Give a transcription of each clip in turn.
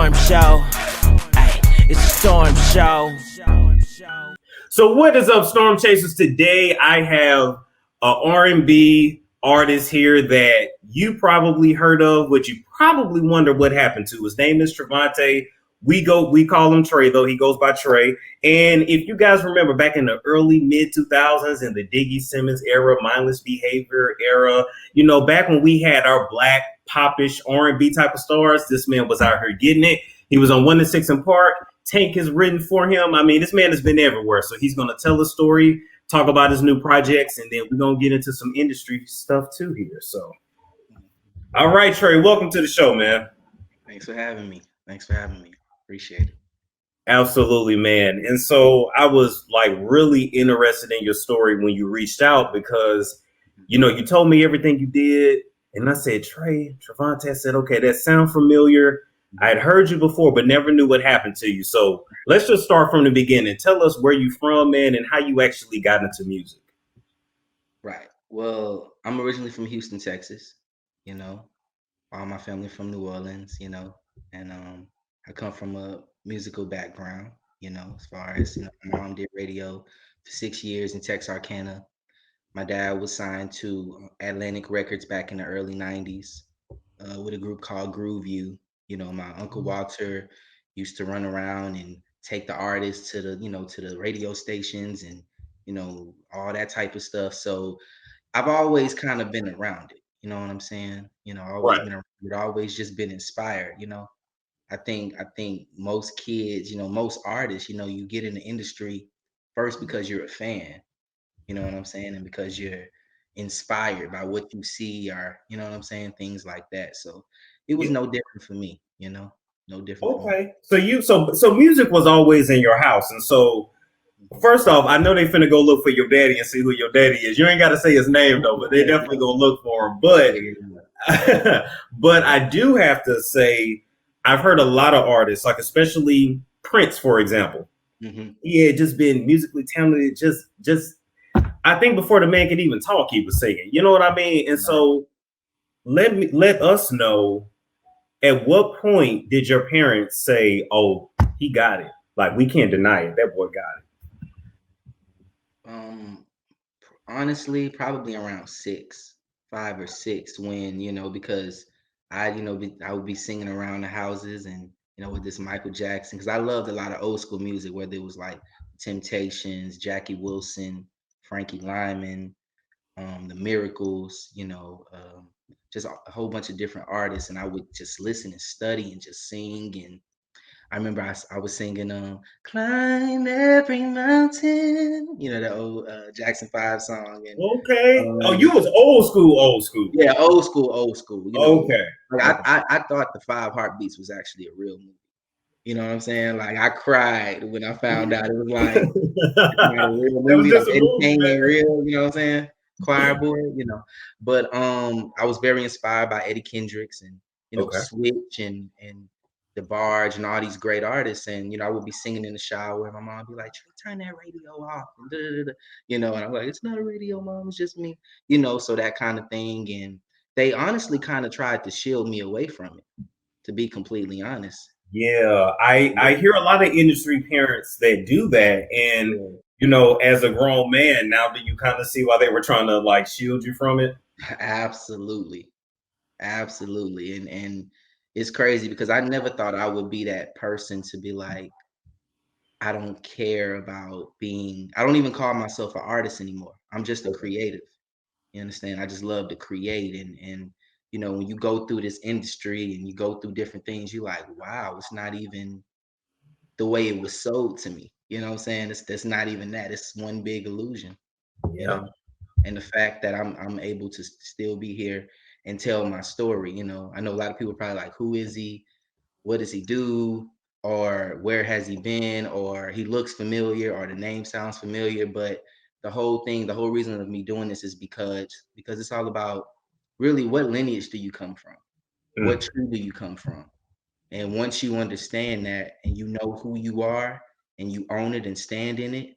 storm show. Ay, it's a storm show. So what is up, Storm Chasers? Today I have a R&B artist here that you probably heard of, but you probably wonder what happened to. His name is Trevante. We call him Trey, though he goes by Trey. And if you guys remember back in the early mid 2000s in the Diggy Simmons era, mindless behavior era, you know, back when we had our black popish R&B type of stars, this man was out here getting it. He was on 1 to 6 in Park. Tank has written for him. I mean, this man has been everywhere. So he's going to tell a story, talk about his new projects, and then we're going to get into some industry stuff too here. So, all right, Trey, welcome to the show, man. Thanks for having me. Appreciate it. Absolutely, man. And so I was like really interested in your story when you reached out because, you know, you told me everything you did. And I said, Trevante said, okay, that sounds familiar. I had heard you before, but never knew what happened to you. So let's just start from the beginning. Tell us where you from, man, and how you actually got into music. Right. Well, I'm originally from Houston, Texas. You know, all my family from New Orleans. You know, and I come from a musical background. You know, as far as my mom did radio for 6 years in Texarkana. My dad was signed to Atlantic Records back in the early '90s with a group called Groove You. You know, my Uncle Walter used to run around and take the artists to the radio stations and, all that type of stuff. So I've always kind of been around it. You know what I'm saying? Always Right. been around it, always just been inspired. I think most kids, most artists, you get in the industry first because you're a fan. You know what I'm saying? And because you're inspired by what you see or, you know what I'm saying? Things like that. So it was no different for me, no different for me. Okay. So music was always in your house. And so first off, I know they finna go look for your daddy and see who your daddy is. You ain't got to say his name though, but they definitely gonna look for him. But but I do have to say, I've heard a lot of artists, like especially Prince, for example. Mm-hmm. He had just been musically talented. Just I think before the man could even talk, he was singing. You know what I mean? And so let us know, at what point did your parents say, "Oh, he got it"? Like we can't deny it. That boy got it. Honestly, probably around 5 or 6, when because I would be singing around the houses and with this Michael Jackson, because I loved a lot of old school music, whether it was like Temptations, Jackie Wilson, Frankie Lyman, the Miracles, just a whole bunch of different artists, and I would just listen and study and just sing. And I remember I was singing "Climb Every Mountain," that old Jackson 5 song. And Okay. Oh, you was old school. yeah, old school. Okay. Like I thought the 5 Heartbeats was actually a real movie. You know what I'm saying? Like I cried when I found out it was like it's not a real It was movie. Like just a Eddie movie, King man. ain't real. You know what I'm saying? Choir boy. But I was very inspired by Eddie Kendricks and Okay. Switch and the Barge and all these great artists. And I would be singing in the shower, and my mom would be like, "Turn that radio off," and and I'm like, "It's not a radio, mom. It's just me." So that kind of thing. And they honestly kind of tried to shield me away from it, to be completely honest. Yeah, I hear a lot of industry parents that do that, and as a grown man, now do you kind of see why they were trying to like shield you from it? Absolutely. And it's crazy because I never thought I would be that person to be like, I don't care about I don't even call myself an artist anymore. I'm just a creative. You understand? I just love to create. And when you go through this industry and you go through different things, you're like, wow, it's not even the way it was sold to me. You know what I'm saying? That's not even that. It's one big illusion. Yeah. And the fact that I'm able to still be here and tell my story. I know a lot of people are probably like, who is he? What does he do? Or where has he been? Or he looks familiar, or the name sounds familiar. But the whole reason of me doing this is because it's all about really, what lineage do you come from? What tree do you come from? And once you understand that and you know who you are and you own it and stand in it,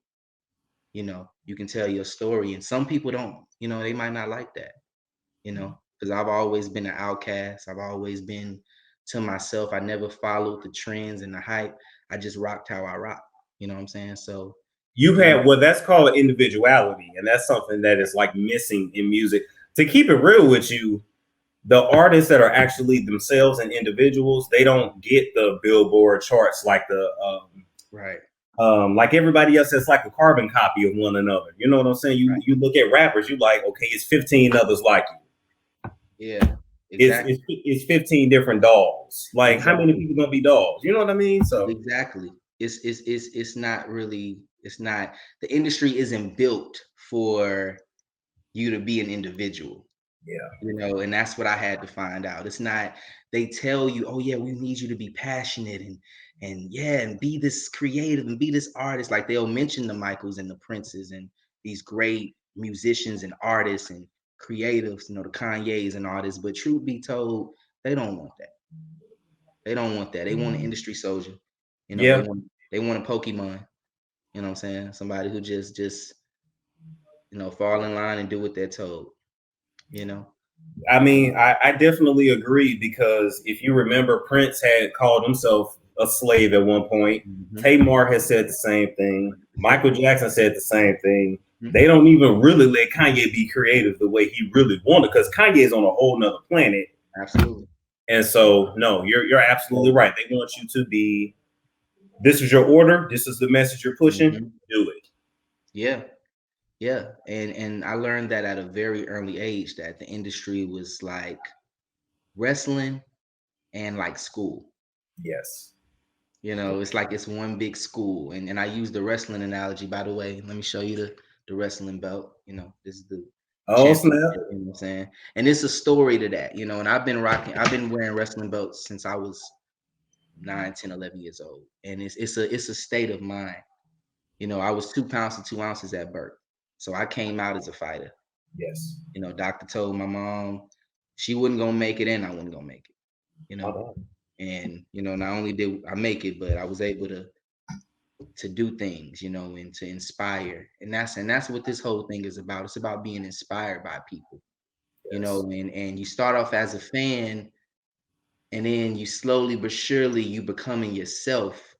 you can tell your story. And some people don't, they might not like that, because I've always been an outcast. I've always been to myself. I never followed the trends and the hype. I just rocked how I rock. You know what I'm saying? So You've had, well, that's called individuality, and that's something that is like missing in music. To keep it real with you, the artists that are actually themselves and individuals, they don't get the Billboard charts like the right. Like everybody else. It's like a carbon copy of one another. You know what I'm saying? You look at rappers, you like, okay, it's 15 others like you. Yeah, exactly. It's 15 different dolls. Like, how many people gonna be dolls? You know what I mean? So exactly. It's not really, it's not, the industry isn't built for you to be an individual. yeah. You know, and that's what I had to find out. It's not, they tell you, oh yeah, we need you to be passionate and yeah, and be this creative and be this artist. Like they'll mention the Michaels and the Princes and these great musicians and artists and creatives, you know, the Kanyes and all this. But truth be told, they don't want that. They don't want that. They want an industry soldier. You know, Yeah. they want a Pokemon. You know what I'm saying? Somebody who just you know, fall in line and do what they're told. You know. I mean, I definitely agree, because if you remember, Prince had called himself a slave at one point. Mm-hmm. Tamar has said the same thing. Michael Jackson said the same thing. Mm-hmm. They don't even really let Kanye be creative the way he really wanted, because Kanye is on a whole nother planet. Absolutely. And so, no, you're absolutely right. They want you to be, this is your order. This is the message you're pushing. Mm-hmm. Do it. Yeah. Yeah. And I learned that at a very early age, that the industry was like wrestling and like school. Yes. You know, it's like it's one big school. And I use the wrestling analogy, by the way. Let me show you the wrestling belt. You know, this is the Oh, championship, snap. you know what I'm saying? And it's a story to that, you know, and I've been wearing wrestling belts since I was 9, 10, 11 years old. And it's a state of mind. You know, I was 2 pounds and 2 ounces at birth. So I came out as a fighter. Yes. You know, doctor told my mom she wasn't gonna make it and I wasn't gonna make it, you know. And you know, not only did I make it, but I was able to do things, you know, and to inspire. And that's what this whole thing is about. It's about being inspired by people, you know, and you start off as a fan, and then you slowly but surely you becoming yourself.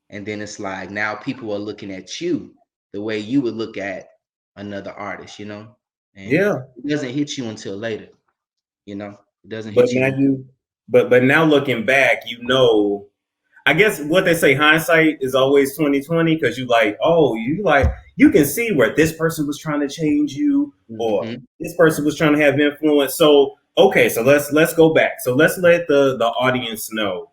And then it's like now people are looking at you the way you would look at another artist, you know. And Yeah. it doesn't hit you until later, you know. It doesn't But hit now you. but now looking back, you know, I guess what they say, hindsight is always 2020, because you like, oh, you can see where this person was trying to change you, or Mm-hmm. this person was trying to have influence. So okay, so let's go back. So let's let the audience know,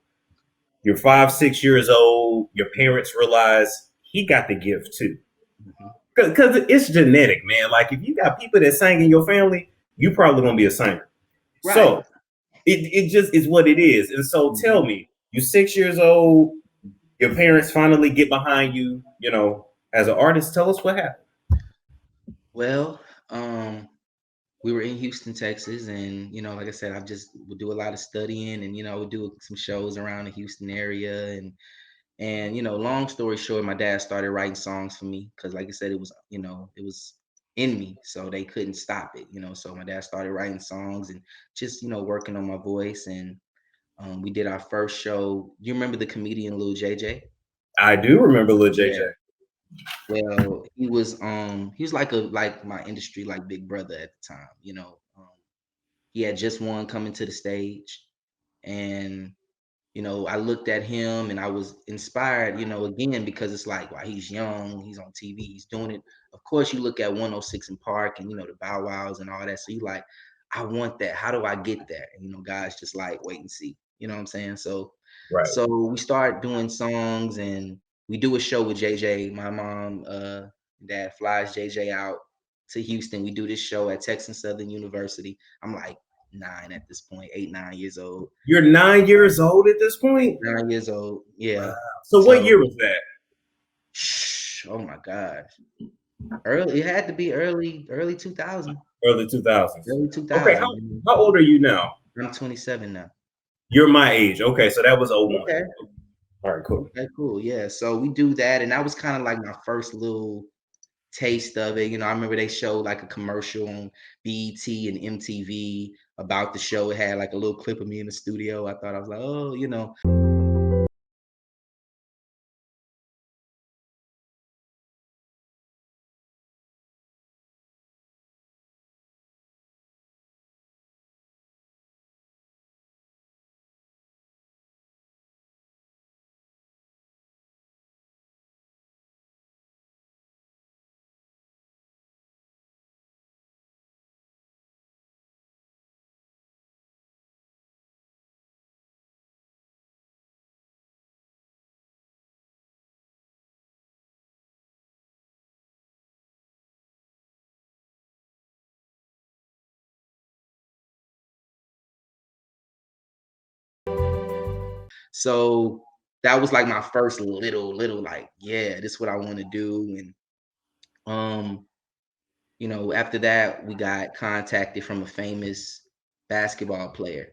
you're 5, 6 years old. Your parents realize he got the gift too, Mm-hmm. because it's genetic, man. Like if you got people that sang in your family, you probably gonna be a singer. Right. So it just is what it is. And so tell me, you're 6 years old, your parents finally get behind you, you know, as an artist. Tell us what happened. Well, we were in Houston, Texas, and you know, like I said, I just would do a lot of studying, and you know, I would do some shows around the Houston area, and you know, long story short, my dad started writing songs for me because, like I said, it was, you know, it was in me, so they couldn't stop it, you know. So my dad started writing songs and just, you know, working on my voice, and we did our first show. You remember the comedian Lil JJ? I do remember Lil JJ. Yeah. Well, he was like my industry like big brother at the time, you know. He had just won coming to the stage, and you know, I looked at him and I was inspired, you know, again, because it's like, wow, he's young, he's on TV, he's doing it. Of course, you look at 106 in Park and, you know, the Bow Wows and all that. So you like, I want that. How do I get that? And, you know, guys just like, wait and see. You know what I'm saying? So, Right. so we start doing songs and we do a show with JJ. My mom, dad flies JJ out to Houston. We do this show at Texas Southern University. I'm like 9 at this point, 8, 9 years old. You're 9 years old at this point? 9 years old. Yeah. Wow. So what year was that? Oh my gosh. Early, it had to be early 2000. Early 2000s. Early Okay, 2000. how old are you now? I'm 27 now. You're my age. Okay, so that was 01. Okay. All right, cool. Okay, cool. Yeah. So we do that. And that was kind of like my first little taste of it. I remember they showed like a commercial on BET and MTV about the show. It had like a little clip of me in the studio. I thought, I was like, oh. So that was like my first little like, yeah, this is what I want to do. And after that, we got contacted from a famous basketball player.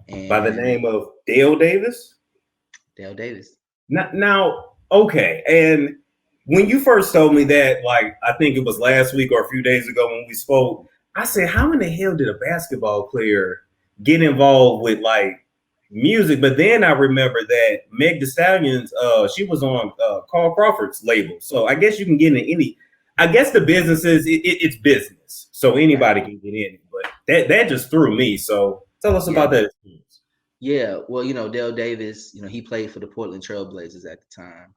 By the And name of Dale Davis? Dale Davis. Now, okay. And when you first told me that, like, I think it was last week or a few days ago when we spoke, I said, how in the hell did a basketball player get involved with like music? But then I remember that Meg Thee Stallions, she was on Carl Crawford's label. So I guess you can get in any. I guess the business is it's business, so anybody can get in it. But that just threw me. So tell us about that experience. Yeah, well, Dale Davis, he played for the Portland Trail Blazers at the time.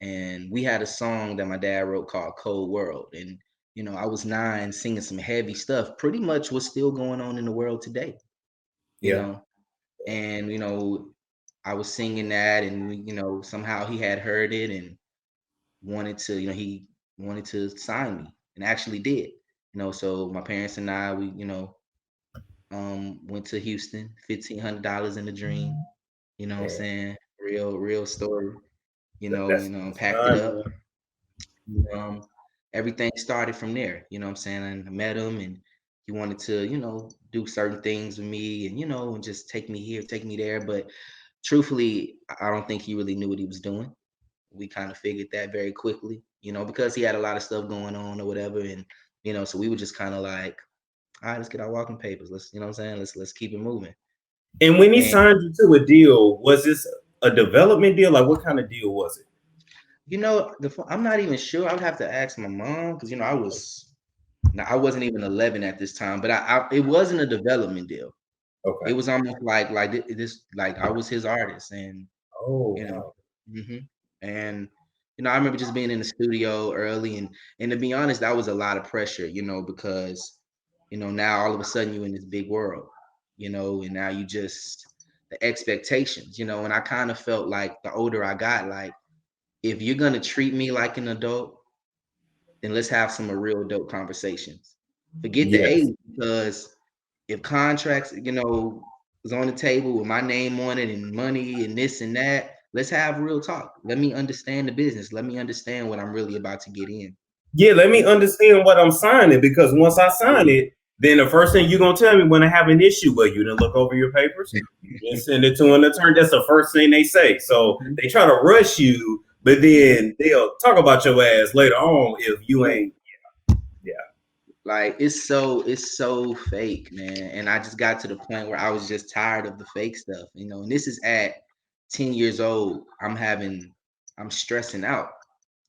And we had a song that my dad wrote called Cold World. And, I was 9 singing some heavy stuff, pretty much what's still going on in the world today, Yeah. And, I was singing that, and, somehow he had heard it and wanted to, he wanted to sign me, and actually did. So my parents and I, we, went to Houston, $1,500 in the dream. What I'm saying? Real story. That's Packed it up. Everything started from there. What I'm saying? And I met him, and he wanted to, do certain things with me, and just take me here, take me there. But truthfully, I don't think he really knew what he was doing. We kind of figured that very quickly, because he had a lot of stuff going on or whatever. And, so we were just kind of like, all right, let's get our walking papers. Let's, what I'm saying? Let's keep it moving. And when he signed you to a deal, was this a development deal? Like, what kind of deal was it? I'm not even sure. I would have to ask my mom because I wasn't even 11 at this time, but it wasn't a development deal. Okay. It was almost like this, like I was his artist, and Wow. and I remember just being in the studio early, and to be honest, that was a lot of pressure, because now all of a sudden you're in this big world, and now you just the expectations, and I kind of felt like the older I got, like if you're gonna treat me like an adult, then let's have some real adult conversations. Forget the Yes. age, because if contracts, is on the table with my name on it and money and this and that, let's have real talk. Let me understand the business. Let me understand what I'm really about to get in. Yeah, let me understand what I'm signing, because once I sign it, then the first thing you're gonna tell me when I have an issue, well, you didn't look over your papers, you didn't send it to an attorney. That's the first thing they say. So they try to rush you, but then they'll talk about your ass later on if you ain't. Yeah. Like it's so fake, man. And I just got to the point where I was just tired of the fake stuff, and this is at 10 years old. I'm stressing out.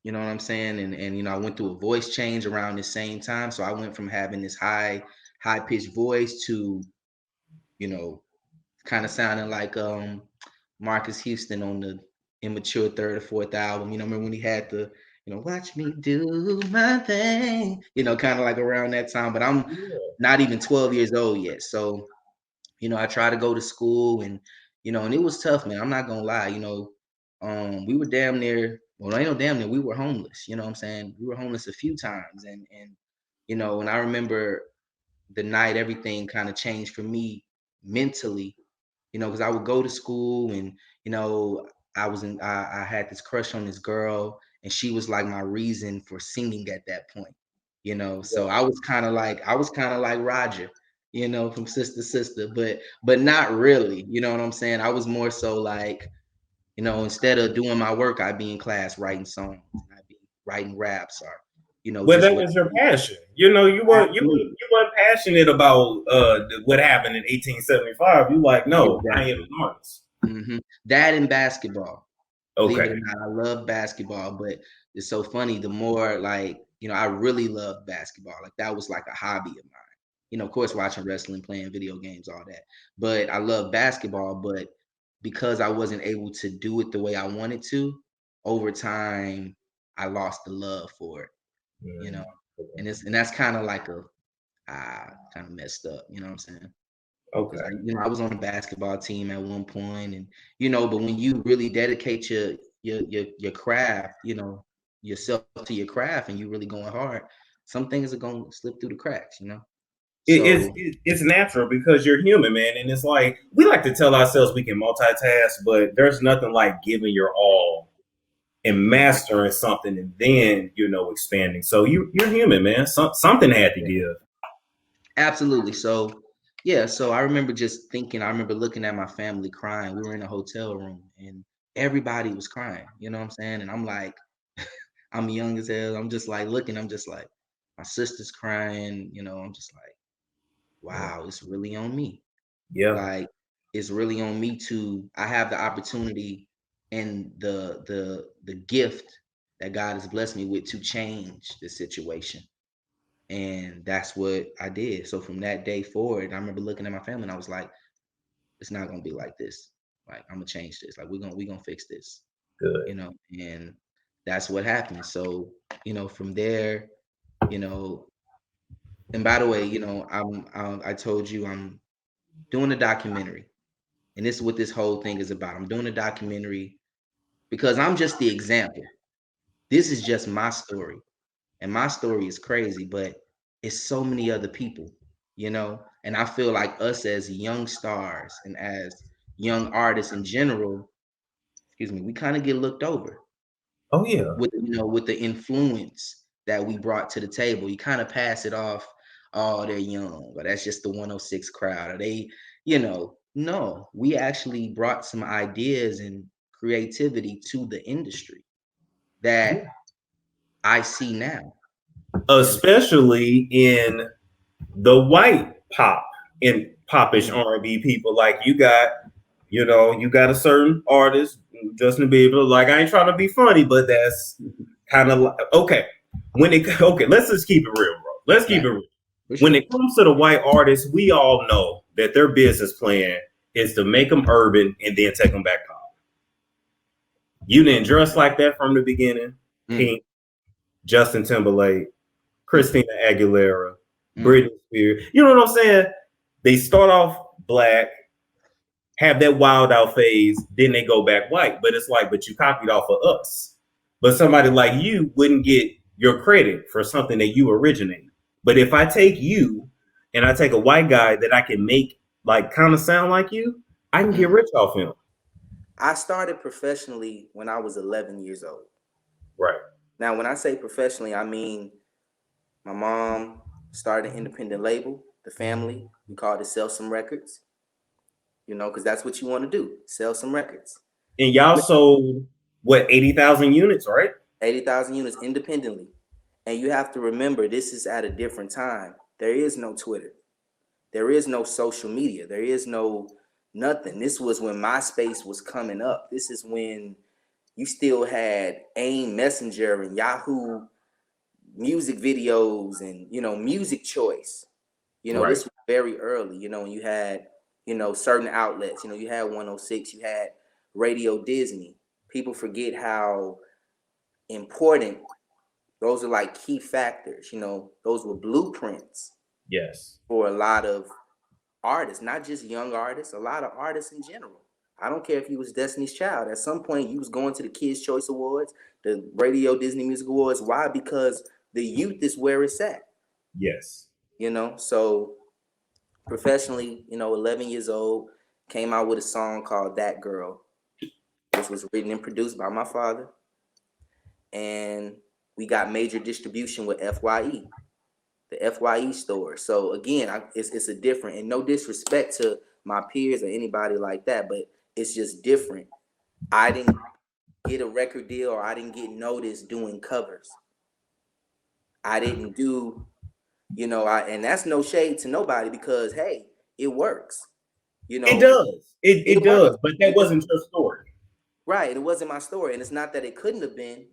You know what I'm saying? And I went through a voice change around the same time. So I went from having this high pitched voice to, kind of sounding like Marcus Houston on the Immature third or fourth album. Remember when he had the, watch me do my thing, kind of like around that time. But I'm not even 12 years old yet. So, I try to go to school, and and it was tough, man. I'm not gonna lie, we were damn near, well, I know damn near, we were homeless, what I'm saying? We were homeless a few times. And and I remember the night everything kind of changed for me mentally, because I would go to school, and I had this crush on this girl, and she was like my reason for singing at that point. So I was kind of like Roger, from Sister Sister, but not really, you know what I'm saying? I was more so like, instead of doing my work, I'd be in class writing songs, I'd be writing raps, or you know, Well, just that what. was your passion. You know, Absolutely. you weren't passionate about what happened in 1875. You like, no, I Exactly. am an artist. That and basketball. Believe it or Okay. not, I love basketball, but it's so funny. The more like, you know, I really love basketball. Like that was like a hobby of mine. You know, of course, watching wrestling, playing video games, all that. But I love basketball, but because I wasn't able to do it the way I wanted to, over time, I lost the love for it, you know. And that's kind of like a kind of messed up, you know what I'm saying? Okay. Because you know, I was on a basketball team at one point, and you know, but when you really dedicate your craft, you know, yourself to your craft, and you really going hard, some things are gonna slip through the cracks, you know. So It's natural because you're human, man, and it's like we like to tell ourselves we can multitask, but there's nothing like giving your all and mastering something and then expanding. So you're human, man. Something had to give. absolutely. So yeah, so I remember just thinking, I remember looking at my family crying. We were in a hotel room and everybody was crying, you know what I'm saying? And I'm like, I'm young as hell. I'm just like looking, I'm just like, my sister's crying, you know, I'm just like, wow, it's really on me. Yeah, Like it's really on me to I have the opportunity and the gift that God has blessed me with to change the situation. And that's what I did. So from that day forward, I remember looking at my family and I was like, it's not gonna be like this. Like I'm gonna change this. Like we're gonna fix this. good. You know, and that's what happened. So, you know, from there, you know, and by the way, you know, I told you I'm doing a documentary. And this is what this whole thing is about. I'm doing a documentary because I'm just the example. This is just my story. And my story is crazy, but it's so many other people, you know? And I feel like us as young stars and as young artists in general, excuse me, we kind of get looked over Oh yeah. with, you know, with the influence that we brought to the table. You kind of pass it off, oh, they're young, but that's just the 106 crowd. Or they, you know, no, we actually brought some ideas and creativity to the industry that I see now. And Especially in the white pop and popish mm, R&B people. Like you got a certain artist, Justin Bieber. Like I ain't trying to be funny, but that's kind of like okay. Okay, let's just keep it real, bro. Let's keep right, it real. for When sure. it comes to the white artists, we all know that their business plan is to make them urban and then take them back pop. You didn't dress like that from the beginning. Mm, Pink, Justin Timberlake, mm, Christina Aguilera, mm, Britney Spears. You know what I'm saying? They start off black, have that wild out phase, then they go back white. But it's like, but you copied off of us. But somebody like you wouldn't get your credit for something that you originated. But if I take you and I take a white guy that I can make like kind of sound like you, I can get mm. rich off him. I started professionally when I was 11 years old. Right. Now, when I say professionally, I mean my mom started an independent label, the family. We called it Sell Some Records, you know, because that's what you want to do, sell some records. And y'all sold what 80,000 units, right? 80,000 units independently. And you have to remember, this is at a different time. There is no Twitter. There is no social media. There is no nothing. This was when MySpace was coming up. This is when you still had AIM Messenger and Yahoo music videos and, you know, music choice. You know, Right. this was very early, you know, and you had, you know, certain outlets. You know, you had 106, you had Radio Disney. People forget how important those are, like key factors. You know, those were blueprints Yes. for a lot of artists, not just young artists, a lot of artists in general. I don't care if you was Destiny's Child. At some point, you was going to the Kids' Choice Awards, the Radio Disney Music Awards. Why? Because the youth is where it's at. Yes. You know, so professionally, you know, 11 years old, came out with a song called That Girl, which was written and produced by my father. And we got major distribution with FYE, the FYE store. So again, it's a different, and no disrespect to my peers or anybody like that, but it's just different. I didn't get a record deal or I didn't get noticed doing covers. I didn't do, and that's no shade to nobody because hey, it works. It does. It does, but that wasn't your story. Right. It wasn't my story. And it's not that it couldn't have been.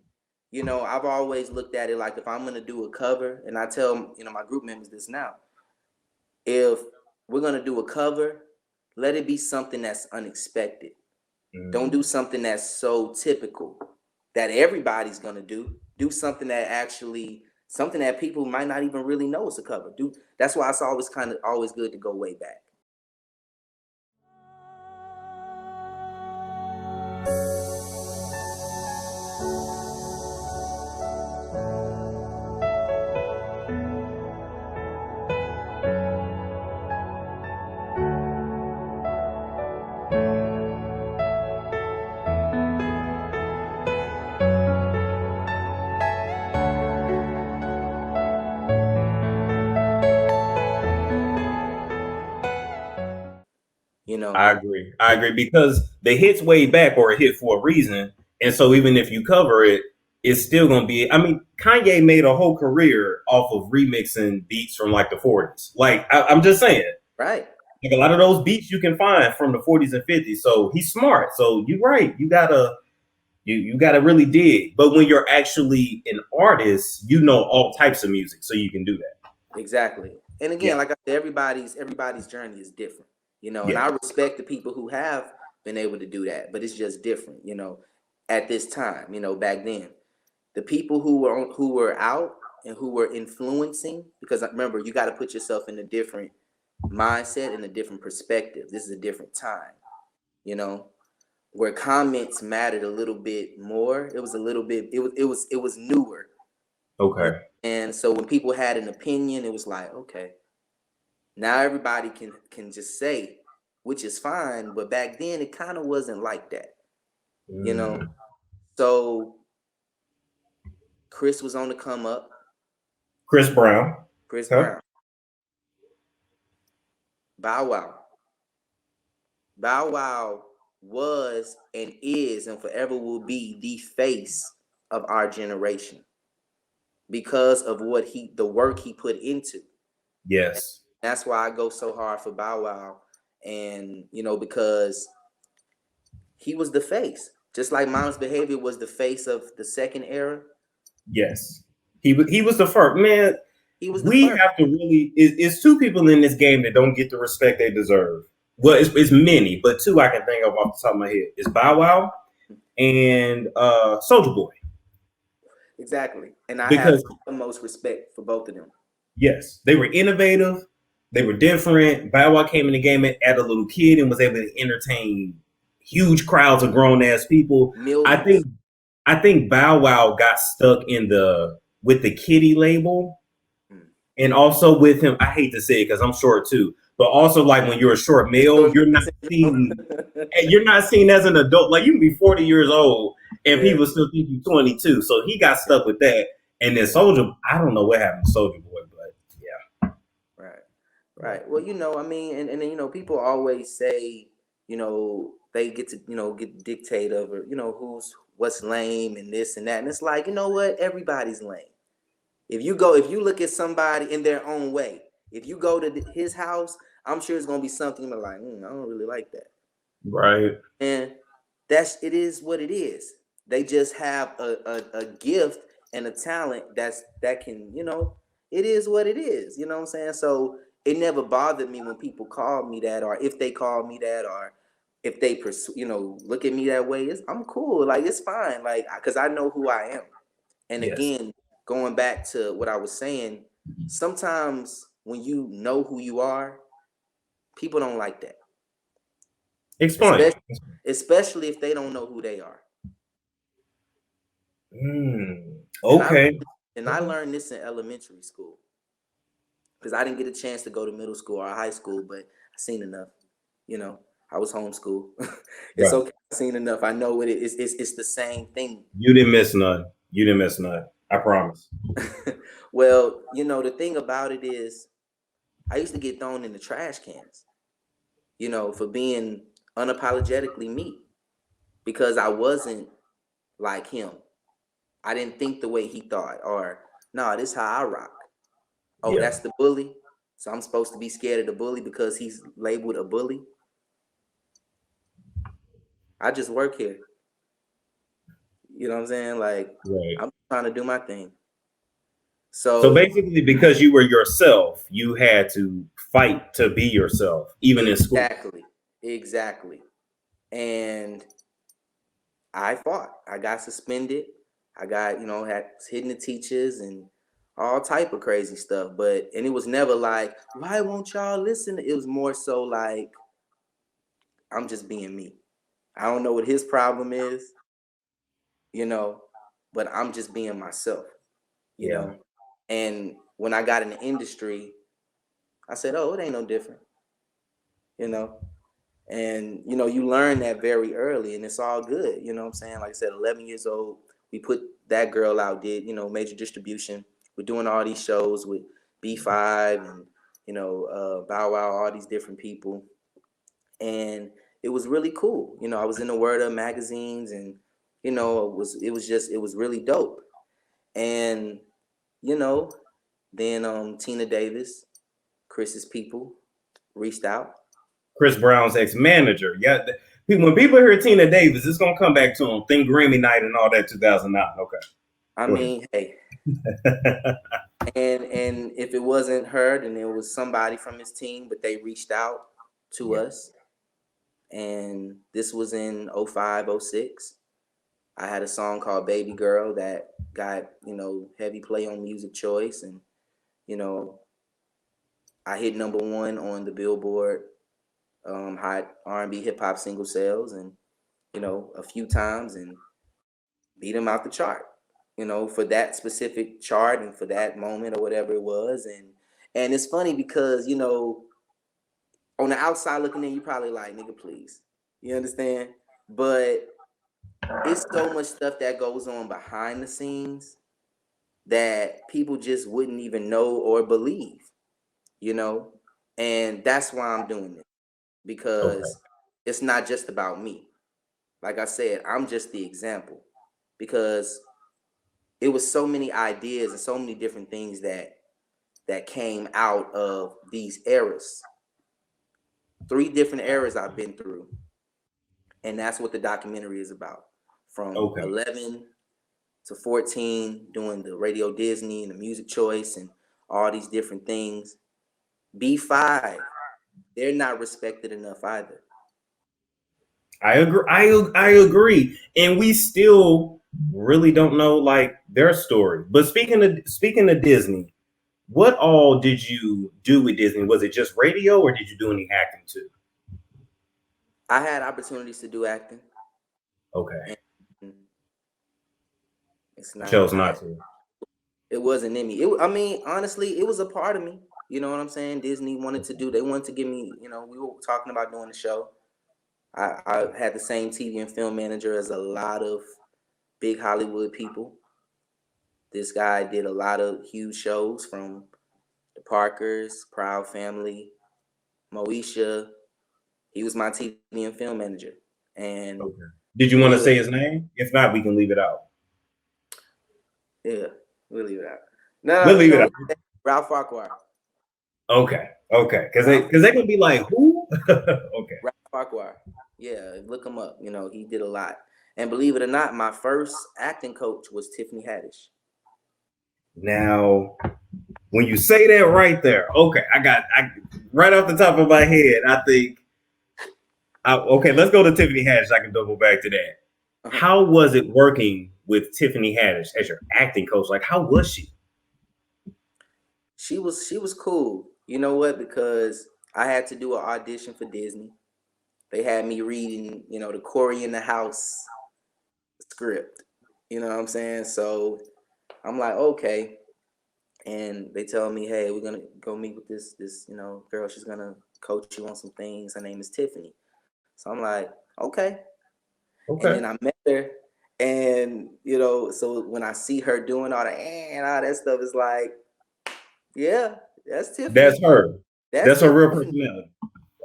I've always looked at it like if I'm going to do a cover, and I tell, my group members this now, if we're going to do a cover, let it be something that's unexpected. Don't do something that's so typical that everybody's going to do. Do something that people might not even really know is a cover. That's why it's always good to go way back. I agree because the hit's way back or a hit for a reason. And so even if you cover it, it's still going to be, I mean, Kanye made a whole career off of remixing beats from like the 40s. Like, I'm just saying. Right. Like a lot of those beats you can find from the 40s and 50s. So he's smart. So you're right. You gotta really dig. But when you're actually an artist, you know all types of music. So you can do that. Exactly. And again, like I said, everybody's journey is different. And I respect the people who have been able to do that, but it's just different, at this time, back then. The people who were out and who were influencing, because remember, you got to put yourself in a different mindset and a different perspective. This is a different time, where comments mattered a little bit more. It was a little bit, it was newer. Okay. And so when people had an opinion, it was like, okay, now everybody can just say, which is fine, but back then it kind of wasn't like that, So Chris was on the come up. Chris Brown. Brown. Bow Wow was and is and forever will be the face of our generation because of the work he put into. Yes. And that's why I go so hard for Bow Wow. And, because he was the face. Just like Mom's Behavior was the face of the second era. Yes. He was the first. Man, we have to really, it's two people in this game that don't get the respect they deserve. Well, it's many, but two I can think of off the top of my head. It's Bow Wow and Soulja Boy. Exactly. And I have the most respect for both of them. Yes. They were innovative. They were different. Bow Wow came in the game as a little kid and was able to entertain huge crowds of grown-ass people. Millions. I think Bow Wow got stuck with the Kitty label. And also with him, I hate to say it because I'm short too, but also like when you're a short male, you're not seen as an adult. Like you can be 40 years old and people still think you're 22. So he got stuck with that. And then Soulja, I don't know what happened to Soulja Boy, but yeah. Right. Well, I mean, and then, people always say, they get to, get dictate over, what's lame and this and that. And it's like, you know what? Everybody's lame. If you look at somebody in their own way, if you go to his house, I'm sure it's gonna be something like, I don't really like that. Right. And it is what it is. They just have a gift and a talent that can, it is what it is. You know what I'm saying? So it never bothered me when people call me that, or if they call me that, or if they look at me that way. I'm cool. Like it's fine. Like because I know who I am. And again, going back to what I was saying, sometimes when you know who you are, people don't like that. Explain. Especially if they don't know who they are. Okay. And I learned this in elementary school. Because I didn't get a chance to go to middle school or high school, but I seen enough. I was homeschooled. It's okay. I seen enough. I know what it is. It's the same thing. You didn't miss none. I promise. Well, the thing about it is I used to get thrown in the trash cans, for being unapologetically me because I wasn't like him. I didn't think the way he thought, or nah, this how I rock. Oh, Yeah. that's the bully. So I'm supposed to be scared of the bully because he's labeled a bully. I just work here. You know what I'm saying? Like, Right. I'm trying to do my thing. So basically, because you were yourself, you had to fight to be yourself, even in school. Exactly. And I fought. I got suspended. I got, had hitting the teachers and all type of crazy stuff. And it was never like, why won't y'all listen? It was more so like, I'm just being me. I don't know what his problem is, but I'm just being myself, you know. And when I got in the industry, I said, oh, it ain't no different, And, you learn that very early, and it's all good. You know what I'm saying? Like I said, 11 years old, we put That Girl out, did, major distribution. We're doing all these shows with B5 and, Bow Wow, all these different people. And it was really cool. I was in the Word Up magazines, and, it was really dope. And, then Tina Davis, Chris's people, reached out. Chris Brown's ex-manager. Yeah. When people hear Tina Davis, it's gonna come back to him. Think Grammy night and all that 2009. Okay. I mean, hey. and if it wasn't her, then it was somebody from his team, but they reached out to us. And this was in 05, 06. I had a song called Baby Girl that got, heavy play on Music Choice. And, I hit #1 on the Billboard Hot R&B Hip Hop single sales, and, a few times, and beat him out the chart, for that specific chart and for that moment or whatever it was. And it's funny because, on the outside looking in, you probably like, nigga, please. You understand? But it's so much stuff that goes on behind the scenes that people just wouldn't even know or believe, And that's why I'm doing it, because it's not just about me. Like I said, I'm just the example, because it was so many ideas and so many different things that came out of these eras. 3 different eras I've been through. And that's what the documentary is about. From 11 to 14, doing the Radio Disney and the Music Choice and all these different things. B5, they're not respected enough either. I agree. I agree. And we still really don't know like their story. But speaking of Disney, what all did you do with Disney? Was it just radio, or did you do any acting too? I had opportunities to do acting. Okay. It's not. Chose not to. It wasn't in me. Honestly, it was a part of me. You know what I'm saying? Disney wanted to do. They wanted to give me. We were talking about doing the show. I had the same TV and film manager as a lot of big Hollywood people. This guy did a lot of huge shows, from the Parkers, Proud Family, Moesha. He was my TV and film manager. And did you want to say his name? If not, we can leave it out. Yeah, we'll leave it out. No, we'll leave it out. Ralph Farquhar. Okay, because they're gonna be like, who? Okay. Ralph Farquhar. Yeah, look him up. He did a lot. And believe it or not, my first acting coach was Tiffany Haddish. Now, when you say that right there, okay, I right off the top of my head, I think, okay, let's go to Tiffany Haddish. I can double back to that. Uh-huh. How was it working with Tiffany Haddish as your acting coach? Like, how was she? She was cool. You know what? Because I had to do an audition for Disney. They had me reading, the Corey in the House script. You know what I'm saying? So I'm like, okay. And they tell me, hey, we're gonna go meet with this girl. She's gonna coach you on some things. Her name is Tiffany. So I'm like, okay. And then I met her, and so when I see her doing all that and all that stuff, it's like, yeah, that's Tiffany. That's her. That's her real personality.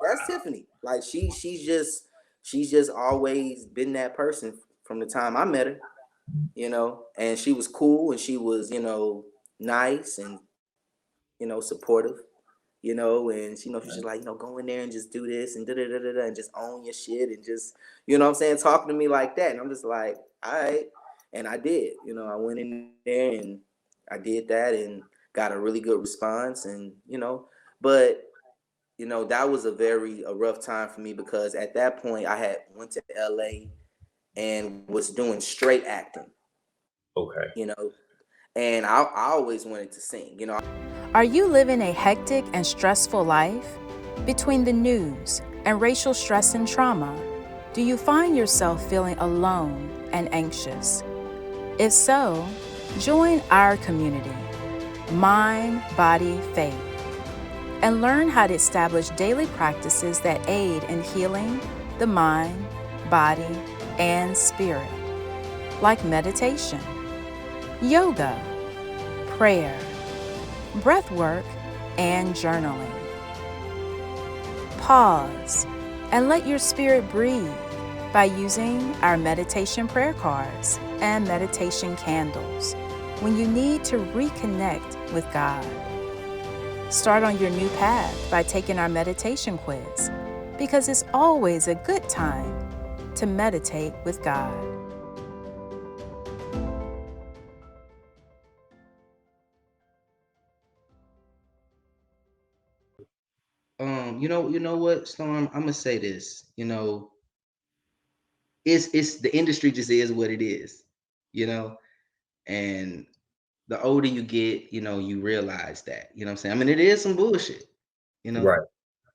That's Tiffany. Like she's just always been that person from the time I met her, and she was cool, and she was, nice and, supportive, and she's just like, go in there and just do this and da and just own your shit and just, what I'm saying, talking to me like that. And I'm just like, all right. And I did, I went in there and I did that and got a really good response. And, but, that was a rough time for me, because at that point I had went to LA and was doing straight acting. Okay. And I always wanted to sing, Are you living a hectic and stressful life? Between the news and racial stress and trauma, do you find yourself feeling alone and anxious? If so, join our community, Mind, Body, Faith, and learn how to establish daily practices that aid in healing the mind, body, and spirit, like meditation, yoga, prayer, breath work, and journaling. Pause and let your spirit breathe by using our meditation prayer cards and meditation candles when you need to reconnect with God. Start on your new path by taking our meditation quiz, because it's always a good time to meditate with God. You know what, Storm? I'm gonna say this. It's the industry just is what it is, and the older you get, you realize that. You know what I'm saying? I mean, it is some bullshit, Right.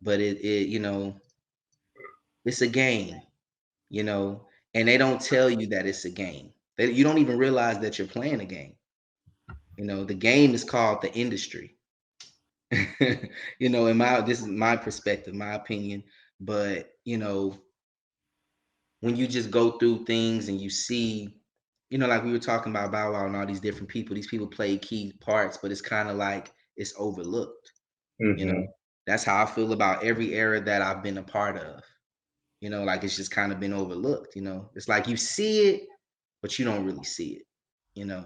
but it it's a game, and they don't tell you that it's a game. You don't even realize that you're playing a game. The game is called the industry. This is my perspective, my opinion, but when you just go through things and you see, like we were talking about Bow Wow and all these different people, these people play key parts, but it's kind of like it's overlooked. That's how I feel about every era that I've been a part of. Like it's just kind of been overlooked. It's like you see it, but you don't really see it.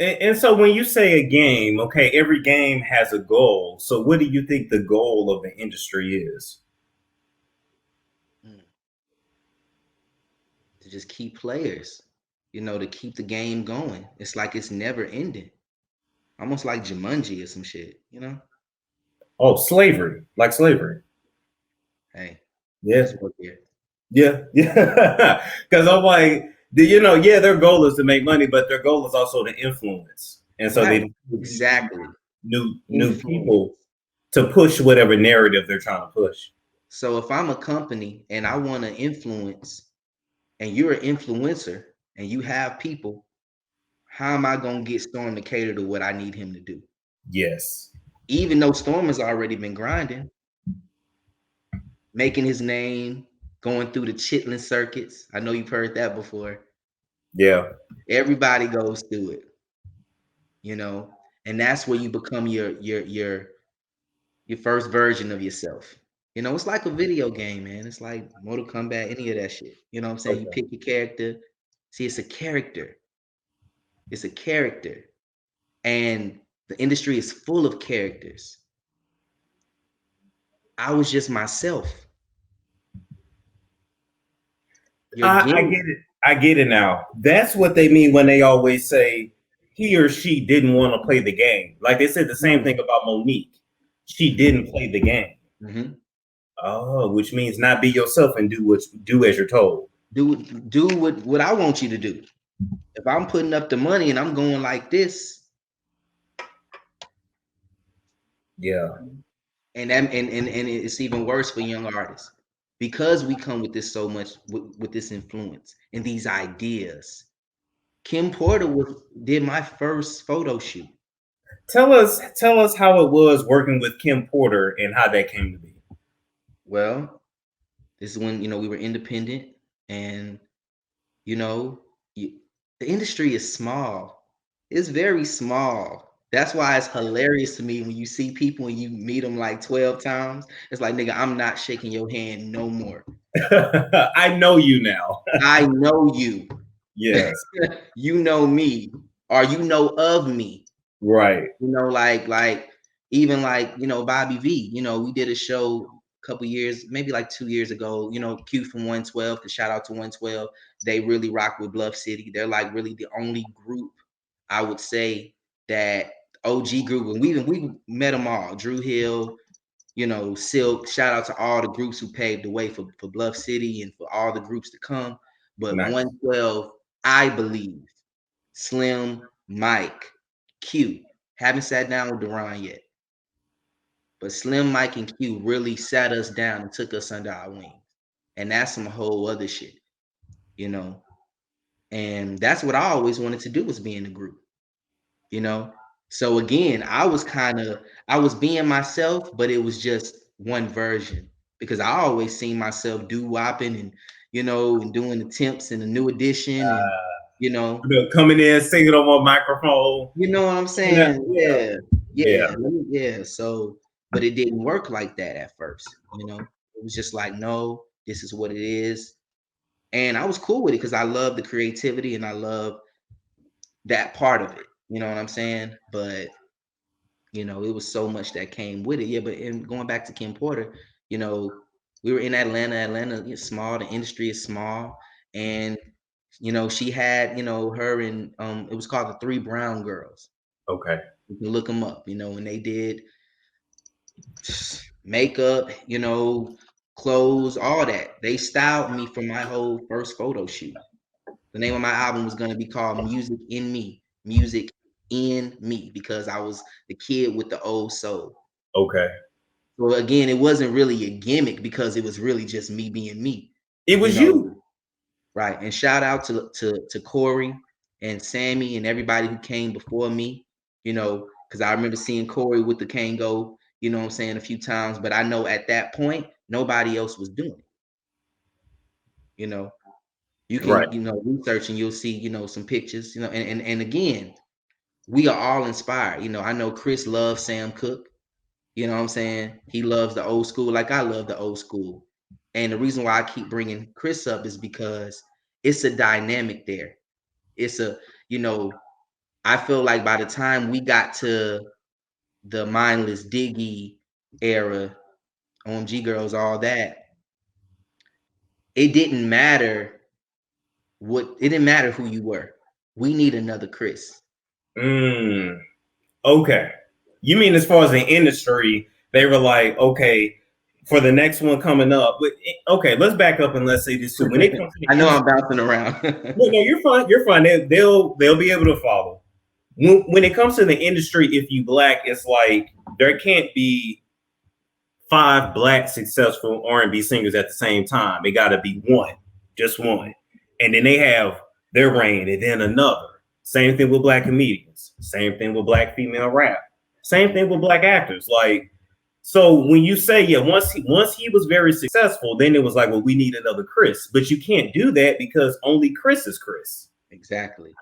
And so when you say a game, okay, every game has a goal. So what do you think the goal of the industry is? To just keep players, to keep the game going. It's like it's never ending. Almost like Jumanji or some shit, Oh, slavery, like slavery. Hey, Yeah. just work here. Yeah. Because I'm like, yeah, their goal is to make money, but their goal is also to influence. And so Right. they Exactly. new people to push whatever narrative they're trying to push. So if I'm a company and I want to influence, and you're an influencer and you have people, how am I going to get Storm to cater to what I need him to do? Yes. Even though Storm has already been grinding, making his name, going through the chitlin circuits. I know you've heard that before. Yeah. Everybody goes through it, and that's where you become your first version of yourself. It's like a video game, man. It's like Mortal Kombat, any of that shit. You know what I'm saying? Okay. You pick your character. See, it's a character. It's a character. And the industry is full of characters. I was just myself. I get it. I get it now. That's what they mean when they always say he or she didn't want to play the game. Like they said the same thing about Monique. She didn't play the game. Mm-hmm. Oh, which means not be yourself and do as you're told. Do what I want you to do. If I'm putting up the money and I'm going like this, yeah, and it's even worse for young artists, because we come with this so much with this influence and these ideas. Kim Porter did my first photo shoot. Tell us how it was working with Kim Porter and how that came to be. Well, this is when we were independent, and the industry is small. It's very small. That's why it's hilarious to me when you see people and you meet them like 12 times. It's like, nigga, I'm not shaking your hand no more. I know you now. I know you. Yes. You know me, or you know of me. Right. You know, like even like, you know, Bobby V, you know, we did a show a couple years, maybe like 2 years ago, you know, Q from 112, the shout out to 112. They really rock with Bluff City. They're like really the only group I would say that OG group, and we met them all. Drew Hill, you know, Silk. Shout out to all the groups who paved the way for Bluff City and for all the groups to come. But Nice. 112, I believe, Slim, Mike, Q. Haven't sat down with Deron yet. But Slim, Mike, and Q really sat us down and took us under our wings. And that's some whole other shit, you know. And that's what I always wanted to do, was be in the group, you know. So again, I was being myself, but it was just one version, because I always seen myself doo-wopping and, you know, and doing attempts in the New Edition and, you know, Coming in, singing on my microphone. you know what I'm saying? Yeah. So, but it didn't work like that at first, you know. It was just like, no, this is what it is. And I was cool with it because I love the creativity and I love that part of it. You know what I'm saying? But, you know, it was so much that came with it. Yeah, but in going back to Kim Porter, you know, we were in Atlanta. Atlanta is small, the industry is small. And, you know, she had, you know, her and it was called the Three Brown Girls. Okay. You can look them up, you know, and they did makeup, you know, clothes, all that. They styled me for my whole first photo shoot. The name of my album was going to be called Music in Me, Music in Me, because I was the kid with the old soul. Okay. So again, it wasn't really a gimmick because it was really just me being me. It was you. Right. And shout out to Corey and Sammy and everybody who came before me, you know, because I remember seeing Corey with the Kango, you know what I'm saying, a few times. But I know at that point, nobody else was doing it. You know, you can, you know, research and you'll see, you know, some pictures, you know, and again, we are all inspired. You know, I know Chris loves Sam Cooke. You know what I'm saying? He loves the old school like I love the old school. And the reason why I keep bringing Chris up is because it's a dynamic there. It's a, you know, I feel like by the time we got to the Mindless Diggy era, OMG Girls, all that, it didn't matter who you were. We need another Chris. Okay. You mean as far as the industry, they were like, okay, for the next one coming up. But okay, let's back up and let's say this too. When it comes to I know I'm bouncing around. no, you're fine. You're fine. They'll be able to follow. When it comes to the industry, if you black, it's like there can't be 5 black successful R&B singers at the same time. It got to be one, just one, and then they have their reign, and then another. Same thing with black comedians. Same thing with black female rap. Same thing with black actors. Like, so when you say, yeah, once he was very successful, then it was like, well, we need another Chris. But you can't do that because only Chris is Chris. Exactly.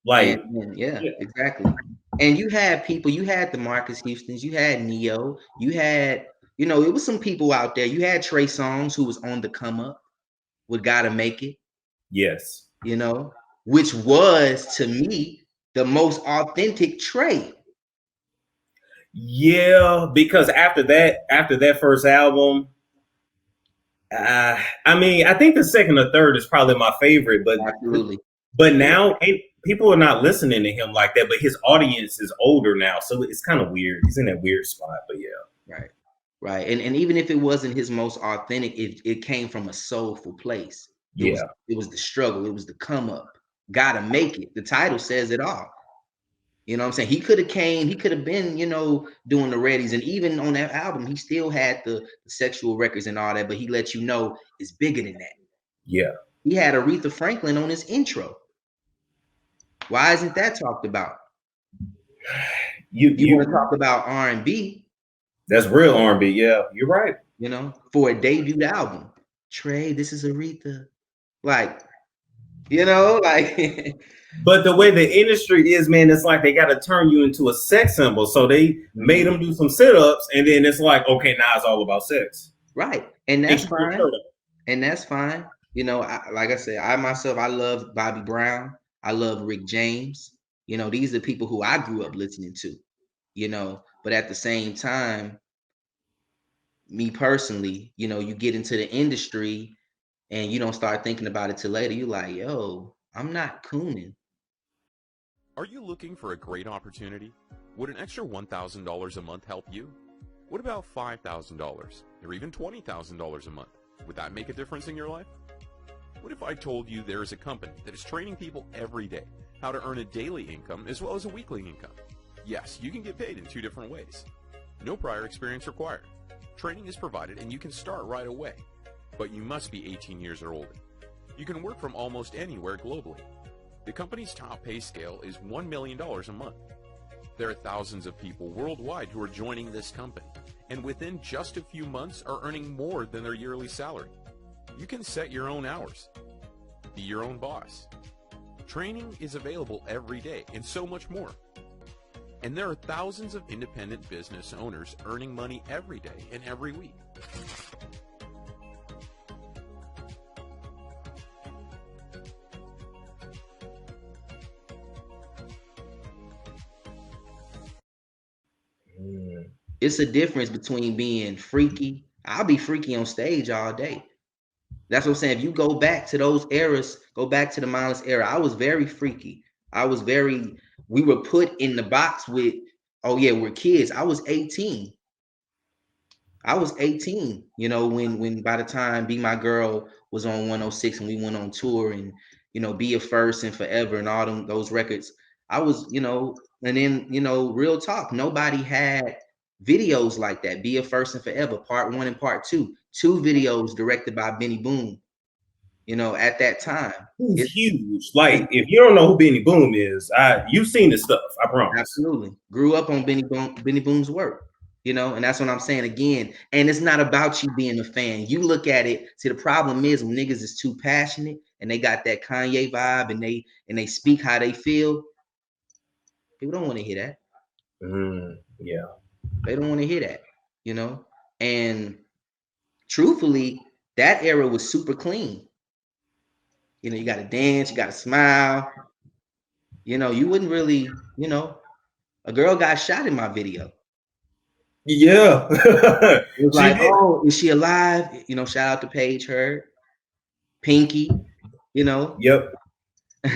Like, yeah, exactly. And you had people, you had the Marcus Houstons, you had Neo, you had, you know, it was some people out there. You had Trey Songz, who was on the come up with Gotta Make It. Yes. You know, which was to me the most authentic Trey. Yeah, because after that first album, I mean, I think the second or third is probably my favorite, but absolutely. But now people are not listening to him like that. But his audience is older now, so it's kind of weird. He's in that weird spot, but yeah. Right. And even if it wasn't his most authentic, it came from a soulful place. It was the struggle. It was the come up. Gotta make it. The title says it all. You know what I'm saying? He could have been, you know, doing the Reddies. And even on that album, he still had the sexual records and all that, but he let you know it's bigger than that. Yeah. He had Aretha Franklin on his intro. Why isn't that talked about? You want to talk about R&B? That's real R&B. Yeah, you're right. You know, for a debut album, Trey, this is Aretha. Like, you know, like. But the way the industry is, man, it's like they got to turn you into a sex symbol. So they made them do some sit-ups, and then it's like, okay, now it's all about sex. Right, and that's fine. And that's fine. You know, like I said, I myself, I love Bobby Brown. I love Rick James. You know, these are people who I grew up listening to, you know, but at the same time, me personally, you know, you get into the industry and you don't start thinking about it till later. You're like, yo, I'm not cooning. Are you looking for a great opportunity? Would an extra $1,000 a month help you? What about $5,000 or even $20,000 a month? Would that make a difference in your life? What if I told you there is a company that is training people every day how to earn a daily income as well as a weekly income? Yes, you can get paid in 2 different ways. No prior experience required. Training is provided and you can start right away. But you must be 18 years or older. You can work from almost anywhere globally. The company's top pay scale is $1 million a month. There are thousands of people worldwide who are joining this company, and within just a few months are earning more than their yearly salary. You can set your own hours, be your own boss. Training is available every day and so much more. And there are thousands of independent business owners earning money every day and every week. It's a difference between being freaky. I'll be freaky on stage all day. That's what I'm saying. If you go back to those eras, go back to the mindless era, I was very freaky. We were put in the box with, oh yeah, we're kids. I was 18. You know, when by the time Be My Girl was on 106 and we went on tour and, you know, Be a First and Forever and all those records, I was, you know, and then, you know, real talk, nobody had videos like that. Be a First and Forever, part 1 and part 2. 2 videos directed by Benny Boom. You know, at that time, it's huge. Like, if you don't know who Benny Boom is, you've seen this stuff. I promise. Absolutely, grew up on Benny Boom's work. You know, and that's what I'm saying again. And it's not about you being a fan. You look at it. See, the problem is when niggas is too passionate and they got that Kanye vibe and they speak how they feel. People don't want to hear that. Yeah, they don't want to hear that. You know, and truthfully, that era was super clean. You know, you got to dance, you got to smile. You know, you wouldn't really, you know, a girl got shot in my video. Yeah. It was like, oh, is she alive? You know, shout out to Paige Heard, Pinky, you know. Yep.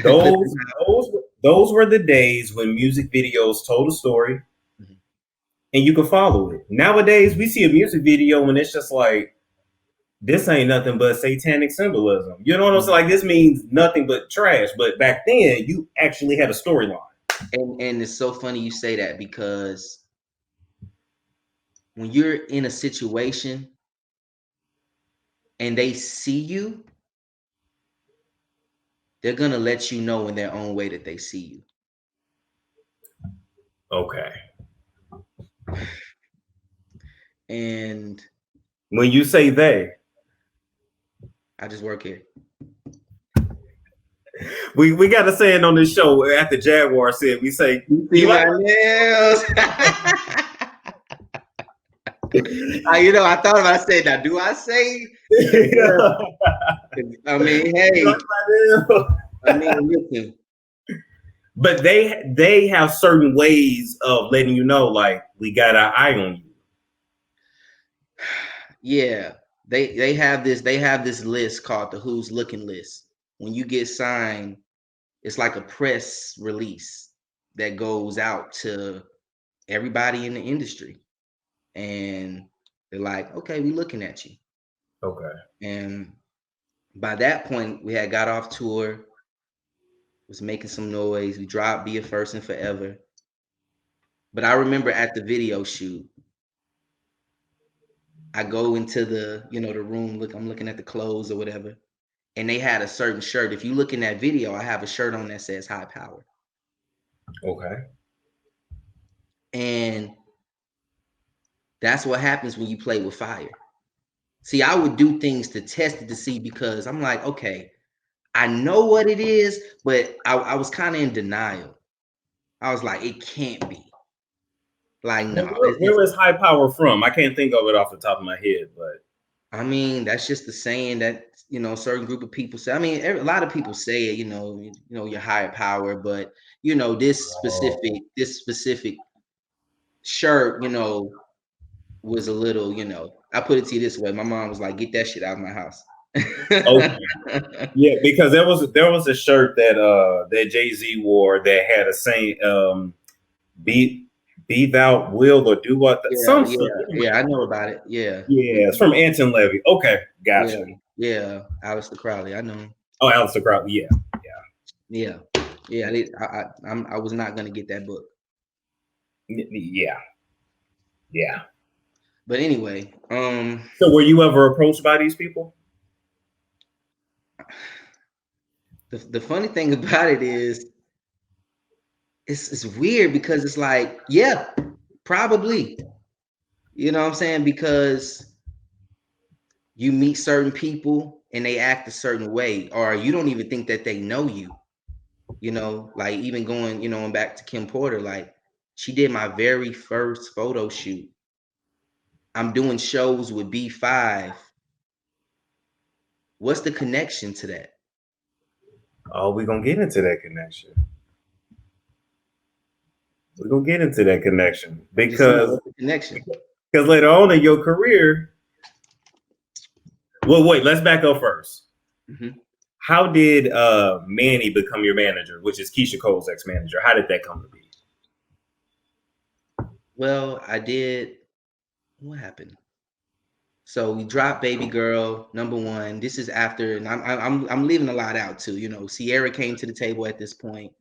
Those were the days when music videos told a story and you could follow it. Nowadays, we see a music video and it's just like, this ain't nothing but satanic symbolism. You know what I'm saying? Like, this means nothing but trash. But back then, you actually had a storyline. And it's so funny you say that, because when you're in a situation and they see you, they're going to let you know in their own way that they see you. Okay. And when you say they, I just work here. We got to say it on this show. After Jaguar said, we say, "You my nails." You know, I thought about saying that. Do I say? I mean, hey. I mean, listen. But they have certain ways of letting you know, like, we got our eye on you. Yeah, they have this list called the Who's Looking list. When you get signed, it's like a press release that goes out to everybody in the industry, and they're like, okay, we looking at you. Okay. And by that point, we had got off tour, was making some noise. We dropped Be a First and Forever. But I remember at the video shoot, I go into the, you know, the room, I'm looking at the clothes or whatever, and they had a certain shirt. If you look in that video, I have a shirt on that says High Power. Okay. And that's what happens when you play with fire. See, I would do things to test it to see, because I'm like, okay, I know what it is, but I was kind of in denial. I was like, it can't be. Like, no. Where is High Power from? I can't think of it off the top of my head, but I mean, that's just the saying that, you know, certain group of people say. I mean, a lot of people say it. You know, your higher power, but you know, this specific shirt, you know, was a little, you know. I put it to you this way: my mom was like, "Get that shit out of my house." Okay. Yeah, because there was a shirt that Jay-Z wore that had a saying, be thou will or do what Yeah, I know about it. Yeah. Yeah, it's from Anton Levy. Okay, gotcha. Yeah, Aleister Crowley. I know him. Oh, Alistair Crowley. Yeah. I was not gonna get that book. Yeah. But anyway, So were you ever approached by these people? the funny thing about it is it's weird because it's like, yeah, probably. You know what I'm saying? Because you meet certain people and they act a certain way, or you don't even think that they know you. You know, like even going back to Kim Porter, like she did my very first photo shoot. I'm doing shows with B5. What's the connection to that? Oh, we're gonna get into that connection. We're gonna get into that connection because later on in your career. Well, wait, let's back up first. Mm-hmm. How did Manny become your manager, which is Keisha Cole's ex-manager? How did that come to be? Well, I did. What happened? So we dropped Baby Girl #1. This is after, and I'm leaving a lot out too. You know, Sierra came to the table at this point.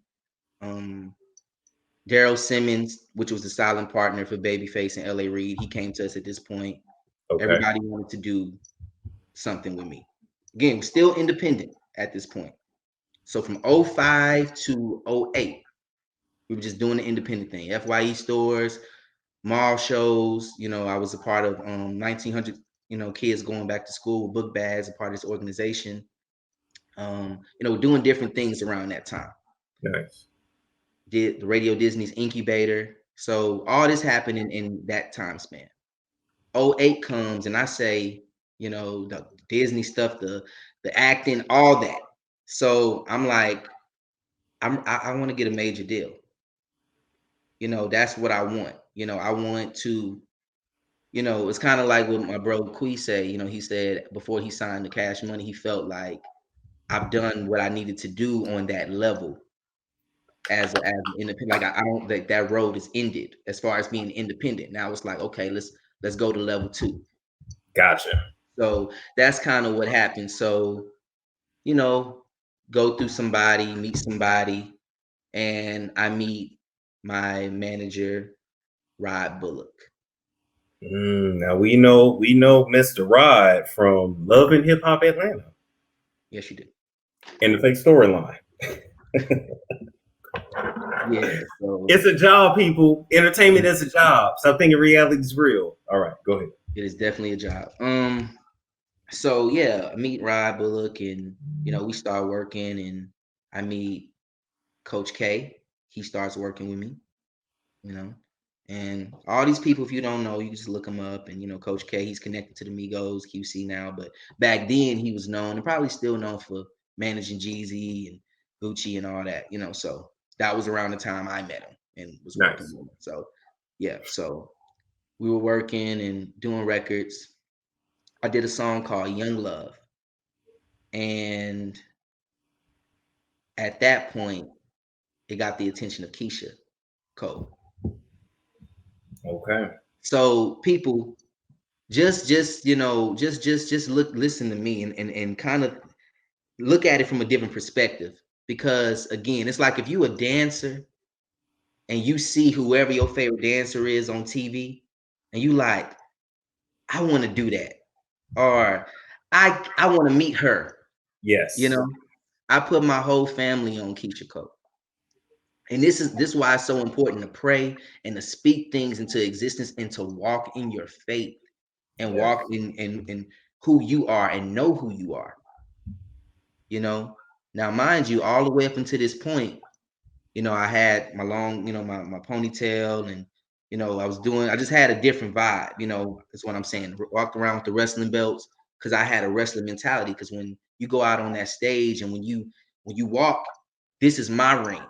Daryl Simmons, which was the styling partner for Babyface and L.A. Reid, he came to us at this point. Okay. Everybody wanted to do something with me. Again, we're still independent at this point. So from 05 to 08, we were just doing the independent thing. FYE stores, mall shows. You know, I was a part of 1900, kids going back to school with book bags, a part of this organization. Doing different things around that time. Nice. Did the Radio Disney's incubator. So all this happened in that time span. 08 comes and I say, the Disney stuff, the acting, all that. So I'm like, I want to get a major deal. That's what I want. I want to, it's kind of like what my bro Quee say. He said before he signed the Cash Money, he felt like I've done what I needed to do on that level as an independent. Like I don't think that road is ended as far as being independent. Now it's like, okay, let's go to level 2. Gotcha. So that's kind of what happened. So, go through somebody, meet somebody, and I meet my manager, Rod Bullock. Now we know Mr. Rod from Love and Hip Hop Atlanta. Yes, you do. And the fake storyline. Yeah, so it's a job, people. Entertainment is a job. Stop thinking reality is real. All right, go ahead. It is definitely a job. So yeah, I meet Rod Bullock, and we start working, and I meet Coach K. He starts working with me, and all these people. If you don't know, you can just look them up. And Coach K, he's connected to the Migos, QC now, but back then he was known and probably still known for managing Jeezy and Gucci and all that. So that was around the time I met him and was working with him. So yeah, so we were working and doing records. I did a song called Young Love. And at that point, it got the attention of Keisha Cole. Okay. So people just listen to me and kind of look at it from a different perspective. Because again, it's like if you a dancer and you see whoever your favorite dancer is on TV and you like, I want to do that. Or I want to meet her. Yes. I put my whole family on Keisha Cole. And this is why it's so important to pray and to speak things into existence and to walk in your faith and walk in who you are and know who you are. Now, mind you, all the way up until this point, I had my long, my ponytail, and I just had a different vibe. That's what I'm saying. Walked around with the wrestling belts, because I had a wrestling mentality. Because when you go out on that stage and when you walk, this is my ring.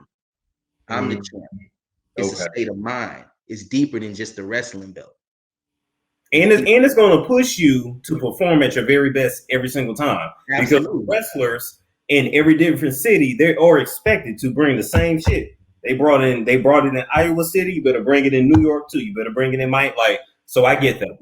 I'm the champ. It's a state of mind. It's deeper than just the wrestling belt. And it's going to push you to perform at your very best every single time. Absolutely. Because wrestlers in every different city, they are expected to bring the same shit. They brought it in Iowa City. You better bring it in New York too. You better bring it in so I get that.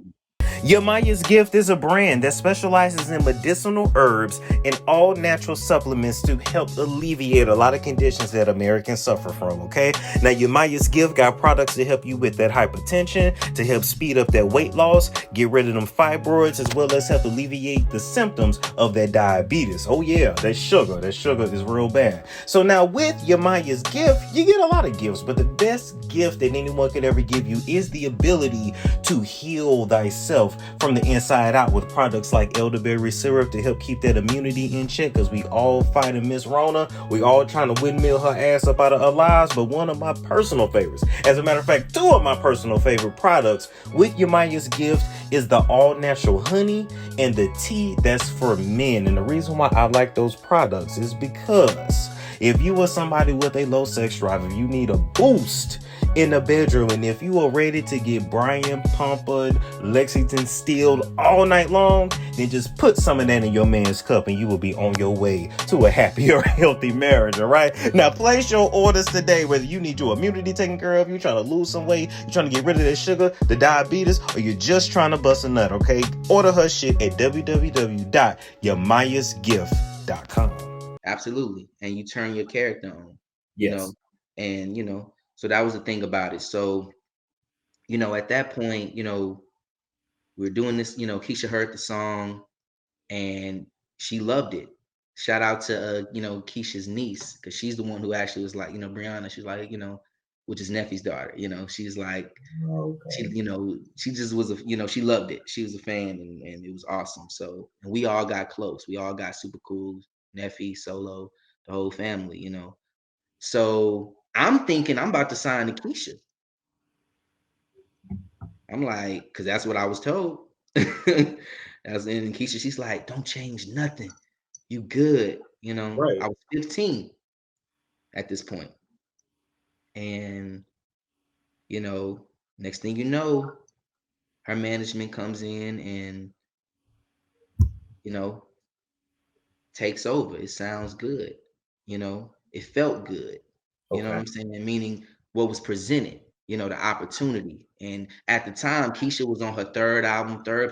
Yamaya's Gift is a brand that specializes in medicinal herbs and all natural supplements to help alleviate a lot of conditions that Americans suffer from, okay? Now, Yamaya's Gift got products to help you with that hypertension, to help speed up that weight loss, get rid of them fibroids, as well as help alleviate the symptoms of that diabetes. Oh yeah, that sugar is real bad. So now with Yamaya's Gift, you get a lot of gifts, but the best gift that anyone could ever give you is the ability to heal thyself from the inside out with products like elderberry syrup to help keep that immunity in check, because we all fighting Miss Rona. We all trying to windmill her ass up out of our lives. But one of my personal favorites, as a matter of fact, two of my personal favorite products with Yamaya's Gift is the all natural honey and the tea that's for men. And the reason why I like those products is because if you are somebody with a low sex drive, if you need a boost in the bedroom, and if you are ready to get Brian Pumpered, Lexington Steeled all night long, then just put some of that in your man's cup and you will be on your way to a happier, healthy marriage, all right? Now, place your orders today, whether you need your immunity taken care of, you're trying to lose some weight, you're trying to get rid of that sugar, the diabetes, or you're just trying to bust a nut, okay? Order her shit at www.yamayasgift.com. Absolutely. And you turn your character on, Yes. you know, and, so that was the thing about it. So, at that point, we're doing this, Keisha heard the song and she loved it. Shout out to, Keisha's niece, because she's the one who actually was like, Brianna, she's like, which is Neffy's daughter, she's like, she, she just was, she loved it. She was a fan and it was awesome. So, and we all got close. We all got super cool. Neffy, Solo, the whole family, So I'm thinking I'm about to sign to Keisha. I'm like, because that's what I was told. As in Keisha, she's like, don't change nothing. You good, Right. I was 15 at this point. And, next thing you know, her management comes in and, takes over. It sounds good. It felt good. You know what I'm saying? Meaning what was presented, the opportunity. And at the time, Keisha was on her third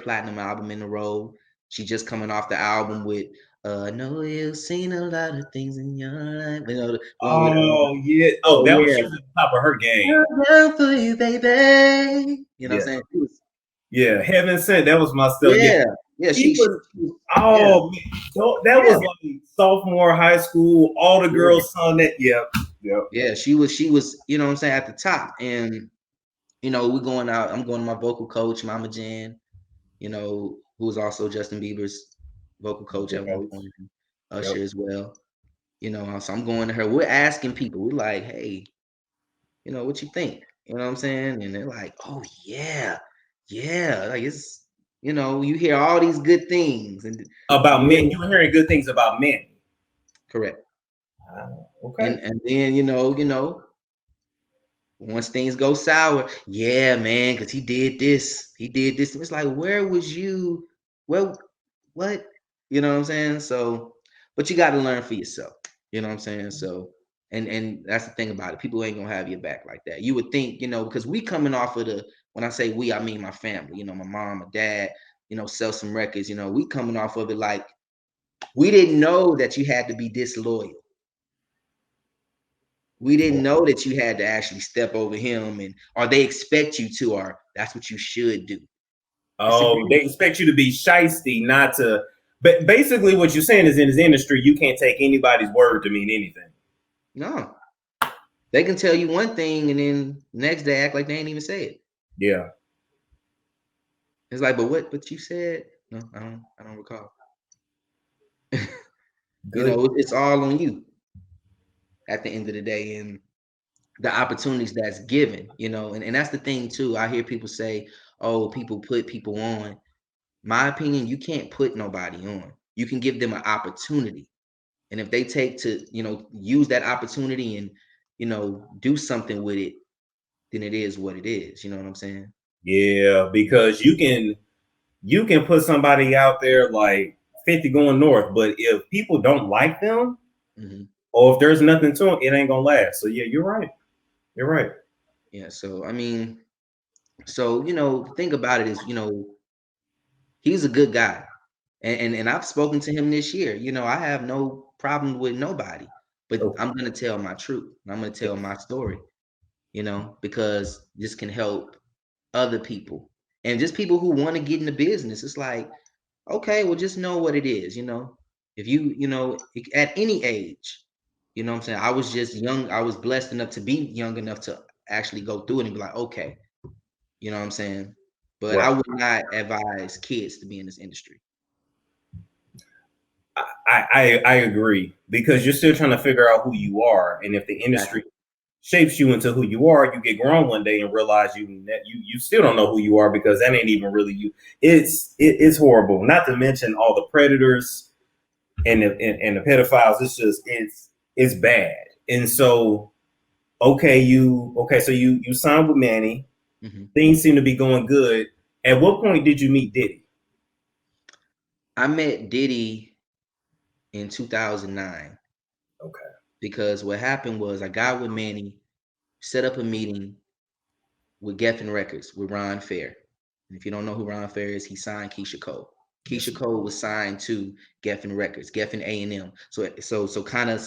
platinum album in a row. She just coming off the album with I know you've seen a lot of things in your life. The one with yeah. oh, That was yeah. just at the top of her game. Down for you, baby. You know what I'm saying? Yeah, Heaven Sent. That was my stuff. Yeah. Yeah, she was. Oh, man, that was like sophomore high school. All the girls sung that. Yep. Yeah, she was, you know what I'm saying, at the top. And, we're going out. I'm going to my vocal coach, Mama Jan, who was also Justin Bieber's vocal coach at one point, Usher as well. So I'm going to her. We're asking people. We're like, hey, what you think? You know what I'm saying? And they're like, oh, yeah. Like it's, you hear all these good things. And about men. You were hearing good things about men. Correct. Okay. And then, once things go sour, yeah, man, because he did this. It's like, where was you? Well, what? You know what I'm saying? So, but you got to learn for yourself. You know what I'm saying? So, and that's the thing about it. People ain't gonna have your back like that. You would think, because we coming off of when I say we, I mean my family. My mom, my dad. Sell some records. We coming off of it like we didn't know that you had to be disloyal. We didn't know that you had to actually step over him, or they expect you to, or that's what you should do. Oh, they expect you to be shiesty, not to. But basically, what you're saying is, in this industry, you can't take anybody's word to mean anything. No, they can tell you one thing, and then next day act like they ain't even say it. Yeah, it's like, but what you said? No, I don't recall. It's all on you at the end of the day, and the opportunities that's given, and that's the thing too. I hear people say, oh, people put people on. my opinion, you can't put nobody on. You can give them an opportunity. And if they take to, use that opportunity and, do something with it, then it is what it is. You know what I'm saying? Yeah, because you can put somebody out there like 50 going north, but if people don't like them, Mm-hmm. or if there's nothing to them, it ain't gonna last. So yeah, you're right. You're right. Yeah. So I mean, the thing about it is, he's a good guy. And I've spoken to him this year. I have no problem with nobody, but Okay. I'm gonna tell my truth. I'm gonna tell my story, because this can help other people and just people who want to get into business. It's like, okay, well, just know what it is. If at any age, what I'm saying, I was just young. I was blessed enough to be young enough to actually go through it and be like, okay, you know what I'm saying? But I Right. would not advise kids to be in this industry. I agree, because you're still trying to figure out who you are, and if the industry shapes you into who you are, you get grown one day and realize you still don't know who you are, because that ain't even really you. It's horrible. Not to mention all the predators and the pedophiles. It's bad. And so so you signed with Manny. Mm-hmm. Things seem to be going good. At what point did you meet Diddy? I met Diddy in 2009. Okay. Because what happened was I got with Manny, set up a meeting with Geffen Records with Ron Fair. And if you don't know who Ron Fair is, he signed Keisha Cole. Keisha Cole was signed to Geffen Records, Geffen A&M. So kind of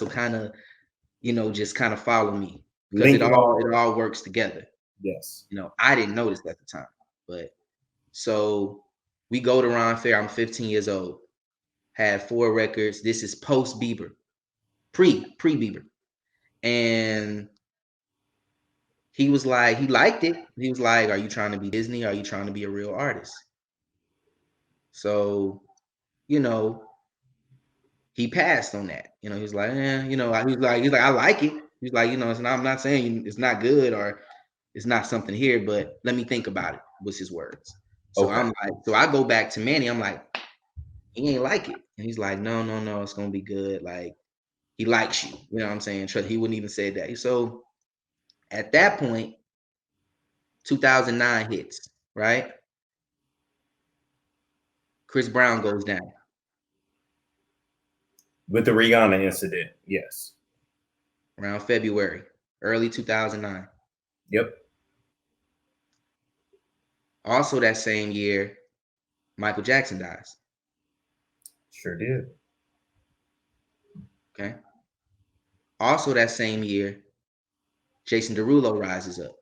just kind of follow me, because Link it all works together. Yes. I didn't notice at the time, but so we go to Ron Fair. I'm 15 years old. Had 4 records. This is post Bieber, pre Bieber, and he was like, he liked it. He was like, "Are you trying to be Disney? Are you trying to be a real artist?" So, he passed on that. He was like, he's like, I like it. He's like, I'm not saying it's not good or it's not something here, but let me think about it, was his words. So Okay. I'm like, so I go back to Manny. I'm like, he ain't like it. And he's like, no, it's gonna be good. Like, he likes you. You know what I'm saying? He wouldn't even say that. So at that point, 2009 hits, right? Chris Brown goes down. With the Rihanna incident, yes. Around February, early 2009. Yep. Also that same year, Michael Jackson dies. Sure did. Okay. Also that same year, Jason Derulo rises up.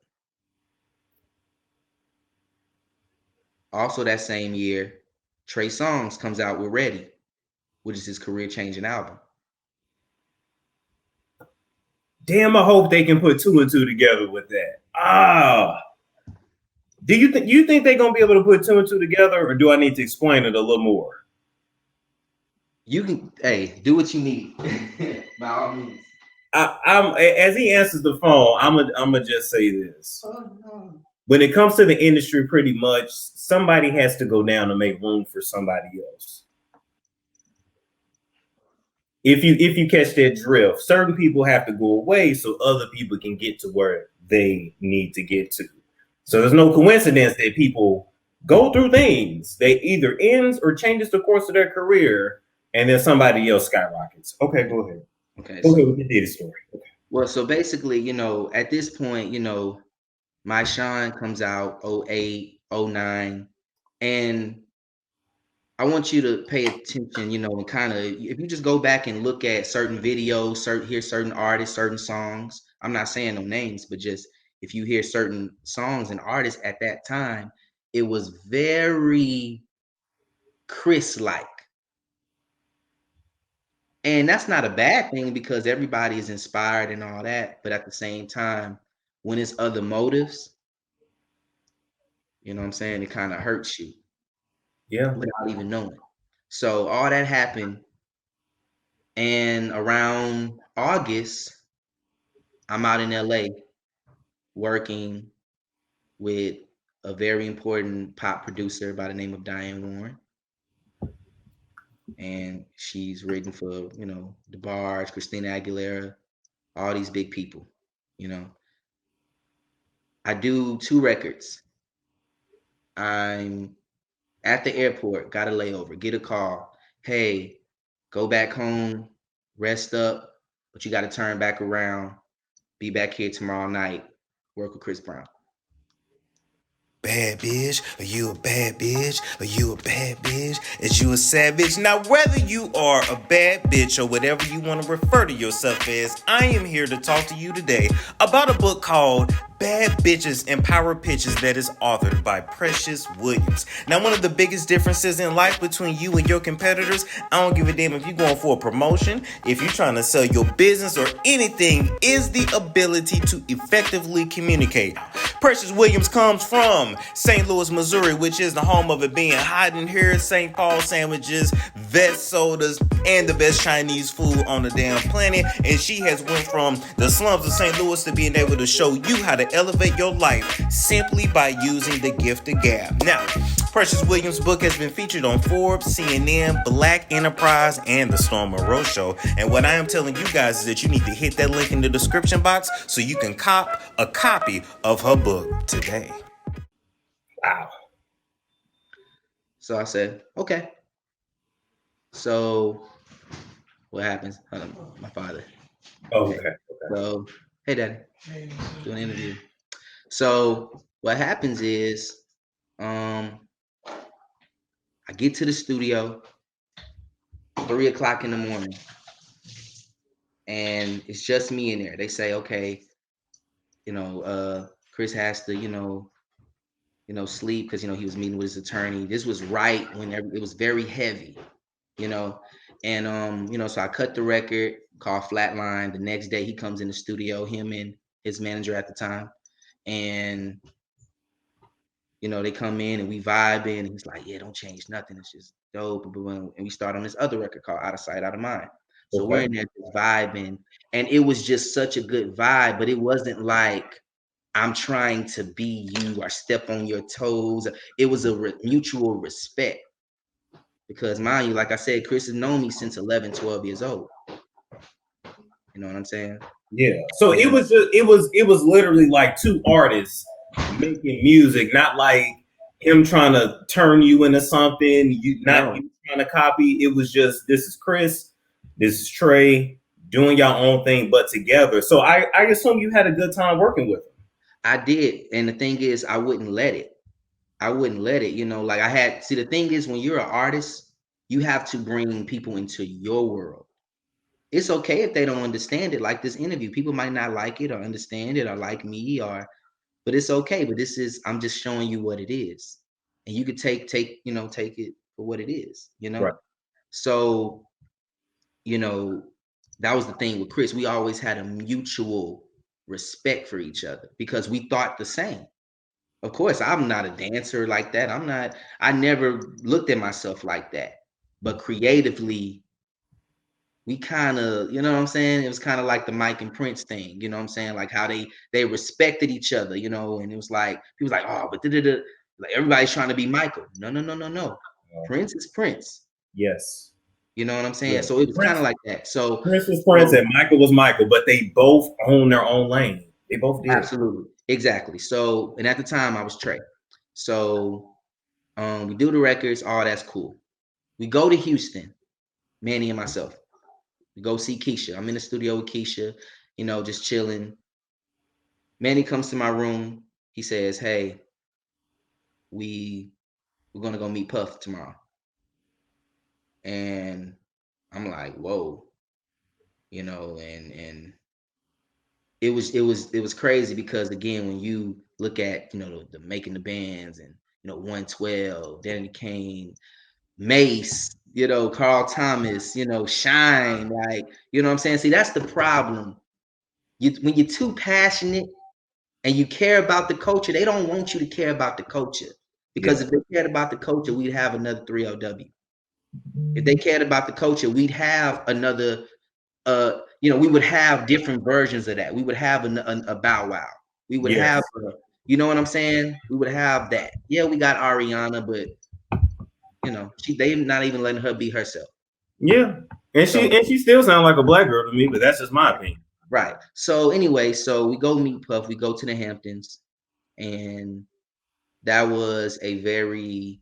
Also that same year, Trey Songz comes out with Ready, which is his career-changing album. Damn, I hope they can put 2 and 2 together with that. Do you think they're gonna be able to put 2 and 2 together, or do I need to explain it a little more? You can, hey, do what you need. By all means. I'm as he answers the phone, I'm gonna just say this. Oh, no. When it comes to the industry, pretty much somebody has to go down to make room for somebody else. If you catch that drift, certain people have to go away so other people can get to where they need to get to. So there's no coincidence that people go through things. They either ends or changes the course of their career, and then somebody else skyrockets. Okay, go ahead. Okay. Go ahead with the data story. Okay. Well, so basically, at this point, My Shine comes out 08, 09, and I want you to pay attention, and kind of, if you just go back and look at certain videos, hear certain artists, certain songs. I'm not saying no names, but just if you hear certain songs and artists at that time, it was very Chris-like. And that's not a bad thing, because everybody is inspired and all that. But at the same time, when it's other motives, you know what I'm saying, it kind of hurts you. Yeah. Without even knowing. So all that happened. And around August, I'm out in LA working with a very important pop producer by the name of Diane Warren. and she's written for, you know, DeBarge, Christina Aguilera, all these big people, you know. I do 2 records. I'm at the airport, got a layover, get a call. Hey, go back home, rest up, but you got to turn back around, be back here tomorrow night, work with Chris Brown. Bad bitch, are you a bad bitch? Are you a bad bitch? Is you a savage? Now, whether you are a bad bitch or whatever you want to refer to yourself as, I am here to talk to you today about a book called Bad Bitches and Power Pitches that is authored by Precious Williams. Now, one of the biggest differences in life between you and your competitors, I don't give a damn if you're going for a promotion, if you're trying to sell your business or anything, is the ability to effectively communicate. Precious Williams comes from St. Louis, Missouri, which is the home of it being hot in here, St. Paul sandwiches, Vest sodas, and the best Chinese food on the damn planet. And she has went from the slums of St. Louis to being able to show you how to elevate your life simply by using the gift of gab. Now, Precious Williams' book has been featured on Forbes, CNN, Black Enterprise, and the Storm Monroe Show. And what I am telling you guys is that you need to hit that link in the description box so you can cop a copy of her book today. Wow. So I said, okay. So what happens? My father. Oh, okay. So, hey, Daddy, do an interview. So what happens is, I get to the studio 3:00 in the morning, and it's just me in there. They say, okay, you know, Chris has to, you know, sleep because, you know, he was meeting with his attorney. This was right when it was very heavy, you know, and you know, so I cut the record, called Flatline. The next day he comes in the studio, him and his manager at the time, and you know, they come in and we vibing, and he's like, yeah, don't change nothing. It's just dope. And we start on this other record called Out of Sight, Out of Mind. So we're in there just vibing, and it was just such a good vibe, but it wasn't like I'm trying to be you or step on your toes. It was a mutual respect. Because mind you, like I said, Chris has known me since 11, 12 years old. You know what I'm saying? Yeah. So it was literally like 2 artists making music, not like him trying to turn you into something, you trying to copy. It was just, this is Chris, this is Trey, doing your own thing, but together. So I assume you had a good time working with him. I did. And the thing is, I wouldn't let it. You know, like the thing is, when you're an artist, you have to bring people into your world. It's okay if they don't understand it. Like this interview, people might not like it or understand it or like me, but it's okay. But I'm just showing you what it is. And you could take it for what it is, you know? Right. So, you know, that was the thing with Chris. We always had a mutual respect for each other because we thought the same. Of course, I'm not a dancer like that. I never looked at myself like that. But creatively, we kind of, you know what I'm saying? It was kind of like the Mike and Prince thing, you know what I'm saying? Like how they respected each other, you know, and it was like, he was like, oh, but like everybody's trying to be Michael. No. Prince is Prince. Yes. You know what I'm saying? Yeah. So it was kind of like that. So Prince was Prince and Michael was Michael, but they both own their own lane. They both did. Absolutely. Exactly. So, and at the time I was Trey. So we do the records, all that's cool. We go to Houston, Manny and myself. We go see Keisha. I'm in the studio with Keisha, you know, just chilling. Manny comes to my room. He says, hey, we're gonna go meet Puff tomorrow. And I'm like, whoa, you know, and it was crazy because again, when you look at, you know, the making the bands and, you know, 112, Danny Kane, Mace, you know, Carl Thomas, you know, Shine, like, you know what I'm saying? See, that's the problem. When you're too passionate and you care about the culture, they don't want you to care about the culture. Because if they cared about the culture, we'd have another 3LW. If they cared about the culture, we'd have another, you know, we would have different versions of that. We would have a Bow Wow. We would have, you know what I'm saying? We would have that. Yeah, we got Ariana, but, you know, they not even letting her be herself. Yeah, and she still sounds like a black girl to me, but that's just my opinion. Right. So anyway, so we go meet Puff. We go to the Hamptons, and that was a very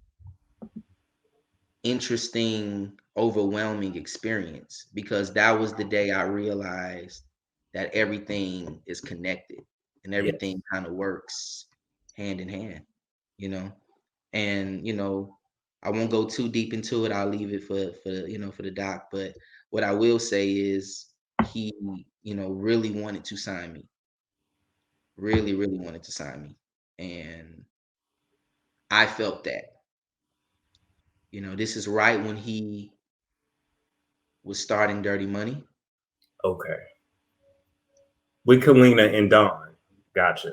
interesting, overwhelming experience because that was the day I realized that everything is connected and everything kind of works hand in hand, you know. And I won't go too deep into it. I'll leave it for the doc. But what I will say is he really wanted to sign me, really wanted to sign me, and I felt that. This is right when he was starting Dirty Money. Okay. With Kalina and Dawn. Gotcha.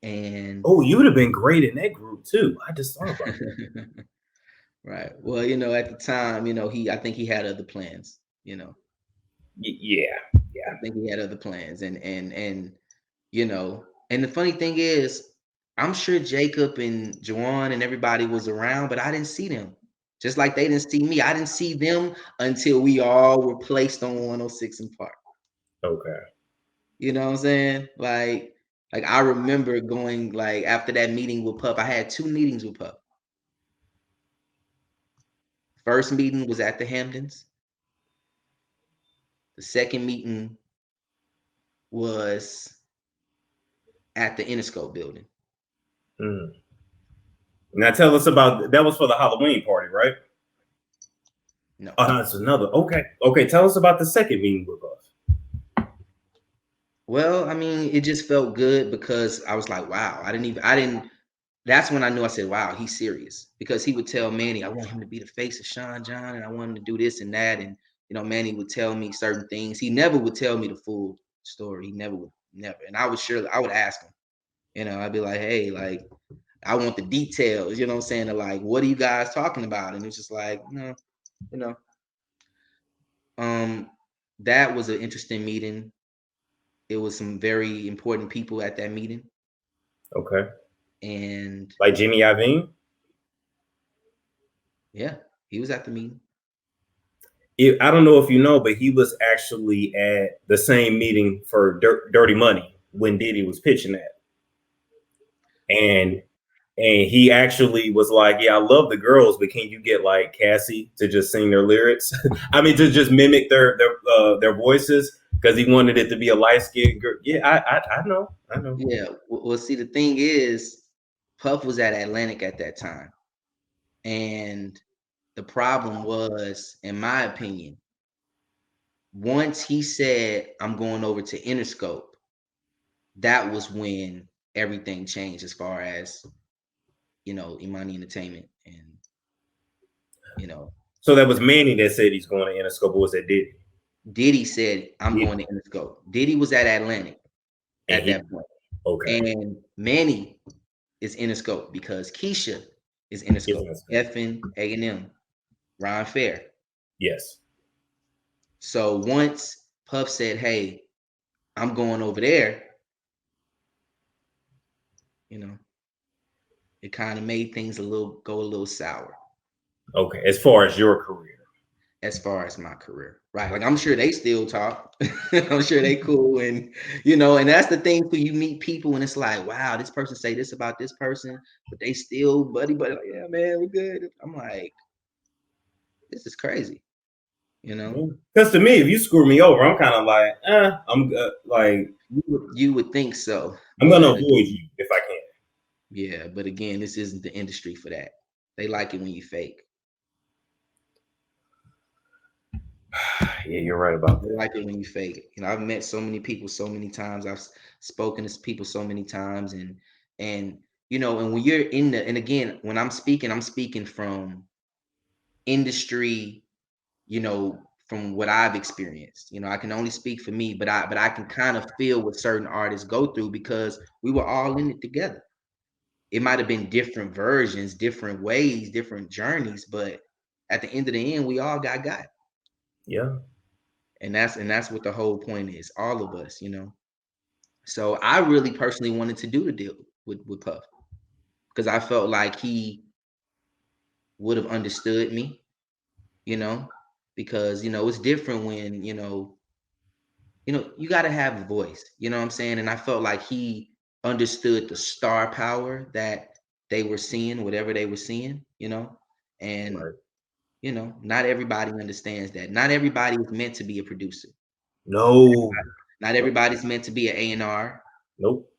And you would have been great in that group too. I just thought about that. Right. Well, at the time, I think he had other plans, Yeah. I think he had other plans. And the funny thing is, I'm sure Jacob and Juwan and everybody was around, but I didn't see them. Just like they didn't see me. I didn't see them until we all were placed on 106 in Park. Okay. You know what I'm saying? Like I remember going, like, after that meeting with Pup. I had 2 meetings with Pup. First meeting was at the Hamptons. The second meeting was at the Interscope building. Now tell us about that. Was for the Halloween party, right? No. Oh, no, it's another. Okay. Tell us about the second meeting with us. Well, I mean, it just felt good because I was like, wow, I didn't. That's when I knew. I said, wow, he's serious, because he would tell Manny, I want him to be the face of Sean John, and I want him to do this and that. And Manny would tell me certain things. He never would tell me the full story. He never. And I would ask him. I'd be like, hey, like, I want the details. You know what I'm saying? Like, what are you guys talking about? And it's just like, no, that was an interesting meeting. It was some very important people at that meeting. Okay. And like Jimmy Iovine? Yeah, he was at the meeting. I don't know if you know, but he was actually at the same meeting for Dirty Money when Diddy was pitching that. And he actually was like, yeah, I love the girls, but can you get like Cassie to just sing their lyrics? I mean, to just mimic their voices, because he wanted it to be a light-skinned girl. Yeah, I know. Yeah, well, see, the thing is, Puff was at Atlantic at that time. And the problem was, in my opinion, once he said, I'm going over to Interscope, that was when everything changed as far as, Imani Entertainment and, So that was Manny that said he's going to Interscope, or was that Diddy? Diddy said, I'm going to Interscope. Diddy was at Atlantic at that point. Okay. And Manny is Interscope because Keisha is Interscope. Effing A&M, Ron Fair. Yes. So once Puff said, hey, I'm going over there, it kind of made things go a little sour. Okay, as far as your career. As far as my career, right? Like, I'm sure they still talk. I'm sure they cool, and and that's the thing, for you meet people and it's like, wow, this person say this about this person, but they still buddy, like, yeah, man, we're good. I'm like, this is crazy, Because to me, if you screw me over, I'm kind of like, I'm like, you would think so. I'm gonna avoid you if I can. Yeah, but again, this isn't the industry for that. They like it when you fake. Yeah, you're right about that. They like it when you fake it. I've met so many people so many times. I've spoken to people so many times, and and when you're in the, and again, when I'm speaking from industry, from what I've experienced. I can only speak for me, but I can kind of feel what certain artists go through, because we were all in it together. It might have been different versions, different ways, different journeys, but at the end of the end, we all got. Yeah. And that's what the whole point is. All of us, So I really personally wanted to do the deal with Puff, because I felt like he would have understood me. you know, because, you know, it's different when, you know, you got to have a voice, you know what I'm saying? And I felt like he understood the star power that they were seeing, whatever they were seeing, you know, and, Right. you know, not everybody understands that. Not everybody is meant to be a producer. No. Not everybody's meant to be an A&R. Nope.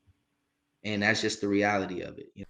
And that's just the reality of it.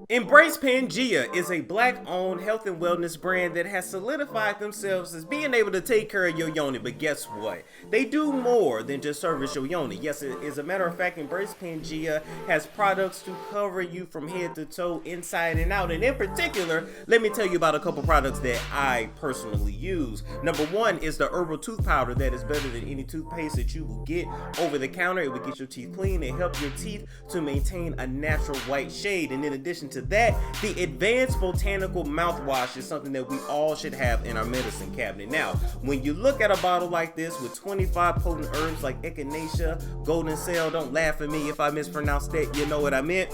Embrace Pangea is a black-owned health and wellness brand that has solidified themselves as being able to take care of your yoni. But guess what? They do more than just service your yoni. Yes, as a matter of fact, Embrace Pangea has products to cover you from head to toe, inside and out. And in particular, let me tell you about a couple products that I personally use. Number one is the herbal tooth powder that is better than any toothpaste that you will get over the counter. It will get your teeth clean and help your teeth to maintain a natural white shade. And in addition to that, the advanced botanical mouthwash is something that we all should have in our medicine cabinet. Now, when you look at a bottle like this with 25 potent herbs like echinacea, golden cell, don't laugh at me if I mispronounced that, you know what I meant.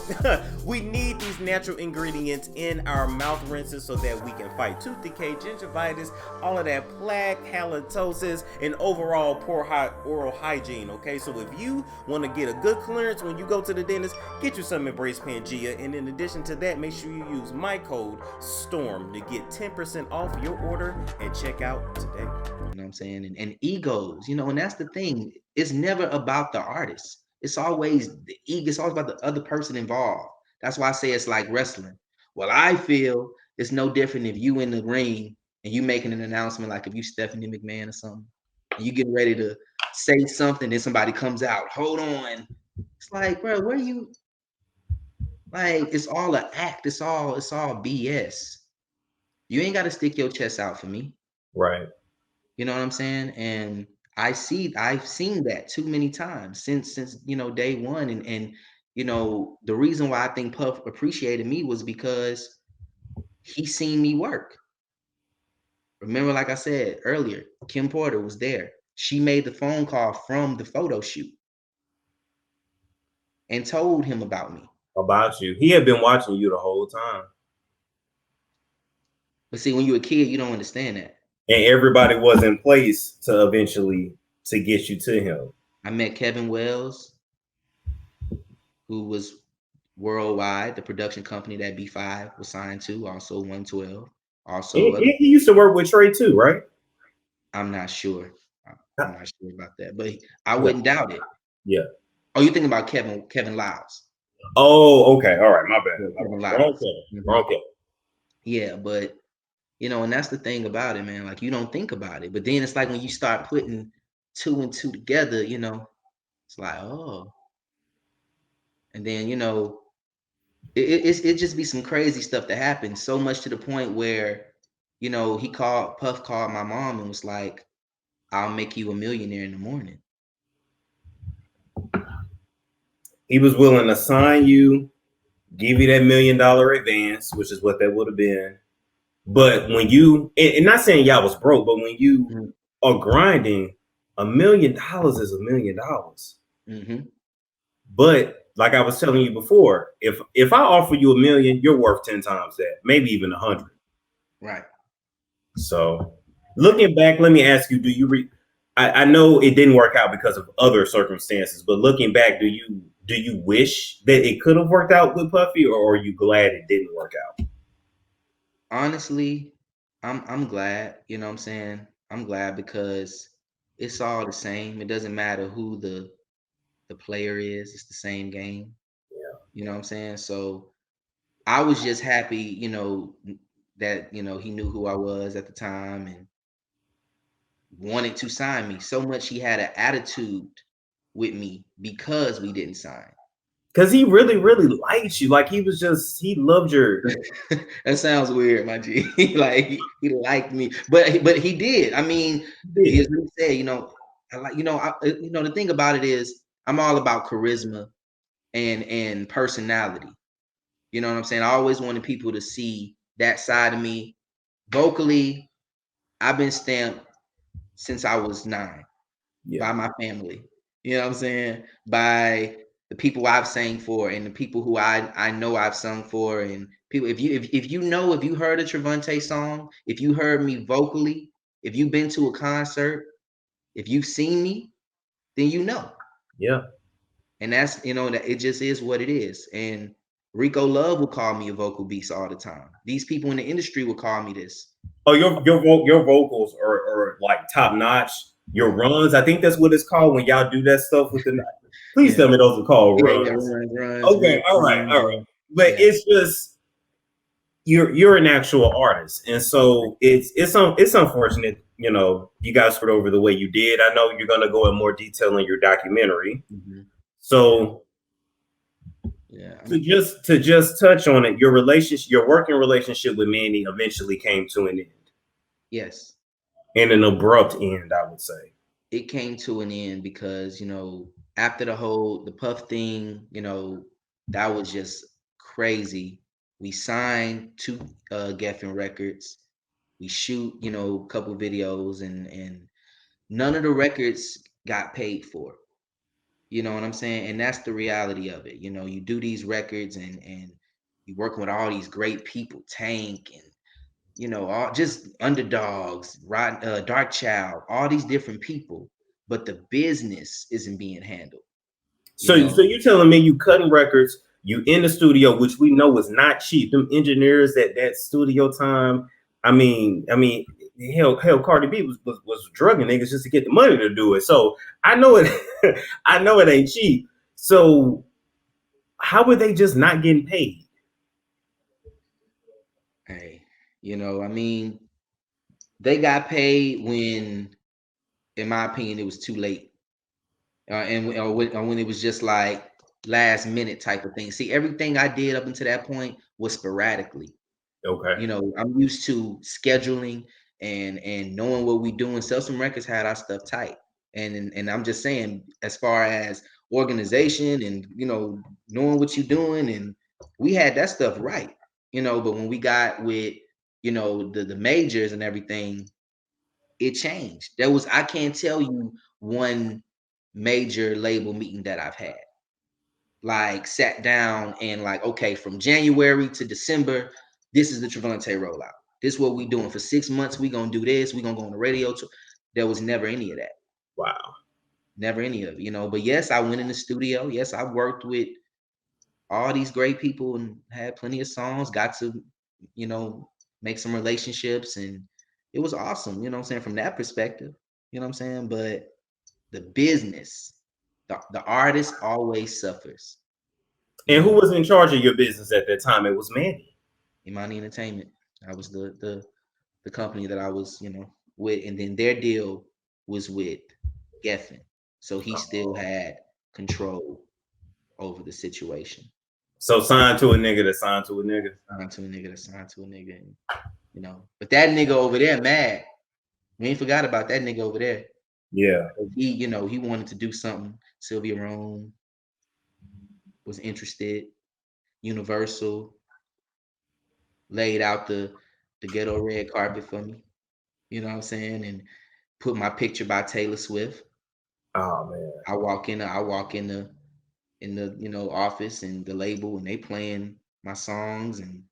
We need these natural ingredients in our mouth rinses so that we can fight tooth decay, gingivitis, all of that plaque, halitosis, and overall poor oral hygiene. Okay, so if you want to get a good clearance when you go to the dentist, get you some Embrace Pangea. And in addition to that, make sure you use my code STORM to get 10% off your order at checkout today. You know what I'm saying? And egos, you know, and that's the thing. It's never about the artist. It's always the ego. It's always about the other person involved. That's why I say it's like wrestling. Well, I feel it's no different if you in the ring and you making an announcement, like if you Stephanie McMahon or something, and you getting ready to say something, then somebody comes out, hold on. It's like, bro, where you? Like, it's all an act. It's all BS. You ain't got to stick your chest out for me. Right. You know what I'm saying? And I've seen that too many times since you know, day one. And you know, the reason why I think Puff appreciated me was because he seen me work. Remember, like I said earlier, Kim Porter was there. She made the phone call from the photo shoot and told him about me. About you. He had been watching you the whole time. But see, when you're a kid, you don't understand that. And everybody was in place to eventually to get you to him. I met Kevin Wells, who was worldwide, the production company that B5 was signed to, also 112. Also, he used to work with Trey too, right? I'm not sure. I'm not sure about that, but I wouldn't doubt it. Yeah. Oh, you thinking about Kevin Lyles? Oh, okay. All right, my bad. Yeah, Kevin Lyles. Okay. Yeah, but you know, and that's the thing about it, man. Like, you don't think about it, but then it's like when you start putting two and two together, you know, it's like, oh, and then you know, it just be some crazy stuff that happens. So much to the point where, you know, Puff called my mom and was like, "I'll make you a millionaire in the morning." He was willing to sign you, give you that $1 million advance, which is what that would have been. But when you, and not saying y'all was broke, but when you are grinding, $1 million is $1 million. Mm-hmm. But like I was telling you before, if I offer you $1 million, you're worth 10 times that, maybe even 100. Right. So looking back, let me ask you, do you I know it didn't work out because of other circumstances, but looking back, do you wish that it could have worked out with Puffy, or are you glad it didn't work out? Honestly, I'm glad, you know what I'm saying? I'm glad because it's all the same. It doesn't matter who the player is, it's the same game. Yeah. You know what I'm saying? So I was just happy, you know, that, you know, he knew who I was at the time and wanted to sign me. So much he had an attitude with me because we didn't sign. Because he really, really liked you. Like he loved your. That sounds weird, my G. Like he liked me, but he did. I mean, he said, you know, I like, you know, the thing about it is, I'm all about charisma and personality. You know what I'm saying? I always wanted people to see that side of me. Vocally, I've been stamped since I was 9 by my family. You know what I'm saying? By the people I've sang for and the people who I know I've sung for, and People, if you heard a Trevante song, if you heard me vocally, if you've been to a concert, if you've seen me, then you know. Yeah. And that's, that it just is what it is. And Rico Love will call me a vocal beast all the time. These people in the industry will call me this. Oh, your vocals are like top notch. Your runs, I think that's what it's called when y'all do that stuff with the. Please tell me those are called runs. Runs. Okay, all right. But it's just you're an actual artist, and so it's unfortunate, you guys screwed over the way you did. I know you're gonna go in more detail in your documentary. Mm-hmm. So to just touch on it, your working relationship with Manny eventually came to an end. Yes. And an abrupt end, I would say. It came to an end because, after the Puff thing, that was just crazy. We signed to Geffen Records. We shoot, a couple videos, and none of the records got paid for. You know what I'm saying? And that's the reality of it. You do these records and you're working with all these great people, Tank and all just underdogs, Dark Child, all these different people, but the business isn't being handled. So you're telling me you cutting records, you in the studio, which we know is not cheap. Them engineers that studio time. I mean, hell, Cardi B was drugging niggas just to get the money to do it. So I know it, I know it ain't cheap. So how were they just not getting paid? Hey, they got paid when, in my opinion, it was too late, and when it was just like last minute type of thing. See, everything I did up until that point was sporadically. Okay. I'm used to scheduling and knowing what we doing. Sell Some Records had our stuff tight, and I'm just saying, as far as organization and knowing what you're doing, and we had that stuff right. But when we got with the majors and everything, it changed. I can't tell you one major label meeting that I've had, like sat down and like, okay, from January to December, this is the Trevante rollout. This is what we doing for 6 months. We gonna do this. We gonna go on the radio. There was never any of that. Wow. Never any of it, But yes, I went in the studio. Yes, I worked with all these great people and had plenty of songs. Got to, make some relationships, and it was awesome. You know what I'm saying? From that perspective, you know what I'm saying? But the business, the artist always suffers. And who was in charge of your business at that time? It was Manny. Imani Entertainment. I was the company that I was, with, and then their deal was with Geffen. So he still had control over the situation. So signed to a nigga that signed to a nigga. Signed to a nigga that signed to a nigga. And, but that nigga over there mad. We ain't forgot about that nigga over there. Yeah. He, he wanted to do something. Sylvia Rome was interested. Universal laid out the ghetto red carpet for me. You know what I'm saying? And put my picture by Taylor Swift. Oh man. I walk in the office and the label, and they playing my songs and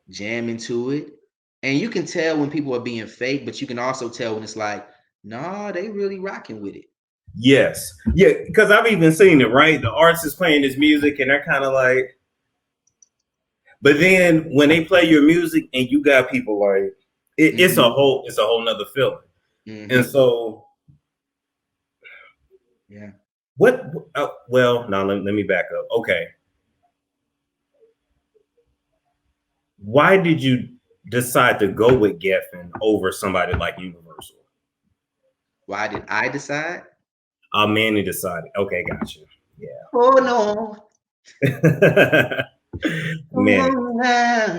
jamming to it. And you can tell when people are being fake, but you can also tell when it's like, nah, they really rocking with it. Yes. Yeah, because I've even seen it, right? The artist is playing this music and they're kind of like, but then when they play your music and you got people like, it's a whole nother feeling. Mm-hmm. And so, yeah. Well, no, let me back up. Okay. Why did you decide to go with Geffen over somebody like Universal? Why did I decide? Manny decided. Okay, gotcha. Yeah. Oh no. Man. Oh,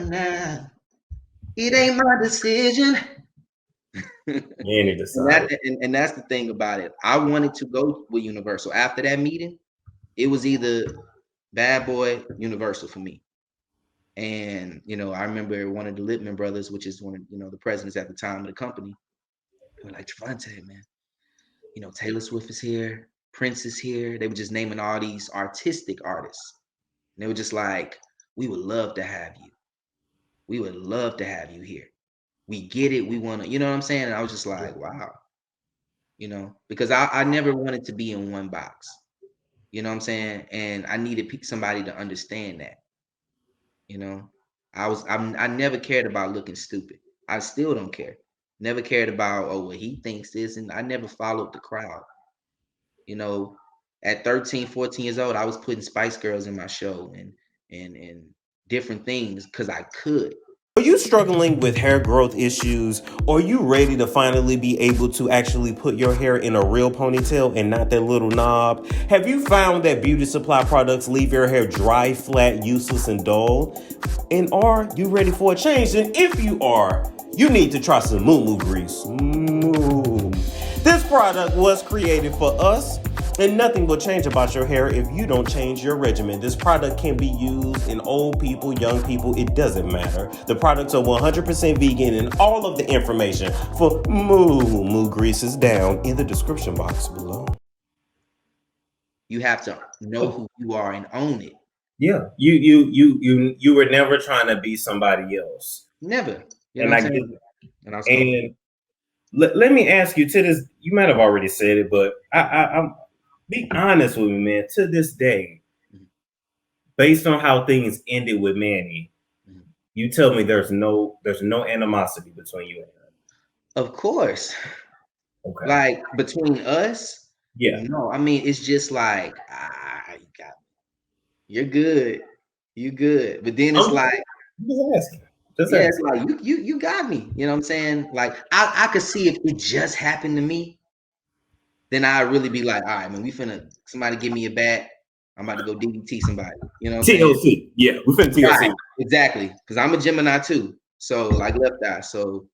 nah. It ain't my decision. Manny decided. And that's the thing about it. I wanted to go with Universal. After that meeting, it was either Bad Boy, Universal for me. And I remember one of the Lippman brothers, which is one of the presidents at the time of the company, they were like, Trevante, man, Taylor Swift is here, Prince is here. They were just naming all these artistic artists. And they were just like, we would love to have you. We would love to have you here. We get it. We want to, you know what I'm saying? And I was just like, wow, you know, because I never wanted to be in one box, you know what I'm saying? And I needed somebody to understand that, you know. I never cared about looking stupid. I still don't care. Never cared about, oh, well, he thinks this, and I never followed the crowd. You know, at 13, 14 years old, I was putting Spice Girls in my show and different things because I could. Are you struggling with hair growth issues? Or are you ready to finally be able to actually put your hair in a real ponytail and not that little knob? Have you found that beauty supply products leave your hair dry, flat, useless, and dull? And are you ready for a change? And if you are, you need to try some MOOMOO grease. This product was created for us, and nothing will change about your hair if you don't change your regimen. This product can be used in old people, young people, it doesn't matter. The products are 100% vegan, and all of the information for MOOMOO grease is down in the description box below. You have to know who you are and own it. Yeah, you were never trying to be somebody else. Never. You And know I what I'm get saying? that. And let me ask you to this. You might have already said it, but I'm be honest with me, man. To this day, based on how things ended with Manny, you tell me there's no animosity between you and him. Of course. Okay. Like between us, Yeah. no. I mean, it's just like you got me. You're good. You good. But then it's like, just asking. Yeah, it's like you got me. You know what I'm saying? Like I could see if it just happened to me, then I'd really be like, all right, man, somebody give me a bat. I'm about to go DDT somebody. You know what I'm saying? TLC. Yeah, we finna TLC. Right, exactly. Because I'm a Gemini too. So like left eye. So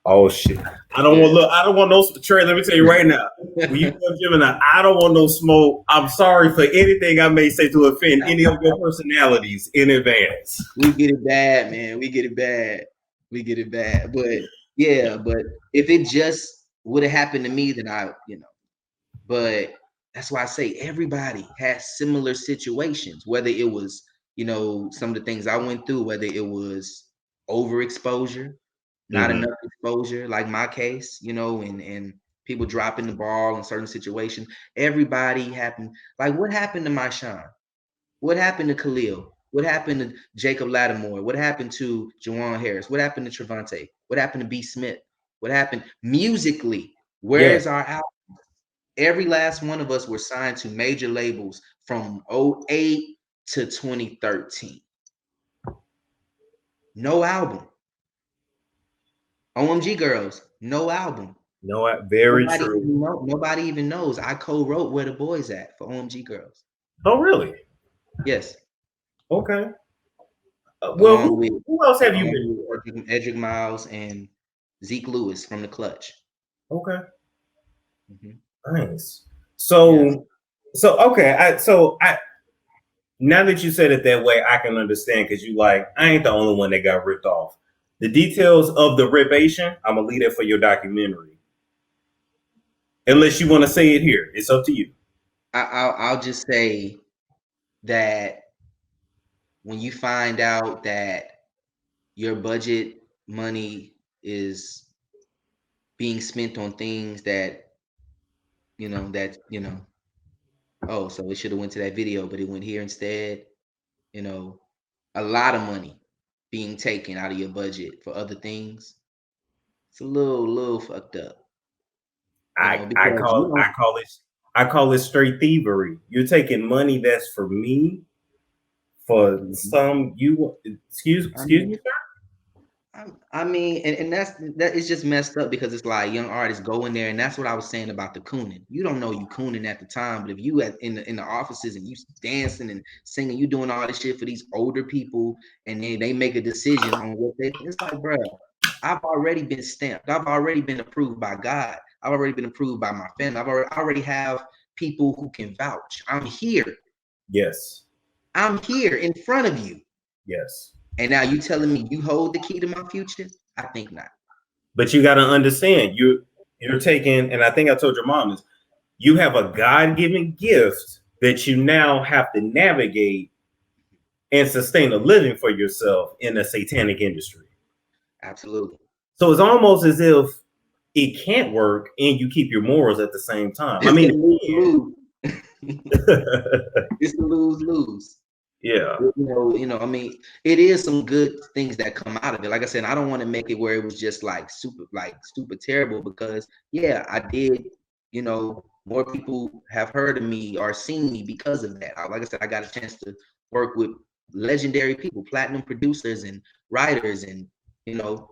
oh shit. I don't want no Trey, let me tell you right now. When you go Gemini, I don't want no smoke. I'm sorry for anything I may say to offend any of your personalities in advance. We get it bad, man. We get it bad. But yeah, but if it just would have happened to me, then but that's why I say everybody has similar situations, whether it was, some of the things I went through, whether it was overexposure, not enough exposure, like my case, and people dropping the ball in certain situations. Everybody happened. Like what happened to my Sean? What happened to Khalil? What happened to Jacob Lattimore? What happened to Juwan Harris? What happened to Trevante? What happened to B. Smith? What happened musically? Where's our album? Every last one of us were signed to major labels from 2008 to 2013. No album. OMG Girls, no album. No, very true. Nobody even knows. I co-wrote Where the Boys At for OMG Girls. Oh, really? Yes. Okay. Well, who else have you been with? Edric Miles and Zeke Lewis from The Clutch. Okay. Nice. So okay. Now that you said it that way, I can understand because I ain't the only one that got ripped off. The details of the ripation, I'm gonna leave it for your documentary. Unless you want to say it here, it's up to you. I'll just say that when you find out that your budget money is being spent on things that oh, so it should have went to that video, but it went here instead. A lot of money being taken out of your budget for other things. It's a little fucked up. I call it straight thievery. You're taking money that's for me for some excuse me, sir. I mean, and that is just messed up because it's like young artists go in there, and that's what I was saying about the cooning. You don't know you cooning at the time, but if you in the offices and you dancing and singing, you doing all this shit for these older people, and they make a decision on what it's like, bro. I've already been stamped. I've already been approved by God. I've already been approved by my family. I already have people who can vouch. I'm here. Yes. I'm here in front of you. Yes. And now you telling me you hold the key to my future? I think not. But you got to understand, you're taking, and I think I told your mom this, you have a God-given gift that you now have to navigate and sustain a living for yourself in a satanic industry. Absolutely. So it's almost as if it can't work and you keep your morals at the same time. It's I mean, lose. It's the lose-lose. yeah. You know, I mean, it is some good things that come out of it. Like I said, I don't want to make it where it was just like super terrible, because yeah, I did, you know, more people have heard of me or seen me because of that. Like I said, I got a chance to work with legendary people, platinum producers and writers, and you know,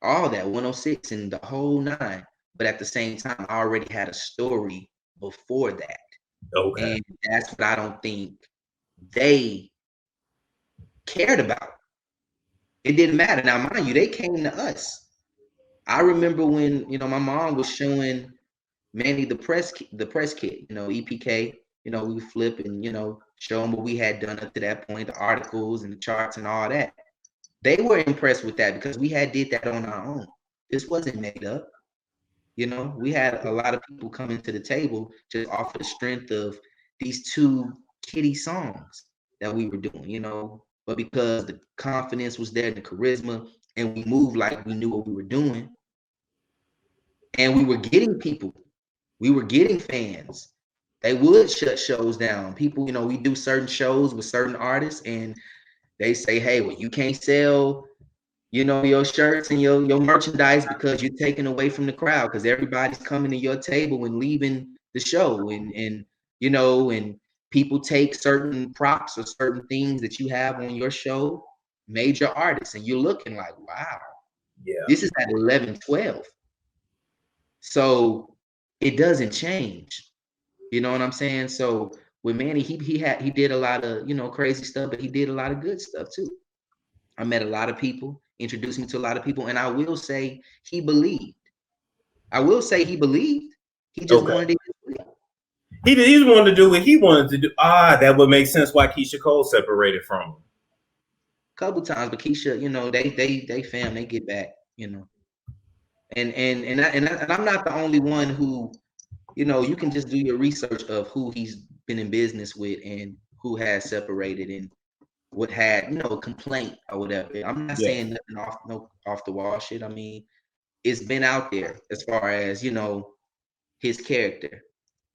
all that 106 and the whole nine. But at the same time, I already had a story before that. Okay. And that's what I don't think they cared about. It didn't matter. Now, mind you, they came to us. I remember when, you know, my mom was showing Manny the press kit, you know, EPK, you know, we flip and, you know, show them what we had done up to that point, the articles and the charts and all that. They were impressed with that because we had did that on our own. This wasn't made up. You know, we had a lot of people coming to the table just off of the strength of these two kitty songs that we were doing, you know, but because the confidence was there, the charisma, and we moved like we knew what we were doing, and we were getting people, we were getting fans. They would shut shows down. People, you know, we do certain shows with certain artists, and they say, hey, well, you can't sell, you know, your shirts and your merchandise because you're taking away from the crowd, because everybody's coming to your table and leaving the show, and you know, and people take certain props or certain things that you have on your show, major artists, and you're looking like, wow, Yeah. this is at 11, 12. So it doesn't change. You know what I'm saying? So with Manny, he did a lot of, you know, crazy stuff, but he did a lot of good stuff too. I met a lot of people, introduced me to a lot of people, and I will say he believed. I will say he believed. He just wanted it his way. He just wanted to do what he wanted to do. That would make sense why Keisha Cole separated from him. Couple times, but Keisha, you know, they fam, they get back, you know. And I'm not the only one who, you know, you can just do your research of who he's been in business with and who has separated and what had, you know, a complaint or whatever. I'm not saying nothing off the wall shit. I mean, it's been out there as far as, you know, his character.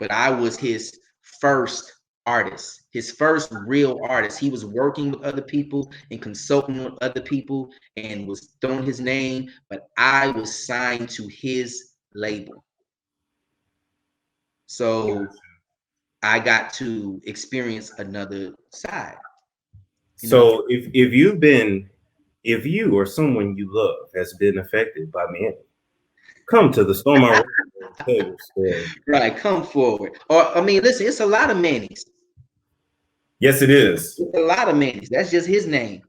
But I was his first artist, his first real artist. He was working with other people and consulting with other people and was throwing his name, but I was signed to his label. So I got to experience another side. So if you or someone you love has been affected by Manny, come to the Storm Monroe story. Right, come forward. Or I mean, listen, it's a lot of Manny's. Yes, it is. It's a lot of Manny's. That's just his name.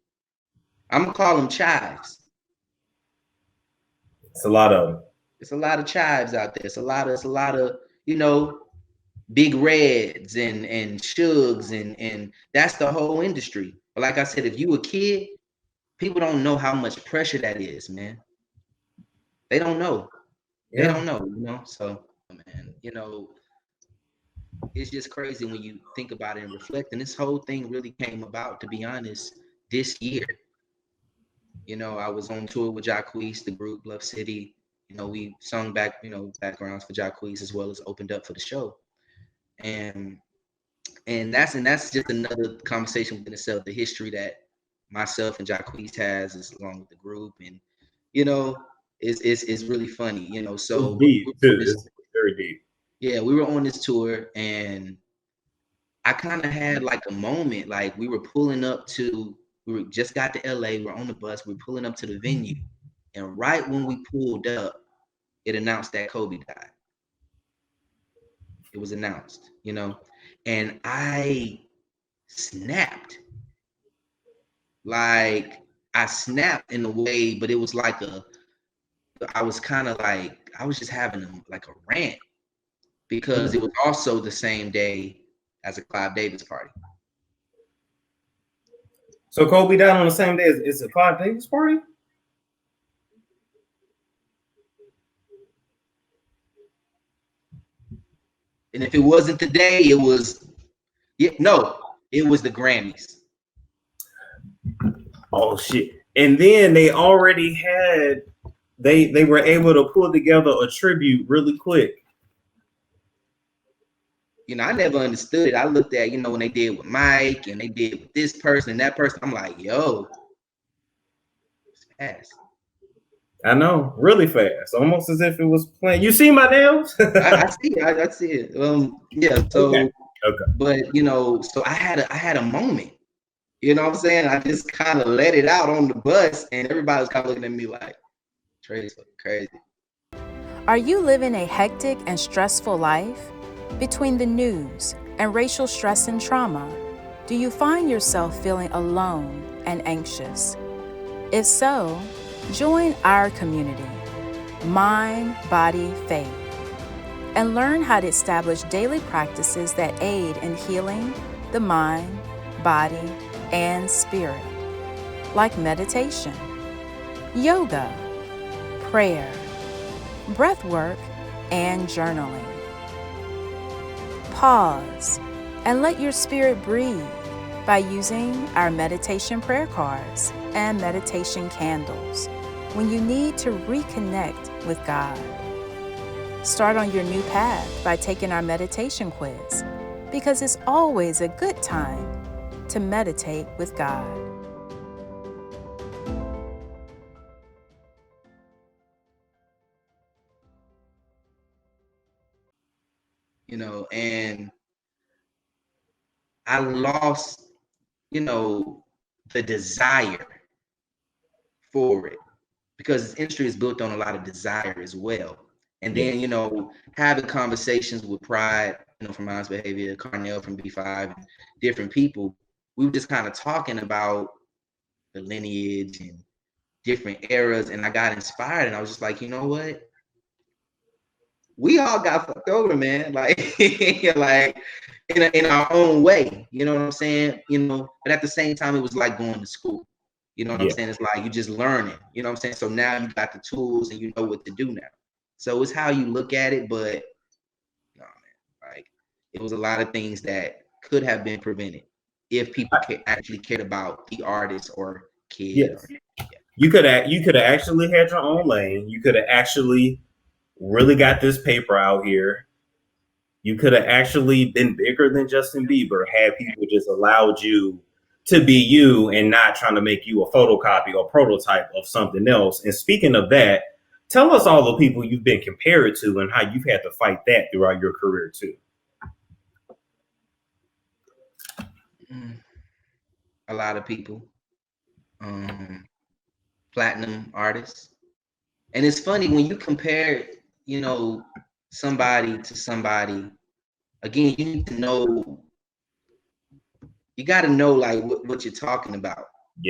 I'm gonna call him Chives. It's a lot of them. It's a lot of Chives out there. It's a lot of, you know, Big Reds and Shugs and that's the whole industry. But like I said, if you a kid, people don't know how much pressure that is, man. They don't know. They don't know, you know. So, man, you know, it's just crazy when you think about it and reflect. And this whole thing really came about, to be honest, this year. You know, I was on tour with Jacquees, the group Bluff City. You know, we sung back, you know, backgrounds for Jacquees as well as opened up for the show. And that's just another conversation within itself, the history that myself and Jacquees has is along with the group. And, you know, it's really funny, you know. So it's deep too. It's very deep. Yeah, we were on this tour and I kind of had like a moment, like we just got to LA, we're on the bus, we're pulling up to the venue. And right when we pulled up, it announced that Kobe died. It was announced, you know, and I snapped. Like I snapped in a way, but it was like I was kind of like, I was just having like a rant because it was also the same day as a Clive Davis party. So Kobe died on the same day as a Clive Davis party? And if it wasn't the day, it was it was the Grammys. Oh shit! And then they already had they were able to pull together a tribute really quick. You know, I never understood it. I looked at, you know, when they did with Mike and they did with this person and that person. I'm like, yo, it's fast. I know, really fast, almost as if it was playing. You see my nails? I see. I see it. Yeah. So, okay. But you know, so I had a moment. You know what I'm saying? I just kind of let it out on the bus, and everybody was kind of looking at me like, "Trey's crazy." Are you living a hectic and stressful life? Between the news and racial stress and trauma, do you find yourself feeling alone and anxious? If so, join our community, Mind, Body, Faith, and learn how to establish daily practices that aid in healing the mind, body, and spirit, like meditation, yoga, prayer, breath work, and journaling. Pause and let your spirit breathe by using our meditation prayer cards and meditation candles when you need to reconnect with God. Start on your new path by taking our meditation quiz, because it's always a good time to meditate with God. You know, and I lost, you know, the desire for it, because this industry is built on a lot of desire as well. And then, you know, having conversations with Pride, you know, from Honest Behavior, Carnell from B5, and different people, we were just kind of talking about the lineage and different eras, and I got inspired, and I was just like, you know what? We all got fucked over, man. Like, like in our own way. You know what I'm saying? You know, but at the same time, it was like going to school. You know what I'm saying? It's like you just learning. You know what I'm saying? So now you got the tools and you know what to do now. So it's how you look at it, but no, man, like it was a lot of things that could have been prevented if people actually cared about the artist or kid. Yes. You could have actually had your own lane. You could have actually really got this paper out here. You could have actually been bigger than Justin Bieber had people just allowed you to be you and not trying to make you a photocopy or prototype of something else. And speaking of that, tell us all the people you've been compared to and how you've had to fight that throughout your career too. A lot of people, platinum artists. And it's funny when you compare, you know, somebody to somebody, again, you need to know, you got to know like what you're talking about.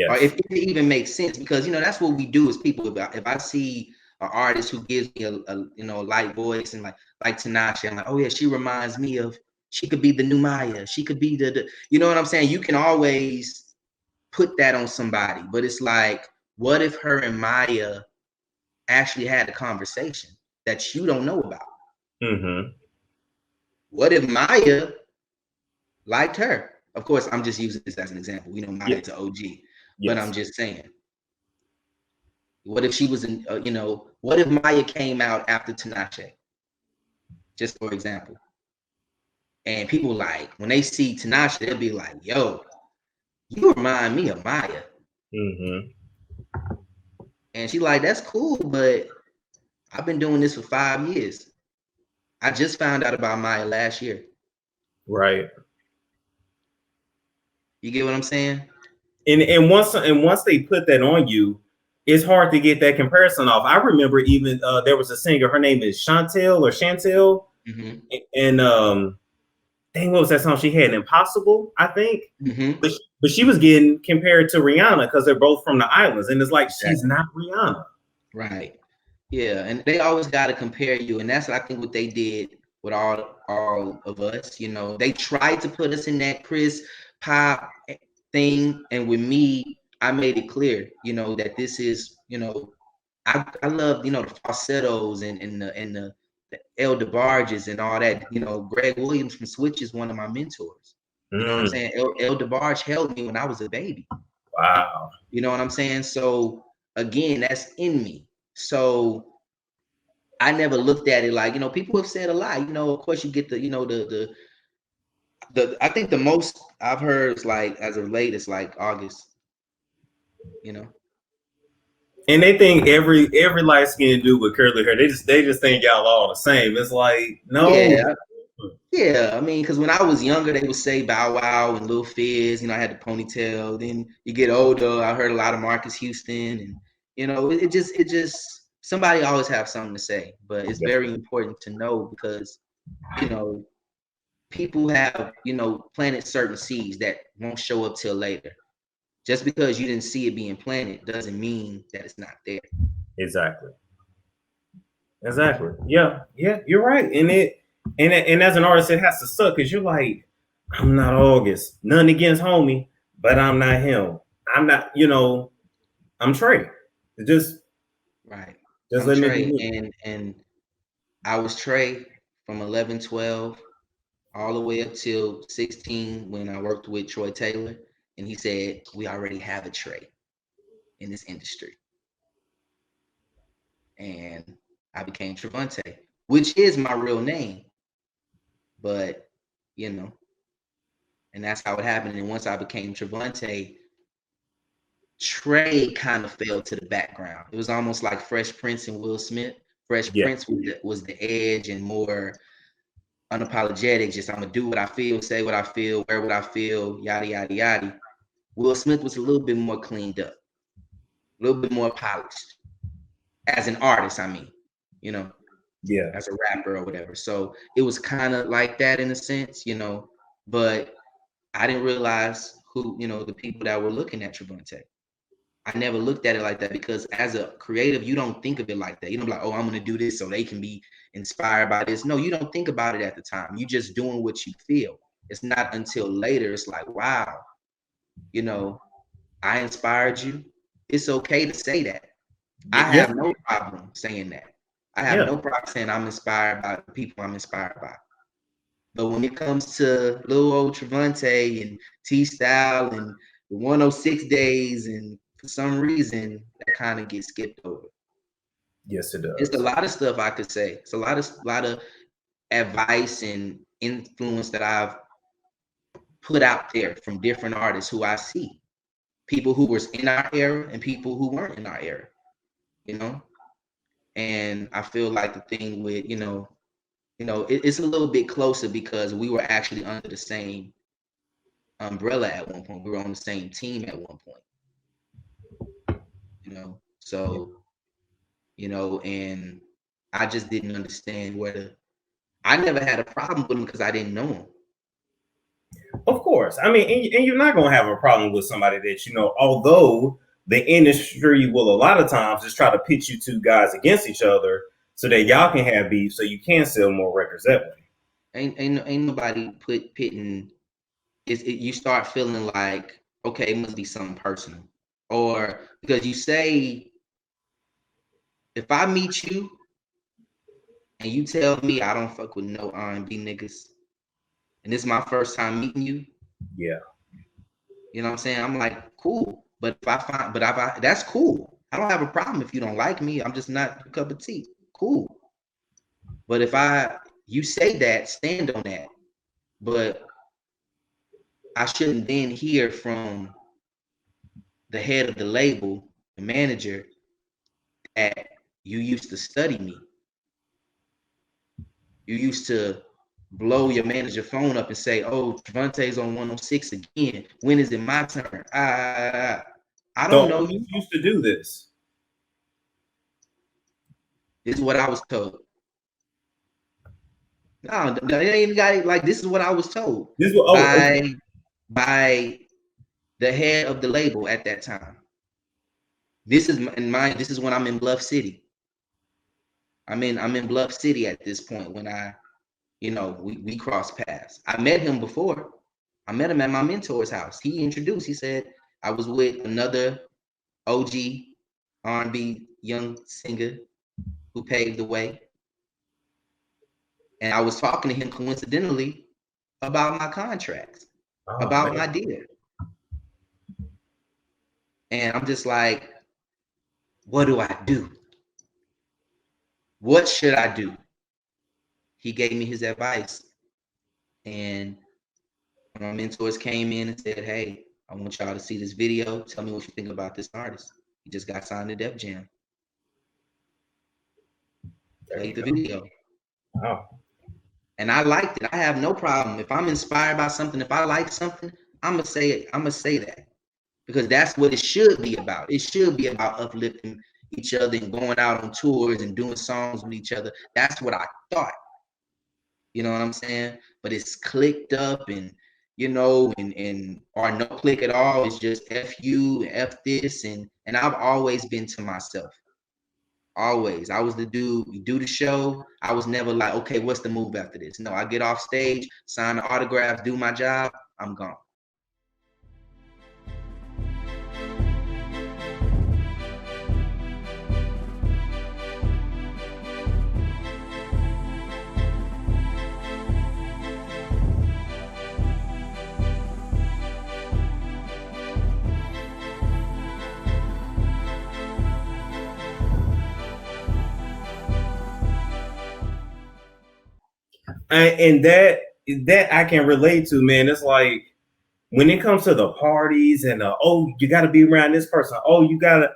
Or if it even makes sense, because, you know, that's what we do as people. If I see an artist who gives me a you know, light voice and like Tinashe, I'm like, oh yeah, she reminds me of, she could be the new Maya. She could be the you know what I'm saying? You can always put that on somebody, but it's like, what if her and Maya actually had a conversation that you don't know about? Mm-hmm. What if Maya liked her? Of course, I'm just using this as an example. You know, Maya's an OG, but I'm just saying. What if she was in, you know, what if Maya came out after Tinashe? Just for example. And people like, when they see Tinashe, they'll be like, yo, you remind me of Maya. Mm-hmm. And she like, that's cool, but I've been doing this for 5 years. I just found out about Maya last year. Right. You get what I'm saying? And once they put that on you, it's hard to get that comparison off. I remember even there was a singer, her name is Chantel. Mm-hmm. And dang, what was that song she had? Impossible, I think. Mm-hmm. But she was getting compared to Rihanna because they're both from the islands, and it's like she's not Rihanna. Right. Yeah, and they always got to compare you, and that's I think what they did with all of us. You know, they tried to put us in that Chris pop thing, and with me, I made it clear, you know, that this is, you know, I love, you know, the falsettos and the El DeBarges and all that. You know, Greg Williams from Switch is one of my mentors. You know what I'm saying? El DeBarge helped me when I was a baby. Wow. You know what I'm saying? So again, that's in me. So I never looked at it like, people have said a lot. Of course you get the, the I think the most I've heard is like as of late, it's like August. And they think every light skinned dude with curly hair, they just think y'all all the same. It's like, no. Yeah. I mean, because when I was younger, they would say Bow Wow and Lil Fizz. I had the ponytail. Then you get older, I heard a lot of Marcus Houston, and it just somebody always have something to say. But it's very important to know because people have planted certain seeds that won't show up till later. Just because you didn't see it being planted doesn't mean that it's not there. Exactly. Yeah, you're right. And as an artist, it has to suck because you're like, I'm not August. Nothing against homie, but I'm not him. I'm not, I'm Trey. Just right. Just I'm let Trey, me be. and I was Trey from 11, 12, all the way up till 16 when I worked with Troy Taylor, and he said, we already have a Trey in this industry. And I became Trevante, which is my real name. But, and that's how it happened. And once I became Trevante, Trey kind of fell to the background. It was almost like Fresh Prince and Will Smith. Fresh Prince was the edge and more unapologetic. Just I'm gonna do what I feel, say what I feel, wear what I feel, yada yada yada. Will Smith was a little bit more cleaned up, a little bit more polished. As an artist, I mean, as a rapper or whatever. So it was kind of like that in a sense, but I didn't realize who, the people that were looking at Trevante. I never looked at it like that because as a creative, you don't think of it like that. You don't be like, oh, I'm going to do this so they can be inspired by this. No, you don't think about it at the time. You're just doing what you feel. It's not until later. It's like, wow, I inspired you. It's okay to say that. I have no problem saying that. I have no problem saying I'm inspired by the people I'm inspired by. But when it comes to little old Trevante and T-Style and the 106 days, and for some reason, that kind of gets skipped over. Yes, it does. It's a lot of stuff I could say. It's a lot of advice and influence that I've put out there from different artists who I see. People who were in our era and people who weren't in our era, And I feel like the thing with, it's a little bit closer because we were actually under the same umbrella at one point. We were on the same team at one point. So, and I just didn't understand I never had a problem with him because I didn't know him. Of course. I mean, and you're not going to have a problem with somebody that, although the industry will a lot of times just try to pit you two guys against each other so that y'all can have beef so you can sell more records that way. Ain't nobody pitting. You start feeling like, okay, it must be something personal. Or because you say, if I meet you and you tell me I don't fuck with no R&B niggas, and this is my first time meeting you. Yeah. You know what I'm saying? I'm like, cool. But that's cool. I don't have a problem if you don't like me. I'm just not a cup of tea. Cool. But if you say that, stand on that. But I shouldn't then hear from the head of the label, the manager, that you used to study me. You used to blow your manager phone up and say, oh, Trevante's on 106 again. When is it my turn? I don't know. You used to do this. This is what I was told. No, it ain't got it. Like, this is what I was told by the head of the label at that time. This is this is when I'm in Bluff City. I'm in Bluff City at this point when we crossed paths. I met him before. I met him at my mentor's house. He introduced. He said I was with another OG R&B young singer who paved the way. And I was talking to him coincidentally about my contracts, about my deal. And I'm just like, what do I do? What should I do? He gave me his advice. And my mentors came in and said, hey, I want y'all to see this video. Tell me what you think about this artist. He just got signed to Def Jam. Played the video. Wow. And I liked it. I have no problem. If I'm inspired by something, if I like something, I'm gonna say it. I'm gonna say that. Because that's what it should be about. It should be about uplifting each other and going out on tours and doing songs with each other. That's what I thought. You know what I'm saying? But it's clicked up and, you know, and or no click at all. It's just F you, F this. And I've always been to myself. Always. I was the dude, we do the show. I was never like, okay, what's the move after this? No, I get off stage, sign the autographs, do my job, I'm gone. And that I can relate to, man. It's like when it comes to the parties and oh, you got to be around this person. Oh, you gotta.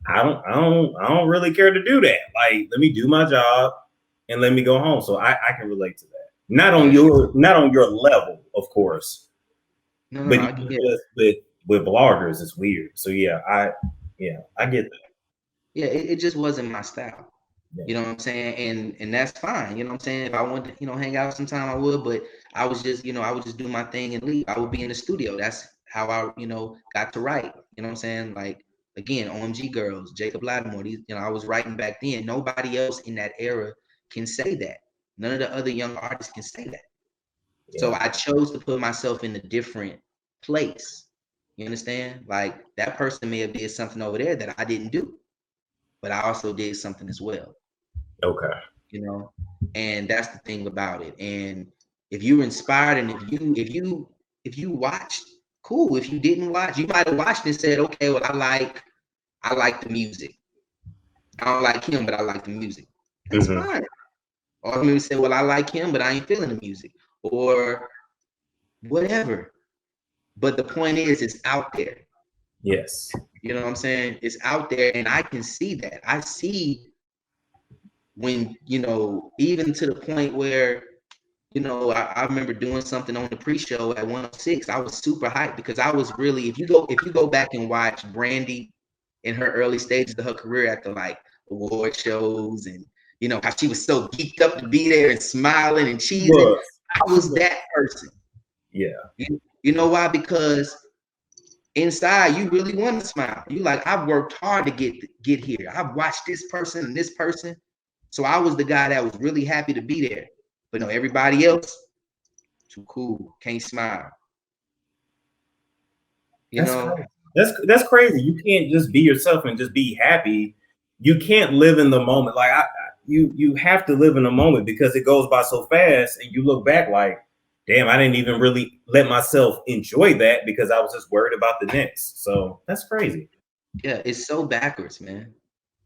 I don't really care to do that. Like, let me do my job and let me go home. So I can relate to that. Not on your level, of course. No, but I get with bloggers, it's weird. So yeah, I get that. Yeah, it just wasn't my style. Yeah. You know what I'm saying? And that's fine. You know what I'm saying? If I wanted to, you know, hang out sometime, I would, but I was just, you know, I would just do my thing and leave. I would be in the studio. That's how I, you know, got to write. You know what I'm saying? Like, again, OMG Girls, Jacob Lattimore, these, you know, I was writing back then. Nobody else in that era can say that. None of the other young artists can say that. Yeah. So I chose to put myself in a different place. You understand? Like, that person may have did something over there that I didn't do, but I also did something as well. Okay. You know, and that's the thing about it. And if you're inspired, and if you watched, cool. If you didn't watch, you might have watched and said, okay, well, I like the music. I don't like him, but I like the music. That's fine. Or maybe say, well, I like him, but I ain't feeling the music, or whatever. But the point is, it's out there. Yes. You know what I'm saying? It's out there, and I can see that. I see when, you know, even to the point where, you know, I remember doing something on the pre-show at 106. I was super hyped because I was really, if you go back and watch Brandy in her early stages of her career at the like award shows, and you know how she was so geeked up to be there and smiling and cheesing. I was that person. Yeah. You know why? Because inside you really want to smile. You like, I've worked hard to get here. I've watched this person and this person. So I was the guy that was really happy to be there. But no, everybody else, too cool, can't smile. You know? That's crazy. You can't just be yourself and just be happy. You can't live in the moment. Like you have to live in the moment because it goes by so fast, and you look back like, damn, I didn't even really let myself enjoy that because I was just worried about the next. So that's crazy. Yeah, it's so backwards, man.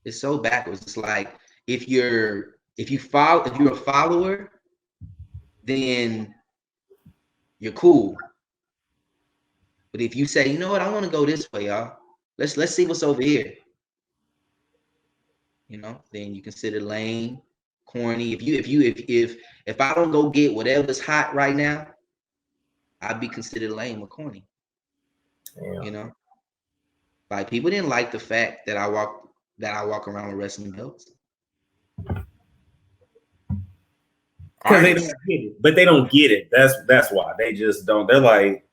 It's so backwards. It's like if you're a follower, then you're cool. But if you say, you know what, I want to go this way, y'all. Let's see what's over here. You know, then you consider lame, corny. If I don't go get whatever's hot right now, I'd be considered lame or corny. Yeah. You know, like people didn't like the fact that I walk around with wrestling belts. Because they don't get it, but they don't get it. That's why they just don't. They're like,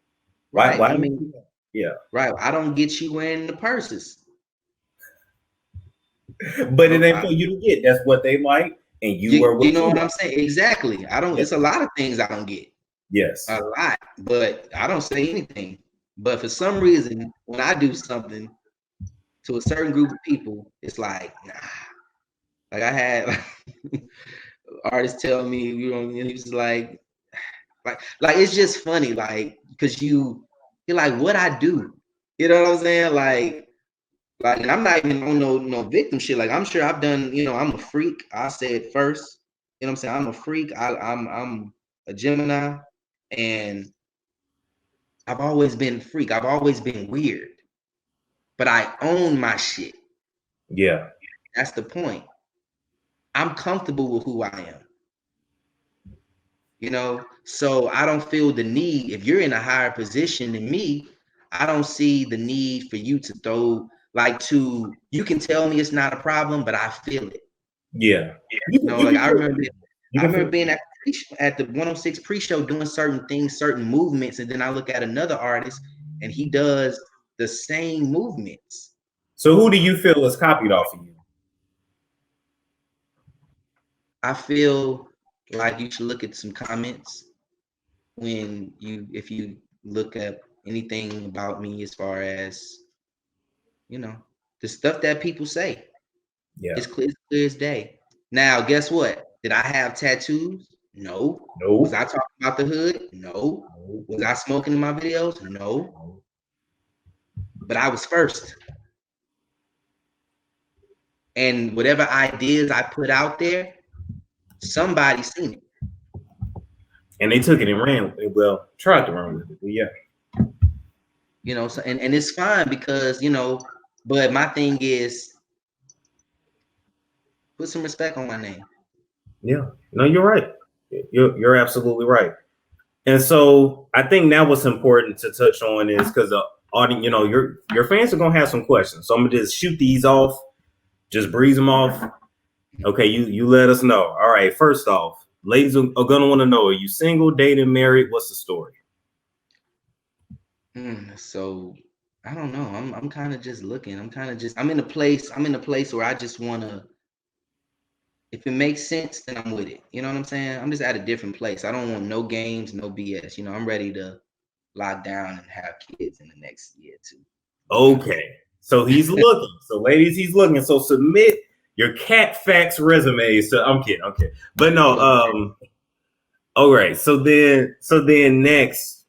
why? Right. I mean, yeah, right. I don't get you wearing the purses. But it ain't for you to get. That's what they like, and you were. You know what I'm saying? Exactly. I don't. It's a lot of things I don't get. Yes, a lot, but I don't say anything. But for some reason, when I do something to a certain group of people, it's like, nah. Like I had artists tell me, you know, he was like it's just funny, like, because you're like, what I do, you know what I'm saying? Like, Like, and I'm not even on no victim shit. Like, I'm sure I've done, I'm a freak. I said first, you know what I'm saying? I'm a freak. I'm a Gemini, and I've always been a freak. I've always been weird. But I own my shit. Yeah. That's the point. I'm comfortable with who I am. So I don't feel the need. If you're in a higher position than me, I don't see the need for you to throw you can tell me it's not a problem, but I feel it. Yeah. I remember being at the 106 pre-show doing certain things, certain movements, and then I look at another artist and he does the same movements. So who do you feel is copied off of you? I feel like you should look at some comments if you look at anything about me as far as, the stuff that people say. Yeah. It's clear as day. Now, guess what? Did I have tattoos? No. No. Was I talking about the hood? No. Was I smoking in my videos? No. But I was first. And whatever ideas I put out there, somebody seen it. And they took it and ran. Well, tried to run with it, but yeah. So and it's fine because, but my thing is put some respect on my name. Yeah. No, you're right. You're absolutely right. And so I think now what's important to touch on is because the audience, your fans are gonna have some questions. So I'm gonna just shoot these off, just breeze them off. Okay, you let us know. All right, first off, ladies are gonna want to know: are you single, dating, married? What's the story? So I don't know. I'm kind of just looking. I'm in a place where I just wanna. If it makes sense, then I'm with it. You know what I'm saying? I'm just at a different place. I don't want no games, no BS. I'm ready to lock down and have kids in the next year too. Okay, so he's looking. So ladies, he's looking. So submit your cat facts resumes. So I'm kidding. Okay, but no. All right. So then next,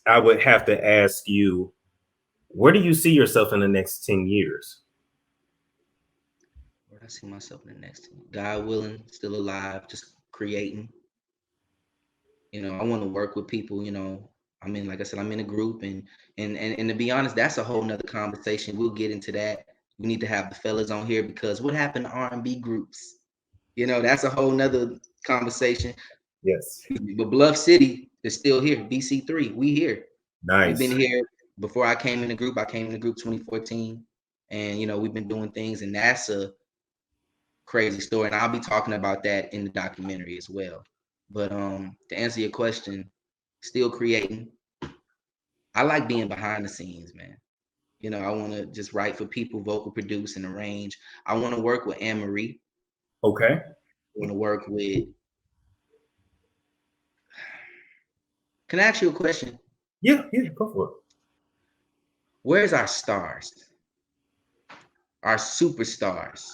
I would have to ask you, where do you see yourself in the next 10 years? Where do I see myself in the next 10 years? God willing, still alive, just creating. I want to work with people. Like I said, I'm in a group, and to be honest, that's a whole nother conversation. We'll get into that. We need to have the fellas on here because what happened to R&B groups? That's a whole nother conversation. Yes. But Bluff City is still here. BC3, we here. Nice. We've been here before I came in the group. I came in the group 2014, and we've been doing things, and that's a crazy story. And I'll be talking about that in the documentary as well. But to answer your question, still creating. I like being behind the scenes, man. I want to just write for people, vocal produce, and arrange. I want to work with Anne-Marie. Okay. I want to work with. Can I ask you a question? Yeah, go for it. Where's our stars? Our superstars.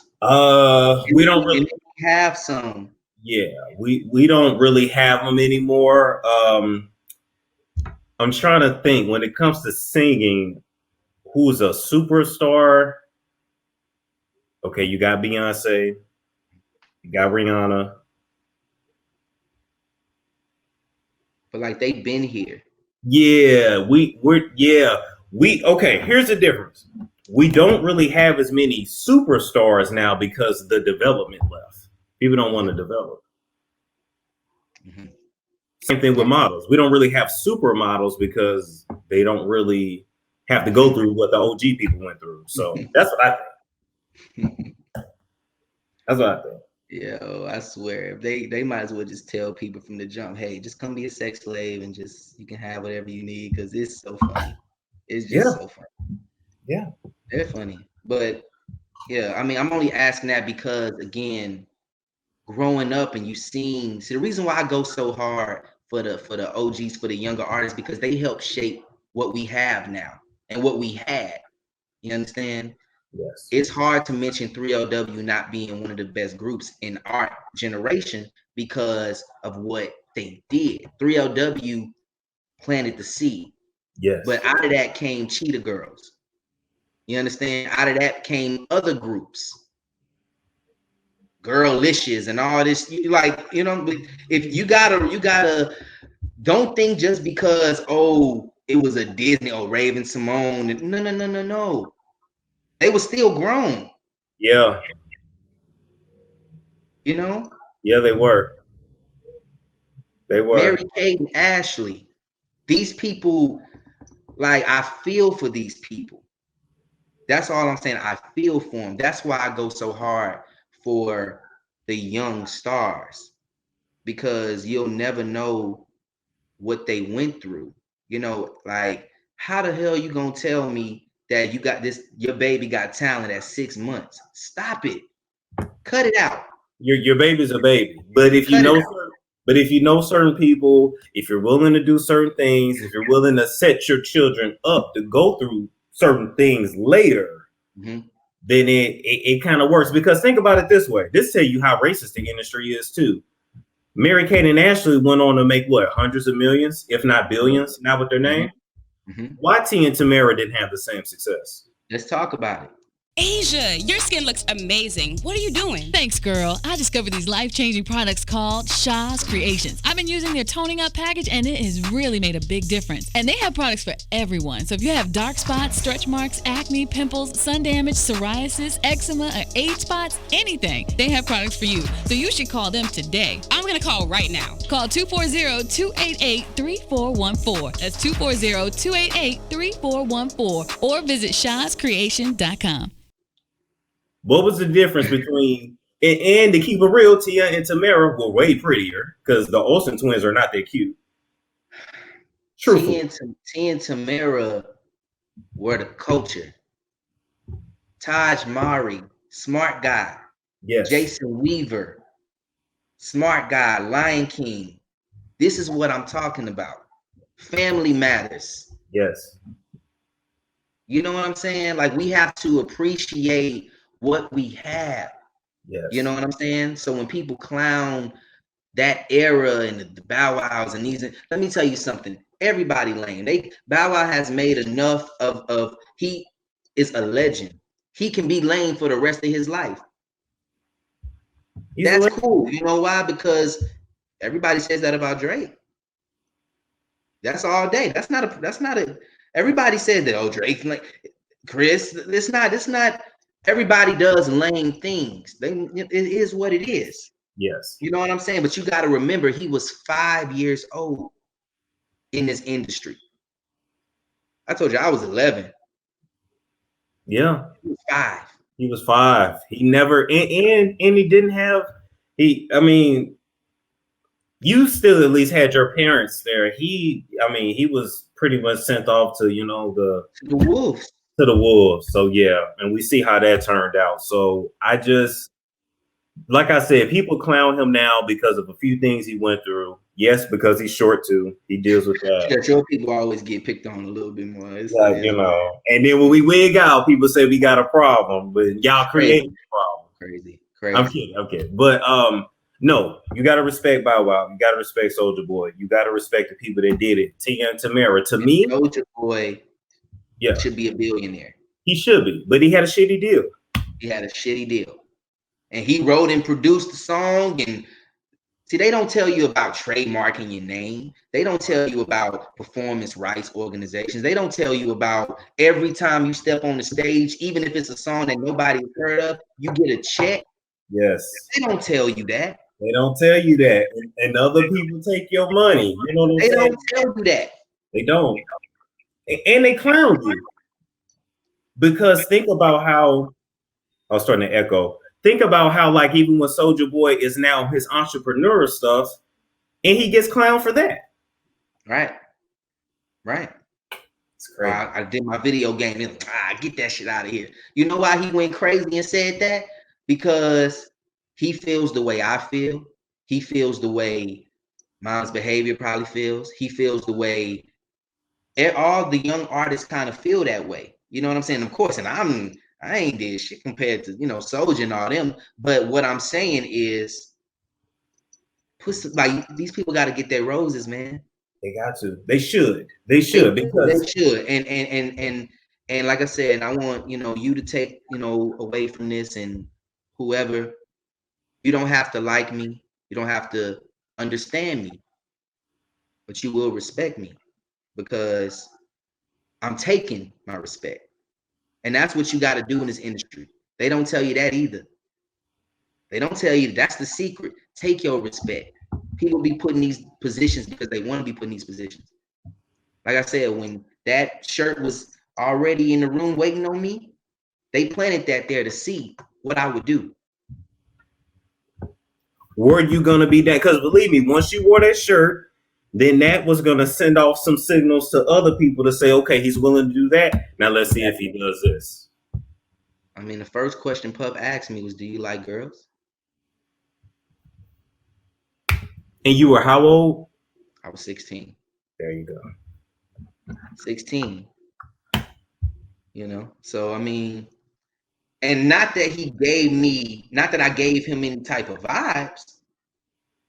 We don't really have some. Yeah, we don't really have them anymore. I'm trying to think when it comes to singing, who's a superstar? Okay, you got Beyonce, you got Rihanna. But like they've been here. Yeah, okay, here's the difference. We don't really have as many superstars now because the development left. People don't want to develop. Mm-hmm. Same thing with models. We don't really have supermodels because they don't really have to go through what the OG people went through. So that's what I think. That's what I think. Yo, I swear, they might as well just tell people from the jump, hey, just come be a sex slave and just you can have whatever you need because it's so funny. It's just so funny. Yeah, they're funny. But yeah, I'm only asking that because again, growing up and see the reason why I go so hard for the OGs, for the younger artists, because they help shape what we have now and what we had. You understand? Yes. It's hard to mention 3LW not being one of the best groups in our generation because of what they did. 3LW planted the seed. Yes. But out of that came Cheetah Girls. You understand? Out of that came other groups, Girlicious and all this. Like, you know, if you gotta don't think just because it was a Disney or Raven Simone. No. They were still grown. Yeah. You know? Yeah, they were. They were. Mary-Kate and Ashley. These people, like, I feel for these people. That's all I'm saying. I feel for them. That's why I go so hard for the young stars, because you'll never know what they went through. You know, like, how the hell you gonna tell me that you got this, your baby got talent at 6 months? Stop it. Cut it out. Your baby's a baby. But if you know certain people, if you're willing to do certain things, if you're willing to set your children up to go through certain things later, then it kind of works. Because think about it this way. This tell you how racist the industry is too. Mary-Kate and Ashley went on to make what, hundreds of millions, if not billions, now with their name. Why T and Tamara didn't have the same success? Let's talk about it. Asia, your skin looks amazing. What are you doing? Thanks, girl. I discovered these life-changing products called SOS Creations. I've been using their toning up package, and it has really made a big difference. And they have products for everyone. So if you have dark spots, stretch marks, acne, pimples, sun damage, psoriasis, eczema, or age spots, anything, they have products for you. So you should call them today. I'm going to call right now. Call 240-288-3414. That's 240-288-3414. Or visit SOScreation.com. What was the difference between, and to keep it real, Tia and Tamara were way prettier because the Olsen twins are not that cute. Tia and Tamara were the culture. Taj Mari, smart guy. Yes. Jason Weaver, smart guy. Lion King. This is what I'm talking about. Family matters. Yes. You know what I'm saying? Like, we have to appreciate what we have. Yes. You know what I'm saying? So when people clown that era and the Bow Wows and these, let me tell you something. Everybody lame. Bow Wow has made enough of he is a legend. He can be lame for the rest of his life. That's cool. You know why? Because everybody says that about Drake. That's all day. That's not a everybody says that, oh, Drake, like Chris, it's not everybody does lame things. It is what it is. Yes. You know what I'm saying? But you got to remember, he was 5 years old in this industry. I told you I was 11. Yeah. He was 5. He was 5. He never, and he didn't have, I mean, you still at least had your parents there. He was pretty much sent off to, to the wolves. To the wolves. So yeah, and we see how that turned out. So I just, like I said, people clown him now because of a few things he went through. Yes, because he's short too. He deals with that. Yeah, short people always get picked on a little bit more. It's like, and then when we wig out, people say we got a problem, but y'all created the problem. Crazy. I'm kidding. But no, you gotta respect Bow Wow. You gotta respect Soulja Boy. You gotta respect the people that did it. Tia and Tamara. To me, Soulja Boy should be a billionaire. He should be, but he had a shitty deal. And he wrote and produced the song. And see, they don't tell you about trademarking your name. They don't tell you about performance rights organizations. They don't tell you about every time you step on the stage, even if it's a song that nobody has heard of, you get a check. Yes. They don't tell you that. They don't tell you that. And other people take your money. You know what I'm saying? They don't tell you that. They don't. And they clown you. Because think about how, I was starting to echo. Think about how, like, even when Soulja Boy is now his entrepreneur stuff, and he gets clowned for that. Right. It's crazy. I did my video game. And, get that shit out of here. You know why he went crazy and said that? Because he feels the way I feel. He feels the way Mom's Behavior probably feels. He feels the way all the young artists kind of feel that way. You know what I'm saying? Of course, and I ain't did shit compared to, Soulja and all them. But what I'm saying is, these people got to get their roses, man. They got to. They should. Because they should. And And like I said, I want, you to take, away from this, and whoever, you don't have to like me. You don't have to understand me, but you will respect me because I'm taking my respect. And that's what you got to do in this industry. They don't tell you that either. They don't tell you that's the secret. Take your respect. People be put in these positions because they want to be put in these positions. Like I said, when that shirt was already in the room waiting on me, they planted that there to see what I would do. Were you gonna be that? Because believe me, once you wore that shirt, then that was gonna send off some signals to other people to say, okay, he's willing to do that. Now let's see if he does this. I mean, the first question Pup asked me was, "Do you like girls?" And you were how old? I was 16. There you go. 16. So I mean, and not that I gave him any type of vibes.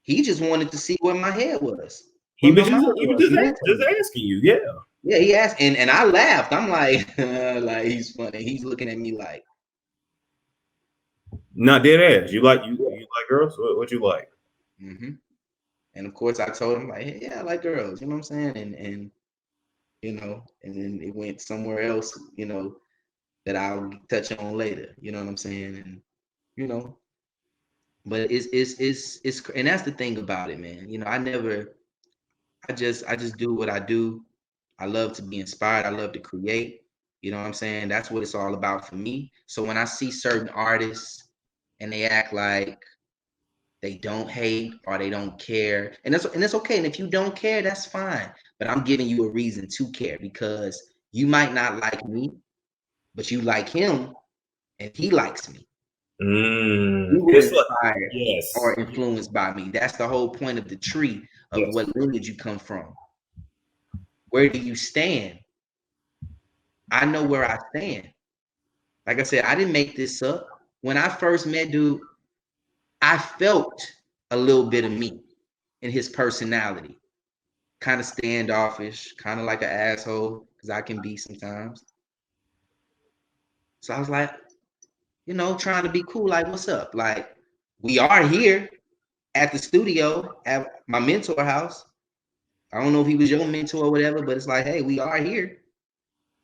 He just wanted to see where my head was. He was just asking you, yeah. Yeah, he asked, and I laughed. I'm like, like he's funny. He's looking at me like, not dead ass. You like girls? What you like? Mm-hmm. And of course, I told him like, hey, yeah, I like girls. You know what I'm saying? And and then it went somewhere else. That I'll touch on later. You know what I'm saying? And but it's and that's the thing about it, man. I just do what I do. I love to be inspired. I love to create. You know what I'm saying? That's what it's all about for me. So when I see certain artists and they act like they don't hate or they don't care, and it's okay. And if you don't care, that's fine. But I'm giving you a reason to care because you might not like me, but you like him, and he likes me. You were inspired or influenced by me. That's the whole point of the tree of what lineage you come from. Where do you stand? I know where I stand. Like I said, I didn't make this up. When I first met dude, I felt a little bit of me in his personality. Kind of standoffish, kind of like an asshole, because I can be sometimes. So I was like, trying to be cool, like, what's up? Like, we are here at the studio at my mentor house. I don't know if he was your mentor or whatever, but it's like, hey, we are here.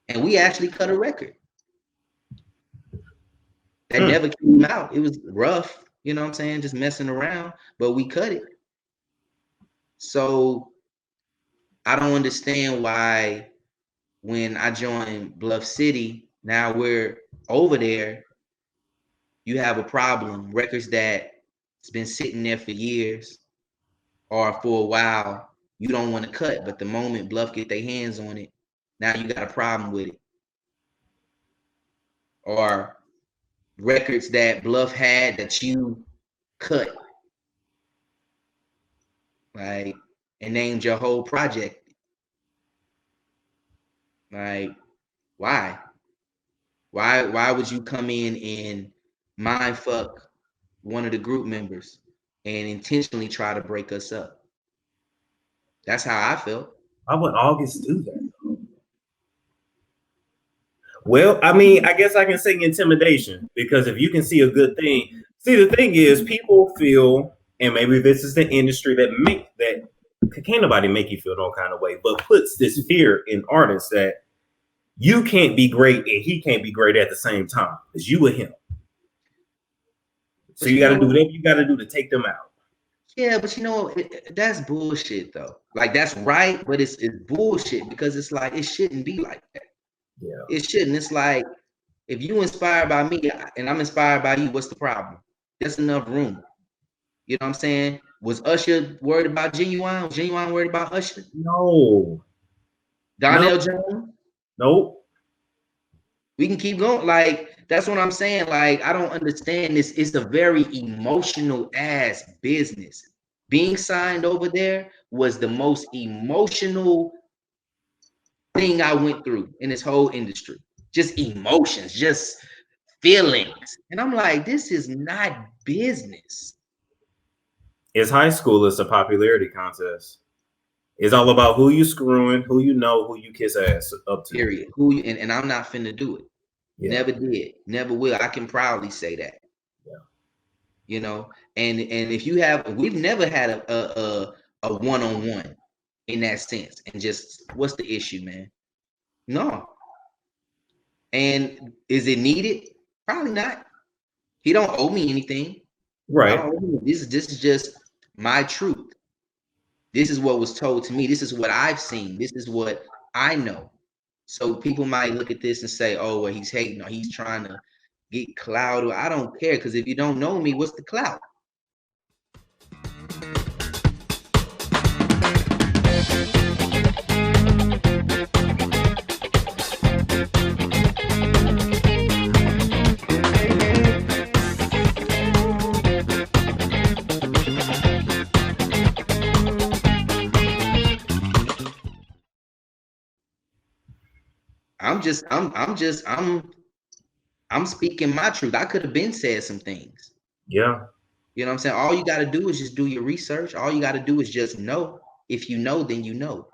And we actually cut a record. That never came out. It was rough, you know what I'm saying? Just messing around, but we cut it. So I don't understand why when I joined Bluff City, now we're over there, you have a problem. Records that it's been sitting there for years or for a while, you don't want to cut, but the moment Bluff get their hands on it, now you got a problem with it. Or records that Bluff had that you cut, like, and named your whole project. Like, why? Why would you come in and mind fuck one of the group members and intentionally try to break us up? That's how I felt. Why would August do that? Well, I mean, I guess I can say intimidation, because if you can see a good thing, see, the thing is, people feel, and maybe this is the industry that can't nobody make you feel no kind of way, but puts this fear in artists that you can't be great and he can't be great at the same time. It's you and him. So you got to do whatever you got to do to take them out. Yeah, but that's bullshit though. Like, that's right, but it's bullshit, because it's like, it shouldn't be like that. Yeah, it shouldn't. It's like, if you inspired by me and I'm inspired by you, what's the problem? There's enough room. You know what I'm saying? Was Usher worried about Genuine? Was Genuine worried about Usher? No. Donnell Jones? Nope. We can keep going. Like, that's what I'm saying. Like, I don't understand this. It's a very emotional ass business. Being signed over there was the most emotional thing I went through in this whole industry. Just emotions, just feelings. And I'm like, this is not business. It's high school. It's a popularity contest. It's all about who you screwing, who you know, who you kiss ass up to. Period. And I'm not finna do it. Yeah. Never did. Never will. I can proudly say that. Yeah. You know, and if you have, we've never had a one-on-one in that sense. And just, what's the issue, man? No. And is it needed? Probably not. He don't owe me anything. Right. This is just my truth. This is what was told to me. This is what I've seen. This is what I know. So people might look at this and say, oh, well, he's hating or he's trying to get clout. I don't care, because if you don't know me, what's the clout? I'm speaking my truth. I could have been said some things. Yeah. You know what I'm saying? All you got to do is just do your research. All you got to do is just know. If you know, then you know.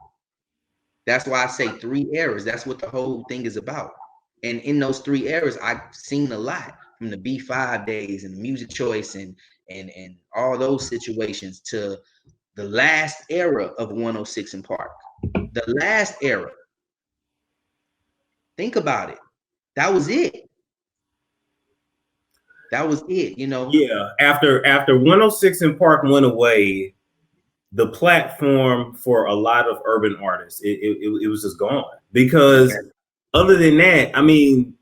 That's why I say 3 errors. That's what the whole thing is about. And in those 3 errors, I've seen a lot, from the B5 days and the music choice and all those situations to the last era of 106 in Park. The last era. Think about it. That was it. That was it, you know. Yeah. After 106 in Park went away, the platform for a lot of urban artists, it was just gone. Because other than that, I mean,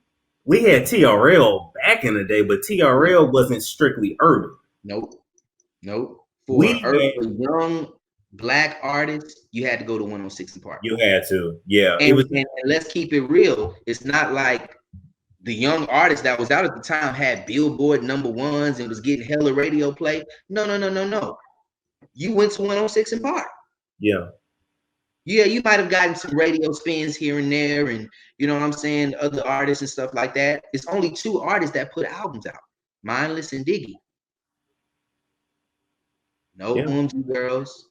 we had TRL back in the day, but TRL wasn't strictly urban. Nope. For young Black artists, you had to go to 106 in Park. You had to, yeah. And let's keep it real. It's not like the young artist that was out at the time had Billboard #1s and was getting hella radio play. No. You went to 106 in Park. Yeah. Yeah, you might have gotten some radio spins here and there, and you know what I'm saying, other artists and stuff like that. It's only 2 artists that put albums out, Mindless and Diggy. No OMG Girls,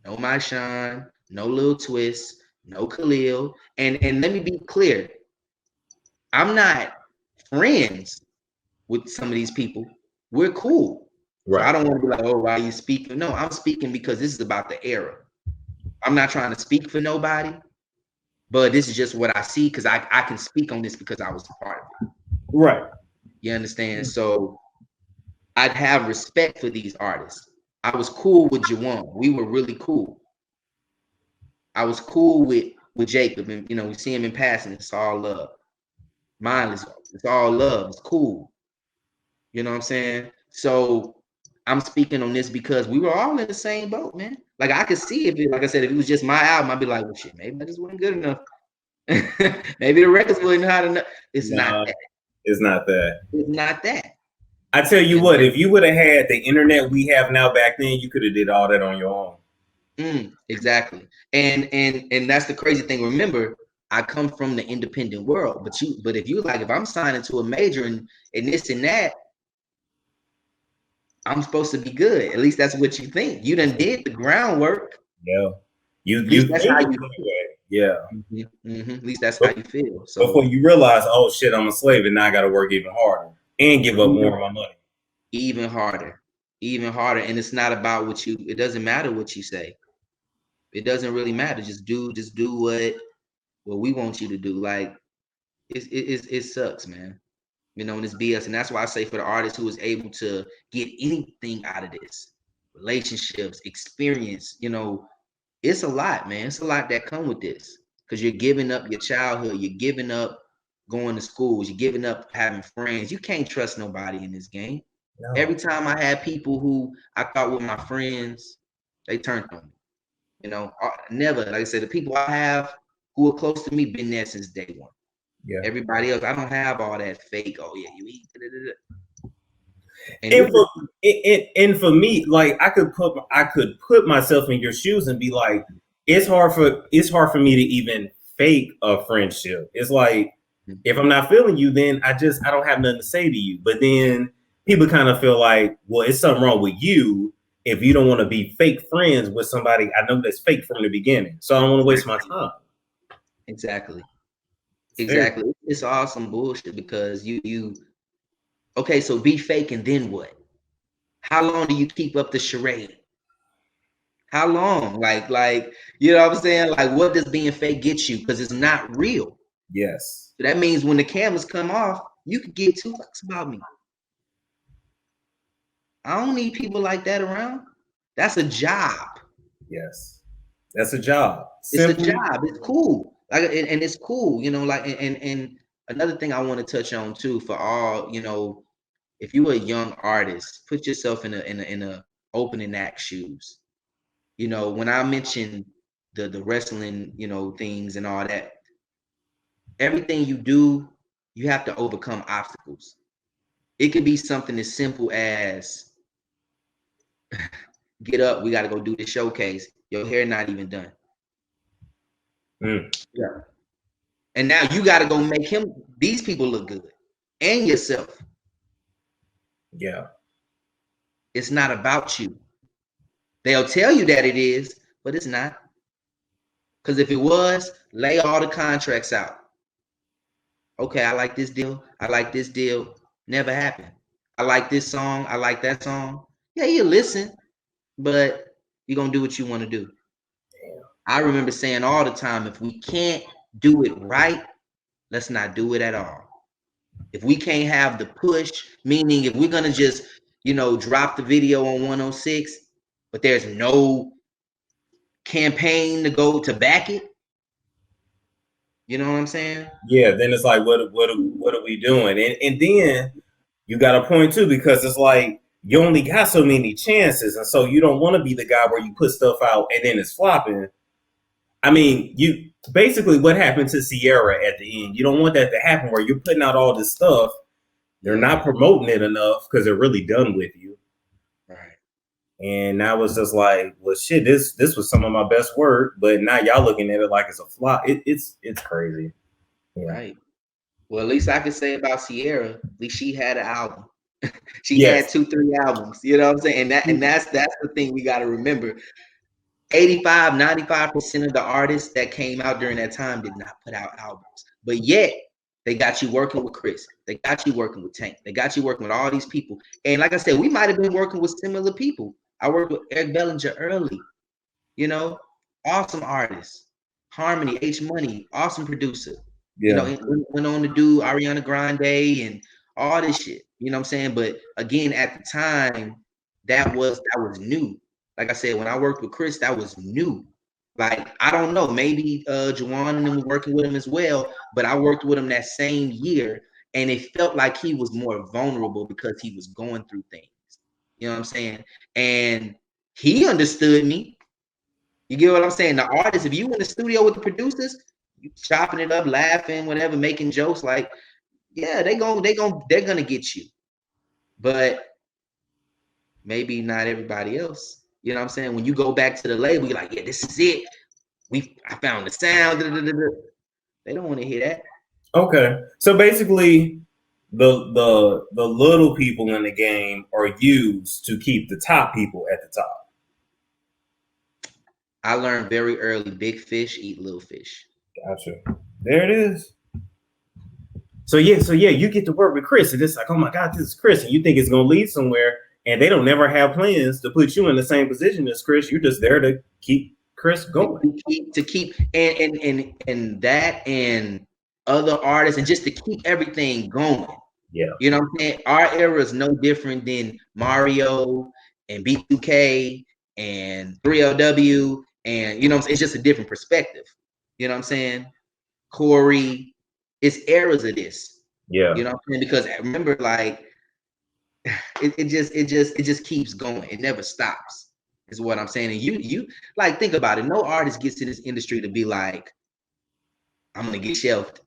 no My Shine, no Lil Twist, no Khalil. And let me be clear, I'm not friends with some of these people. We're cool. Right. So I don't want to be like, oh, why are you speaking? No, I'm speaking because this is about the era. I'm not trying to speak for nobody, but this is just what I see, because I can speak on this because I was a part of it. Right. You understand? So I'd have respect for these artists. I was cool with Juwan. We were really cool. I was cool with Jacob, and you know, we see him in passing. It's all love. Mindless. It's all love. It's cool. You know what I'm saying? So I'm speaking on this because we were all in the same boat, man. Like I could see if it, like I said, if it was just my album, I'd be like, well, shit, maybe that just wasn't good enough. Maybe the records wasn't hot enough. It's not that. It's not that. It's not that. I tell you what, if you would have had the internet we have now back then, you could have did all that on your own. Exactly. And that's the crazy thing. Remember, I come from the independent world, but if you like, if I'm signing to a major and this and that, I'm supposed to be good. At least that's what you think. You done did the groundwork. Yeah. That's how you feel. Yeah. At least that's how you feel. So before you realize, oh shit, I'm a slave and now I gotta work even harder and give up more of my money. Even harder. And it's not about what you, it doesn't matter what you say. It doesn't really matter. Just do what we want you to do. Like it sucks, man. You know, and it's BS. And that's why I say, for the artist who is able to get anything out of this, relationships, experience, you know, it's a lot, man. It's a lot that come with this, because you're giving up your childhood. You're giving up going to schools. You're giving up having friends. You can't trust nobody in this game. No. Every time I had people who I thought were my friends, they turned on me. You know, never. Like I said, the people I have who are close to me been there since day one. Yeah. Everybody else, I don't have all that fake. Oh yeah, you eat. And for me, like I could put myself in your shoes and be like, it's hard for me to even fake a friendship. It's like, if I'm not feeling you, then I don't have nothing to say to you. But then people kind of feel like, well, it's something wrong with you if you don't want to be fake friends with somebody I know that's fake from the beginning. So I don't want to waste my time. Exactly. Very- Exactly. It's all some bullshit because you okay, so be fake and then what? How long do you keep up the charade? How long? Like, you know what I'm saying? Like, what does being fake get you? Because it's not real. Yes. So that means when the cameras come off, you could get 2 fucks about me. I don't need people like that around. That's a job. Yes. That's a job. It's Simply, a job. It's cool. Like, and it's cool, you know, like, and another thing I want to touch on too, for all, you know, if you're a young artist, put yourself in a opening act shoes. You know, when I mentioned the wrestling, you know, things and all that, everything you do, you have to overcome obstacles. It could be something as simple as get up, we got to go do the showcase. Your hair not even done. Yeah. And now you got to go make these people look good and yourself. yeah. It's not about you. They'll tell you that it is, but it's not. Because if it was, lay all the contracts out. Okay, I like this deal. I like this deal. Never happened. I like this song. I like that song. Yeah, you listen, but you're going to do what you want to do. I remember saying all the time, if we can't do it right, let's not do it at all. If we can't have the push, meaning if we're going to just, you know, drop the video on 106, but there's no campaign to go to back it, you know what I'm saying? Yeah, then it's like, what are we doing? And then you got a point too, because it's like you only got so many chances, and so you don't want to be the guy where you put stuff out and then it's flopping. I mean, you basically what happened to Sierra at the end. You don't want that to happen where you're putting out all this stuff, they're not promoting it enough because they're really done with you. Right. And now it's just like, well, shit, this was some of my best work, but now y'all looking at it like it's a flop. It's crazy. Yeah. Right. Well, at least I can say about Sierra, at least she had an album. She Yes. had 2-3 albums. You know what I'm saying? And that's the thing we got to remember. 85-95% of the artists that came out during that time did not put out albums. But yet they got you working with Chris. They got you working with Tank. They got you working with all these people. And like I said, we might have been working with similar people. I worked with Eric Bellinger early, you know, awesome artist. Harmony, H Money, awesome producer. You know, went on to do Ariana Grande and all this shit. You know what I'm saying? But again, at the time, that was new. Like I said, when I worked with Chris, that was new. Like, I don't know, maybe Juwan and them were working with him as well, but I worked with him that same year, and it felt like he was more vulnerable because he was going through things. You know what I'm saying? And he understood me. You get what I'm saying? The artists, if you in the studio with the producers, you chopping it up, laughing, whatever, making jokes, like, yeah, they're gonna get you. But maybe not everybody else. You know what I'm saying? When you go back to the label, you're like, yeah, this is it. I found the sound. They don't want to hear that. Okay. So basically the little people in the game are used to keep the top people at the top. I learned very early, big fish eat little fish. Gotcha. There it is. So yeah, you get to work with Chris, and it's like, oh my God, this is Chris, and you think it's gonna lead somewhere, and they don't never have plans to put you in the same position as Chris. You're just there to keep Chris going. To keep and that and other artists, and just to keep everything going. Yeah. You know what I'm saying? Our era is no different than Mario and B2K and 3LW, and you know, it's just a different perspective. You know what I'm saying? Corey, it's eras of this. Yeah. You know what I'm saying? Because I remember, like, it just keeps going. It never stops, is what I'm saying. And you like, think about it. No artist gets in this industry to be like, I'm gonna get shelved.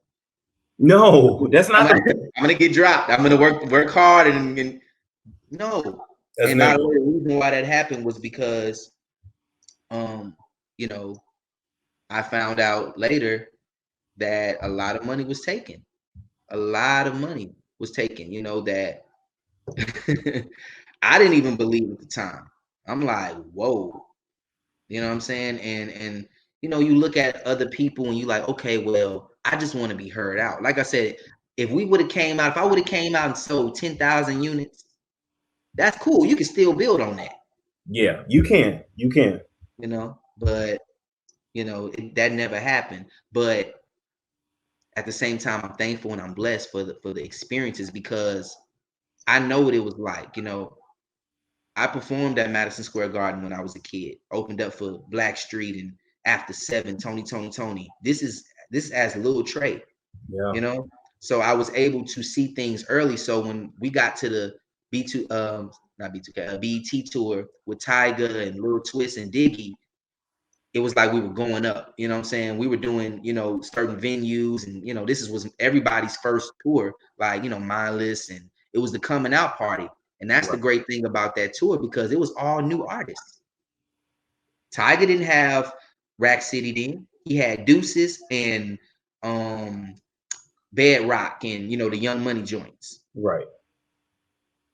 No, that's not. I'm gonna get dropped. I'm gonna work hard and no. That's and by the way, the reason why that happened was because, you know, I found out later that a lot of money was taken. A lot of money was taken. You know, that I didn't even believe at the time. I'm like, whoa, you know what I'm saying? And you know, you look at other people and you like, okay, well, I just want to be heard out. Like I said, if I would have came out and sold 10,000 units, that's cool. You can still build on that. Yeah, you can. You know, but you know, that never happened. But at the same time, I'm thankful and I'm blessed for the experiences, because I know what it was like. You know, I performed at Madison Square Garden when I was a kid. Opened up for Black Street and After Seven, Tony. This is as Lil Trey. Yeah. You know, so I was able to see things early. So when we got to the B2 not B2K BET tour with Tyga and Lil Twist and Diggy, it was like we were going up. You know what I'm saying? We were doing, you know, certain venues, and you know, was everybody's first tour, like, you know, Mindless, and it was the coming out party. And that's the great thing about that tour, because it was all new artists. Tyga didn't have Rack City then. He had Deuces and Bedrock and, you know, the Young Money joints. Right.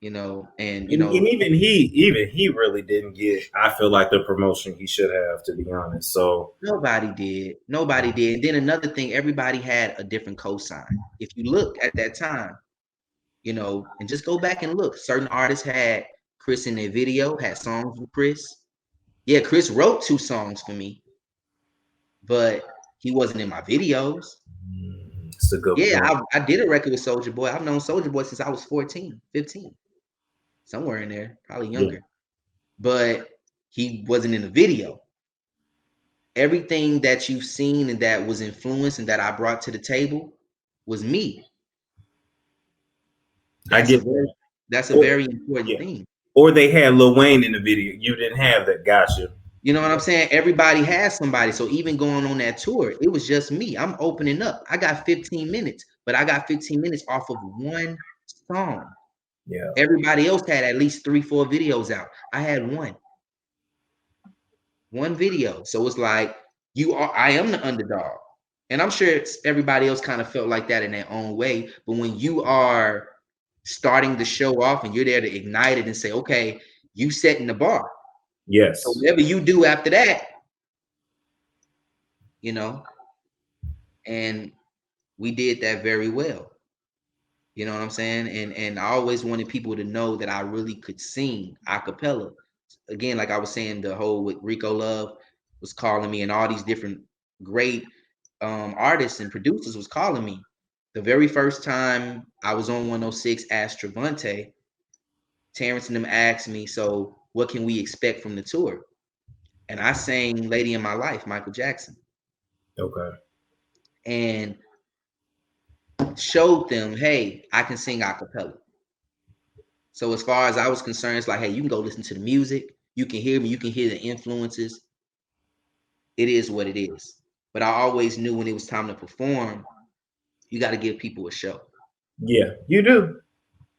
You know, and you And know, even he really didn't get, I feel like, the promotion he should have, to be honest. So nobody did. And then another thing, everybody had a different cosign. If you look at that time, you know, and just go back and look, certain artists had Chris in their video, had songs with Chris. Yeah, Chris wrote 2 songs for me, but he wasn't in my videos. it's a good point. I did a record with Soulja Boy. I've known Soulja Boy since I was 14, 15, somewhere in there, probably younger. Yeah. But he wasn't in the video. Everything that you've seen and that was influenced and that I brought to the table was me. That's a very important thing. Or they had Lil Wayne in the video. You didn't have that. Gotcha. You know what I'm saying? Everybody has somebody. So even going on that tour, it was just me. I'm opening up. I got 15 minutes, but I got 15 minutes off of one song. Yeah. Everybody else had at least 3, 4 videos out. I had one video. So it's like, I am the underdog. And I'm sure everybody else kind of felt like that in their own way. But when you are starting the show off and you're there to ignite it and say, okay, you setting the bar. Yes. So whatever you do after that, you know, and we did that very well. You know what I'm saying? And I always wanted people to know that I really could sing a cappella. Again, like I was saying, the whole with Rico Love was calling me, and all these different great artists and producers was calling me. The very first time I was on 106, asked Trevante, Terrence and them asked me, so what can we expect from the tour? And I sang Lady in My Life, Michael Jackson. Okay. And showed them, hey, I can sing a cappella. So as far as I was concerned, it's like, hey, you can go listen to the music. You can hear me. You can hear the influences. It is what it is. But I always knew when it was time to perform, you got to give people a show. Yeah, you do.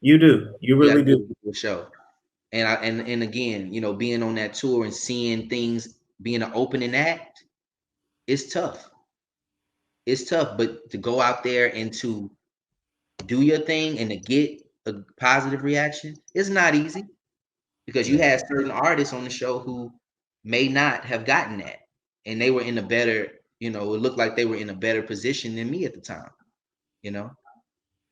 You do. You really do. A show. And again, you know, being on that tour and seeing things, being an opening act, it's tough. It's tough, but to go out there and to do your thing and to get a positive reaction, it's not easy, because you had certain artists on the show who may not have gotten that, and they were in a better, you know, it looked like they were in a better position than me at the time, you know.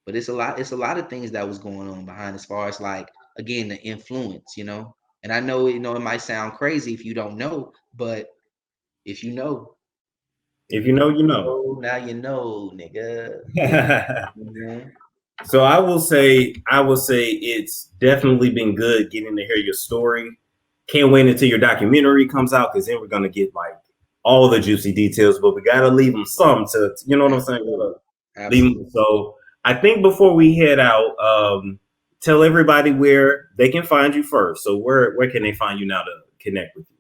But it's a lot of things that was going on behind, as far as like, again, the influence, you know. And I know, you know, it might sound crazy if you don't know, but if you know, you know. now you know, nigga. Mm-hmm. So I will say it's definitely been good getting to hear your story. Can't wait until your documentary comes out, because then we're gonna get like all the juicy details, but we gotta leave them some to, you know what I'm saying? Absolutely. So I think before we head out, tell everybody where they can find you first. So where can they find you now to connect with you?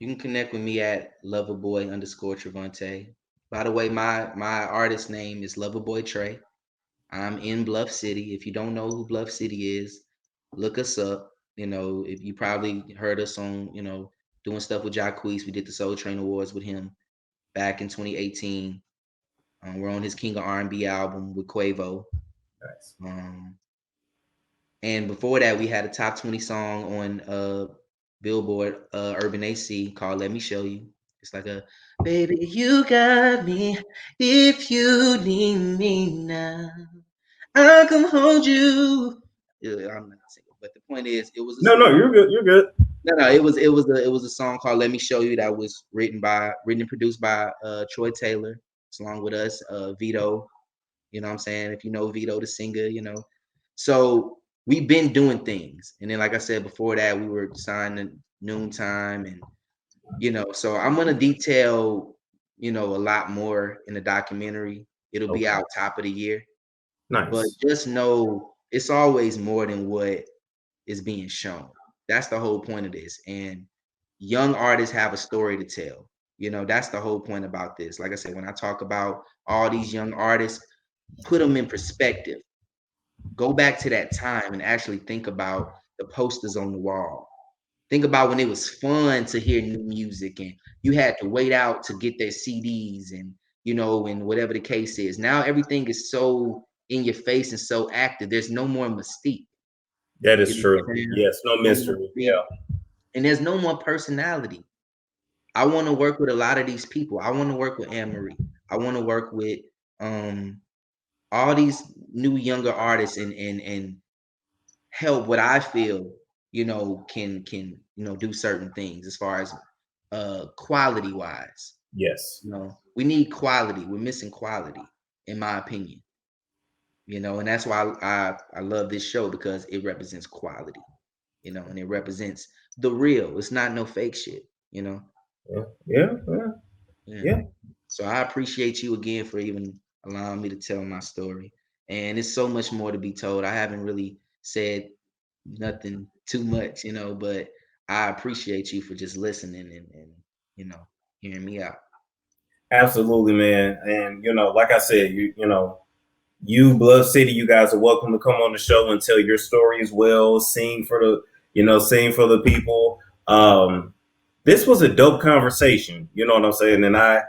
You can connect with me at Loverboy_Trevante. By the way, my artist name is Loverboy Trey. I'm in Bluff City. If you don't know who Bluff City is, look us up. You know, if you probably heard us on, you know, doing stuff with Jacquees. We did the Soul Train Awards with him back in 2018. We're on his King of R&B album with Quavo. Nice. And before that, we had a top 20 song on Billboard Urban AC called Let Me Show You. It's like a, baby, you got me. If you need me now, I'll come hold you. Yeah, I'm not singing, but the point is, it was a No, you're good. You're good. No, it was a song called Let Me Show You that was written and produced by Troy Taylor, along with us, Vito. You know what I'm saying? If you know Vito, the singer, you know. So we've been doing things. And then, like I said, before that, we were signed to Noontime. And, you know, so I'm going to detail, you know, a lot more in the documentary. It'll be out top of the year. Nice. But just know it's always more than what is being shown. That's the whole point of this. And young artists have a story to tell. You know, that's the whole point about this. Like I said, when I talk about all these young artists, put them in perspective. Go back to that time and actually think about the posters on the wall. Think about when it was fun to hear new music and you had to wait out to get their CDs and, you know, and whatever the case is. Now everything is so in your face and so active. There's no more mystique. That is true. Yes, no mystery. Yeah. And there's no more personality. I want to work with a lot of these people. I want to work with Anne-Marie. I want to work with all these new younger artists and help what I feel, you know, can you know, do certain things as far as quality wise. Yes. You know, we need quality. We're missing quality, in my opinion. You know, and that's why I love this show, because it represents quality, you know, and it represents the real. It's not no fake shit, you know. Yeah. So I appreciate you again for even allowing me to tell my story. And it's so much more to be told. I haven't really said nothing too much, you know, but I appreciate you for just listening and you know, hearing me out. Absolutely, man. And you know, like I said, you know, you Bluff City, you guys are welcome to come on the show and tell your story as well. Sing for the people. This was a dope conversation. You know what I'm saying? And I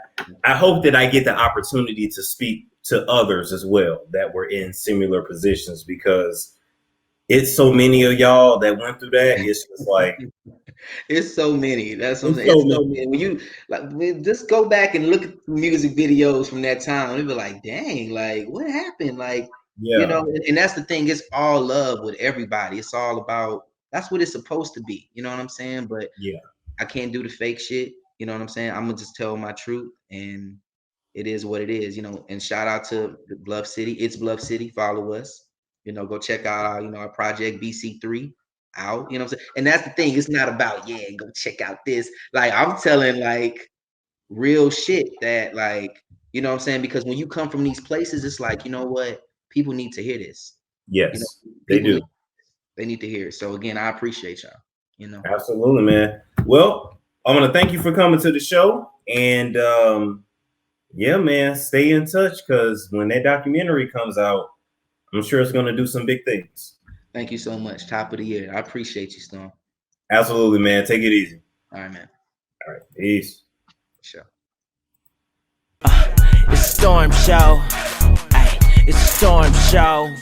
hope that I get the opportunity to speak to others as well that were in similar positions, because it's so many of y'all that went through that. It's just like it's so many. That's what I'm saying. It's so many. When you just go back and look at music videos from that time, you'll be like, dang, like what happened? Like, you know, and that's the thing, it's all love with everybody. It's all about, that's what it's supposed to be. You know what I'm saying? But yeah, I can't do the fake shit. You know what I'm saying? I'm gonna just tell my truth, and it is what it is, you know. And shout out to Bluff City. It's Bluff City. Follow us. You know, go check out our, you know, our project BC3 out. You know what I'm saying? And that's the thing. It's not about, yeah, go check out this. Like, I'm telling like real shit that, like, you know what I'm saying? Because when you come from these places, it's like, you know what? People need to hear this. Yes, you know, they do. They need to hear it. So again, I appreciate y'all. You know, absolutely, man. Well, I want to thank you for coming to the show, and yeah, man, stay in touch, because when that documentary comes out, I'm sure it's going to do some big things. Thank you so much. Top of the year. I appreciate you, Storm. Absolutely, man. Take it easy. All right, man. All right, peace. Sure. It's a Storm Show. Ay, it's a Storm Show.